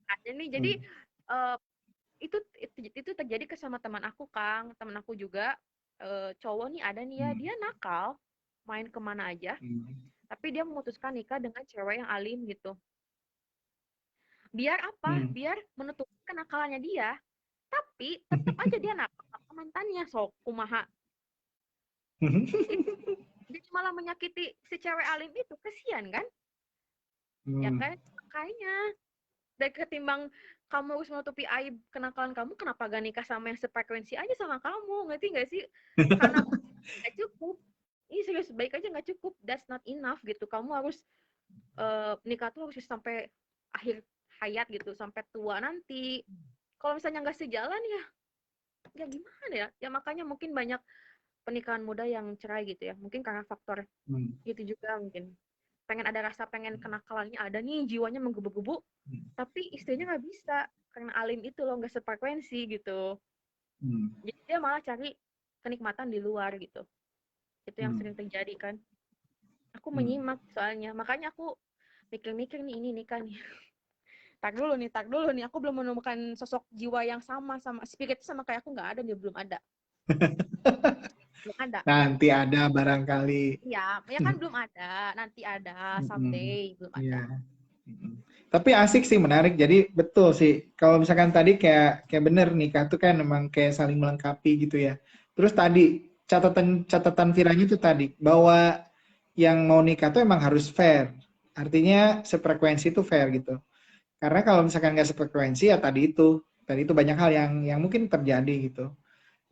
Ada nih, jadi Hmm, eh, itu terjadi ke sama teman aku, Kang. Teman aku juga cowok nih ada nih ya, hmm, dia nakal, main kemana aja, hmm, tapi dia memutuskan nikah dengan cewek yang alim gitu. Biar apa? hmm. Biar menutupi kenakalannya dia. Tapi tetap aja dia nakal sama mantannya, sok kumaha. Jadi malah menyakiti si cewek alim itu, kesian kan? Ya Hmm. kan? Makanya dan ketimbang kamu harus menutupi aib kenakalan kamu, kenapa gak nikah sama yang sefrekuensi aja sama kamu, ngerti gak sih? Karena gak cukup, ini serius, baik aja gak cukup, that's not enough gitu. Kamu harus nikah tuh harus sampai akhir hayat gitu, sampai tua nanti. Kalau misalnya nggak sejalan ya, ya gimana ya? Ya makanya mungkin banyak pernikahan muda yang cerai gitu ya, mungkin karena faktor Hmm. gitu juga mungkin. Pengen ada rasa pengen kenakalannya ada nih, jiwanya menggebu-gebu, tapi istrinya nggak bisa karena alim itu loh, nggak sefrekuensi gitu. Hmm. Jadi dia malah cari kenikmatan di luar gitu. Itu yang Hmm. sering terjadi kan. Aku Hmm. menyimak soalnya, makanya aku mikir-mikir nih, ini nikah nih. Tak dulu nih, aku belum menemukan sosok jiwa yang sama spirit sama kayak aku, nggak ada nih, belum ada. Nanti ada barangkali. Iya, ya kan belum ada, nanti ada, Mm-mm. someday belum ada. Iya. Mm-mm. Tapi asik sih, menarik. Jadi betul sih. Kalau misalkan tadi kayak kayak bener nikah tuh kan emang kayak saling melengkapi gitu ya. Terus tadi catatan catatan Viranya itu tadi bahwa yang mau nikah tuh emang harus fair. Artinya sefrekuensi itu fair gitu. Karena kalau misalkan nggak sefrekuensi ya tadi itu banyak hal yang mungkin terjadi gitu.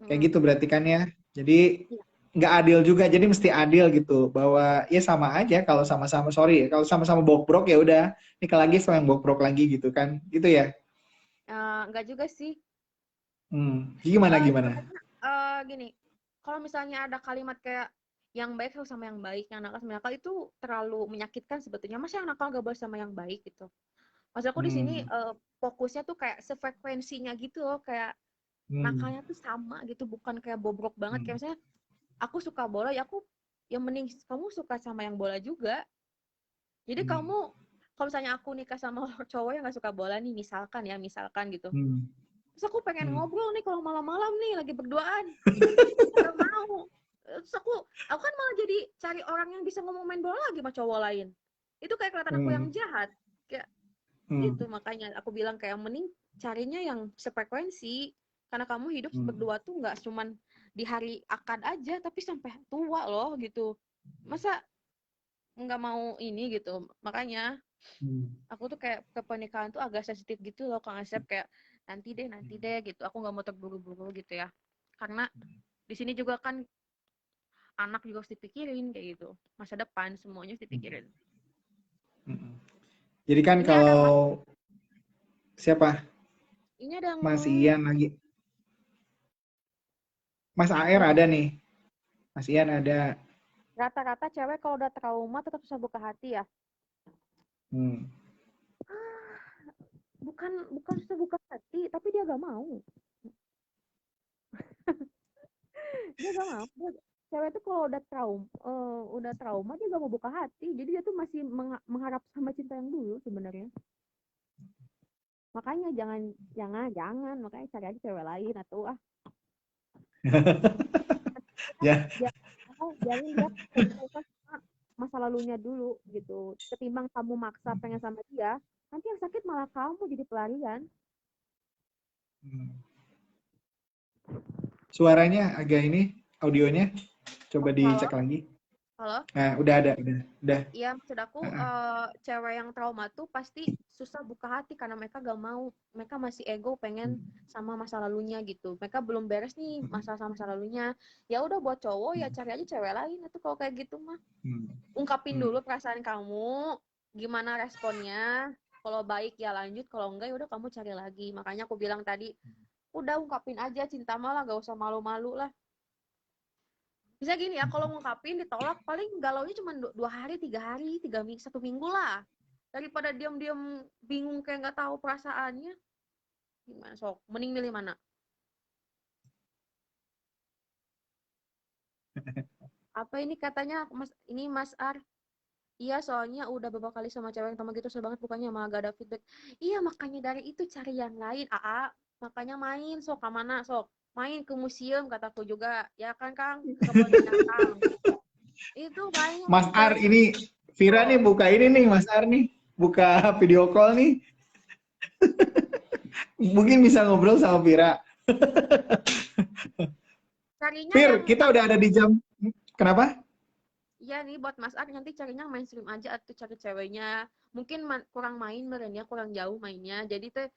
Kayak Mm. gitu berarti kan ya. Jadi Iya. nggak adil juga. Jadi mesti adil gitu. Bahwa ya sama aja kalau sama-sama sorry ya. Kalau sama-sama bobrok ya udah nikah lagi sama yang bobrok lagi gitu kan. Gitu ya. Nggak juga sih. Gimana gimana? Sebenarnya gini, kalau misalnya ada kalimat kayak yang baik harus sama yang baik, yang nakal sama yang nakal, itu terlalu menyakitkan sebetulnya. Masa yang nakal gak boleh sama yang baik gitu? Maksud aku di sini Hmm, fokusnya tuh kayak sefrekuensinya gitu loh, kayak hmm, nakalnya tuh sama gitu, bukan kayak bobrok banget. hmm, Kayak misalnya aku suka bola, ya aku yang mending kamu suka sama yang bola juga. Jadi hmm, kamu kalau misalnya aku nikah sama cowok yang gak suka bola nih, misalkan gitu. hmm, Terus aku pengen hmm, ngobrol nih kalau malam-malam nih lagi berduaan. Gak mau. Terus aku kan malah jadi cari orang yang bisa ngomong main bola lagi sama cowok lain. Itu kayak kelihatan aku yang hmm, jahat. Kayak hmm, gitu, makanya aku bilang kayak mending carinya yang sefrekuensi. Karena kamu hidup hmm, berdua tuh nggak cuman di hari akad aja, tapi sampai tua loh gitu. Masa nggak mau ini gitu. Makanya hmm, aku tuh kayak ke pernikahan tuh agak sensitif gitu loh, Kang Asep, kayak nanti deh gitu. Aku nggak mau terburu-buru gitu ya. Karena di sini juga kan anak juga harus dipikirin kayak gitu, masa depan semuanya harus dipikirin. Jadi kan Ini ada Mas, kalau siapa? ini ada yang Mas Ian lagi. Mas AR ada nih. Mas Ian ada. rata-rata cewek kalau udah trauma tetap susah buka hati ya. Hmm. Bukan susah buka hati, tapi dia gak mau. Dia gak mau. Cewek tuh kalau udah trauma dia gak mau buka hati. Jadi dia tuh masih mengharap sama cinta yang dulu sebenarnya. Makanya jangan, makanya cari aja cewek lain atau Ya. biarin dia fokus sama masa lalunya dulu gitu. Ketimbang kamu maksa pengen sama dia, nanti yang sakit malah kamu jadi pelarian. Suaranya agak ini, audionya. Coba Halo, dicek lagi. halo. Nah, udah ada, udah. Iya, maksud aku cewek yang trauma tuh pasti susah buka hati karena mereka gak mau, mereka masih ego pengen sama masa lalunya gitu. Mereka belum beres nih masalah sama masa lalunya. Ya udah buat cowok ya cari aja cewek lain itu kalau kayak gitu mah. Ungkapin dulu perasaan kamu, gimana responnya. Kalau baik ya lanjut, kalau enggak ya udah kamu cari lagi. Makanya aku bilang tadi, udah ungkapin aja cinta malah gak usah malu-malu lah. Bisa gini ya, kalau ngungkapin ditolak paling galaunya cuma 2 hari, 3 hari, 3 minggu, 1 minggu lah. Daripada diam-diam bingung kayak nggak tahu perasaannya. Gimana sok? Mending milih mana? Apa ini katanya Mas Ar? Iya, soalnya udah beberapa kali sama cewek yang sama gitu, banget bukannya malah gak ada feedback. Iya, makanya dari itu cari yang lain. Makanya main sok ke mana sok? Main ke museum kataku juga. Ya kan Kang, ke kebun binatang. Itu mainnya Mas Ar, cewek ini Vira nih kok. buka ini nih, Mas Ar nih. Buka video call nih. Mungkin bisa ngobrol sama Vira. Carinya Vir, yang kita udah ada di jam. Kenapa? iya nih buat Mas Ar nanti carinya mainstream aja atau cari ceweknya. Mungkin kurang main merenya, kurang jauh mainnya. Jadi teh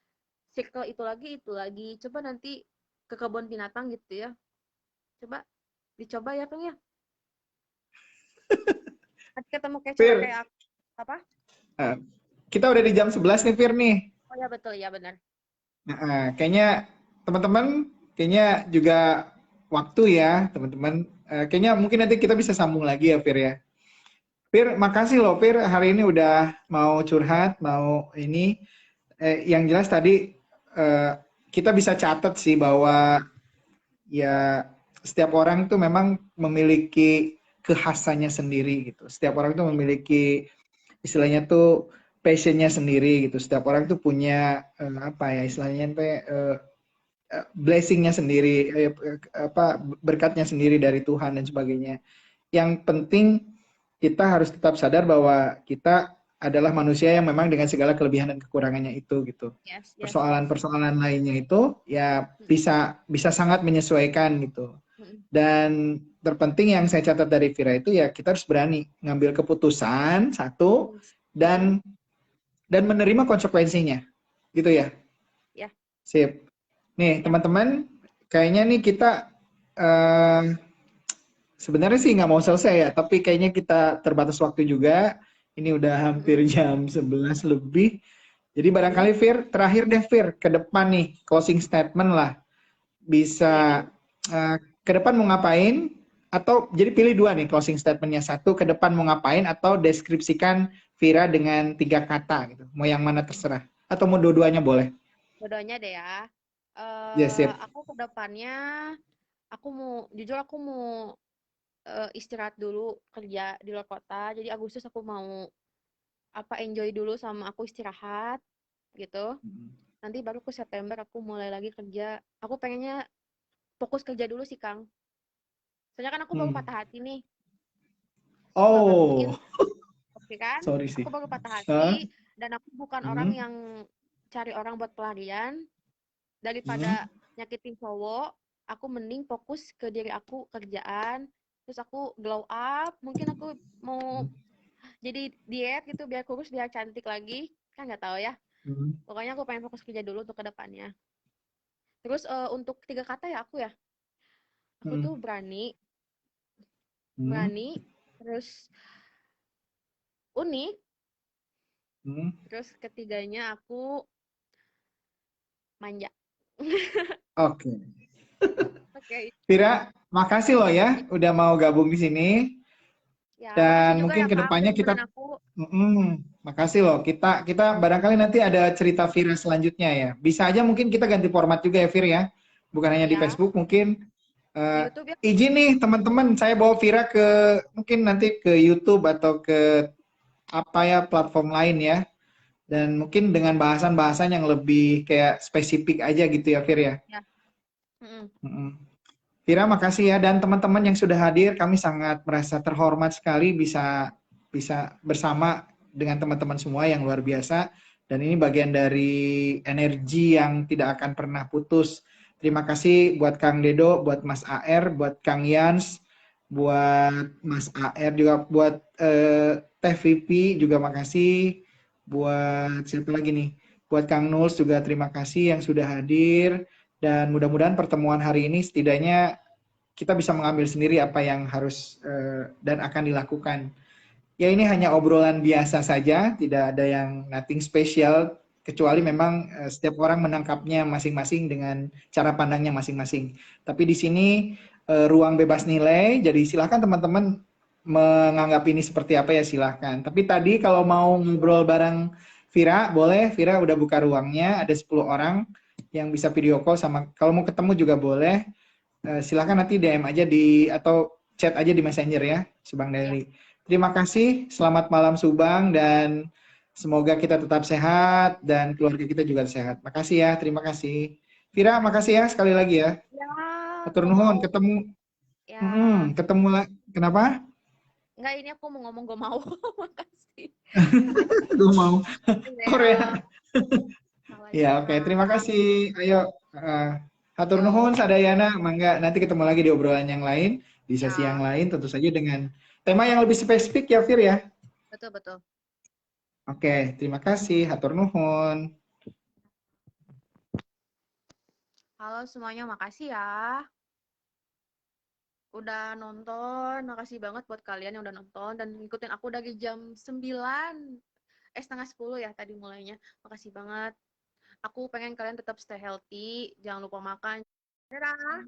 circle itu lagi. Coba nanti ke kebun binatang gitu ya. Coba dicoba ya Kang ya. Nanti ketemu kayak cewek Vir, kayak aku. Apa? kita udah di jam 11 nih, Vir nih. Oh ya betul ya benar. Nah, kayaknya teman-teman, kayaknya juga waktu ya, teman-teman. Kayaknya mungkin nanti kita bisa sambung lagi ya, Vir ya. Vir, makasih loh, Vir. Hari ini udah mau curhat, mau ini. Yang jelas tadi kita bisa catat sih bahwa ya setiap orang itu memang memiliki kekhasannya sendiri gitu. Setiap orang itu memiliki istilahnya tuh passionnya sendiri gitu. Setiap orang tuh punya apa ya istilahnya tuh blessingnya sendiri, apa berkatnya sendiri dari Tuhan dan sebagainya. Yang penting kita harus tetap sadar bahwa kita adalah manusia yang memang dengan segala kelebihan dan kekurangannya itu gitu. Yes, yes, yes. Persoalan-persoalan lainnya itu ya bisa sangat menyesuaikan gitu. Dan terpenting yang saya catat dari Vira itu ya kita harus berani ngambil keputusan satu dan menerima konsekuensinya. Gitu ya. Ya. Sip. Nih, Ya. teman-teman, kayaknya nih kita sebenarnya sih nggak mau selesai ya, tapi kayaknya kita terbatas waktu juga. Ini udah hampir jam 11 lebih. Jadi barangkali Fir, terakhir deh Fir, ke depan nih, closing statement lah. Bisa ke depan mau ngapain, atau jadi pilih dua nih closing statementnya. Satu, ke depan mau ngapain, atau deskripsikan Vira dengan 3 kata gitu. Mau yang mana terserah. Atau mau dua-duanya boleh. Dua-duanya deh ya. Ya, sip. Aku ke depannya aku mau istirahat dulu kerja di luar kota. Jadi Agustus aku mau enjoy dulu sama aku istirahat gitu. Nanti baru ke September aku mulai lagi kerja. Aku pengennya fokus kerja dulu sih Kang. Soalnya kan aku baru patah hati nih. Aku gagal bikin, Oh, oke kan? sorry Aku sih. baru patah Hah? hati dan aku bukan orang yang cari orang buat pelarian. Daripada nyakitin cowok, aku mending fokus ke diri aku, kerjaan. Terus aku glow up, mungkin aku mau jadi diet gitu biar kurus biar cantik lagi. Kan nggak tahu ya. Pokoknya aku pengen fokus kerja dulu untuk kedepannya. Terus untuk 3 kata ya aku tuh berani, Hmm. berani, terus unik, Hmm. terus ketiganya aku manja. Oke. Oke, Vira, makasih loh ya udah mau gabung di sini. ya makasih Dan juga ya mungkin Kak udah kedepannya kita, nemenin aku. makasih loh. Kita barangkali nanti ada cerita Vira selanjutnya ya. Bisa aja mungkin kita ganti format juga ya Vir ya. Bukan hanya di Ya, Facebook, mungkin di eh, YouTube ya. izin nih teman-teman, saya bawa Vira ke mungkin nanti ke YouTube atau ke apa ya platform lain ya. Dan mungkin dengan bahasan-bahasan yang lebih kayak spesifik aja gitu ya Vir ya. Ya. Mm-mm. Mm-mm. Vira, makasih ya dan teman-teman yang sudah hadir, kami sangat merasa terhormat sekali bisa bisa bersama dengan teman-teman semua yang luar biasa dan ini bagian dari energi yang tidak akan pernah putus. Terima kasih buat Kang Dedo, buat Mas AR, buat Kang Yans, buat Mas AR juga, buat Teh Vivi juga makasih, buat siapa lagi nih? Buat Kang Nuls juga terima kasih yang sudah hadir. Dan mudah-mudahan pertemuan hari ini setidaknya kita bisa mengambil sendiri apa yang harus dan akan dilakukan. Ya ini hanya obrolan biasa saja, tidak ada yang nothing special, kecuali memang setiap orang menangkapnya masing-masing dengan cara pandangnya masing-masing. Tapi di sini ruang bebas nilai, jadi silahkan teman-teman menganggap ini seperti apa ya silahkan. Tapi tadi kalau mau ngobrol bareng Vira, boleh. Vira udah buka ruangnya, ada 10 orang yang bisa video call sama, kalau mau ketemu juga boleh. Silakan nanti DM aja di atau chat aja di Messenger ya, Subang Ya. Daily. Terima kasih, selamat malam Subang dan semoga kita tetap sehat dan keluarga kita juga sehat. Makasih ya, terima kasih. Vira, Makasih. makasih ya sekali lagi ya. Ya, Hatur gak nuhun, mau. ketemu. Ya, Ketemu lah. Kenapa? enggak ini aku mau ngomong gak mau. Makasih. Gue mau Ya, Korea. Ya, oke. sama-sama. Terima kasih. Ayo, hatur nuhun, Yo, Sadayana. Mangga, nanti ketemu lagi di obrolan yang lain, di sesi yang ya, lain, tentu saja dengan tema yang lebih spesifik ya, Fir ya. betul-betul. Oke, terima kasih. Hatur nuhun. Halo semuanya, makasih ya. Udah nonton, makasih banget buat kalian yang udah nonton dan ngikutin aku dari jam 9, setengah 10 ya tadi mulainya. Makasih banget. Aku pengen kalian tetap stay healthy, jangan lupa makan. Dadah.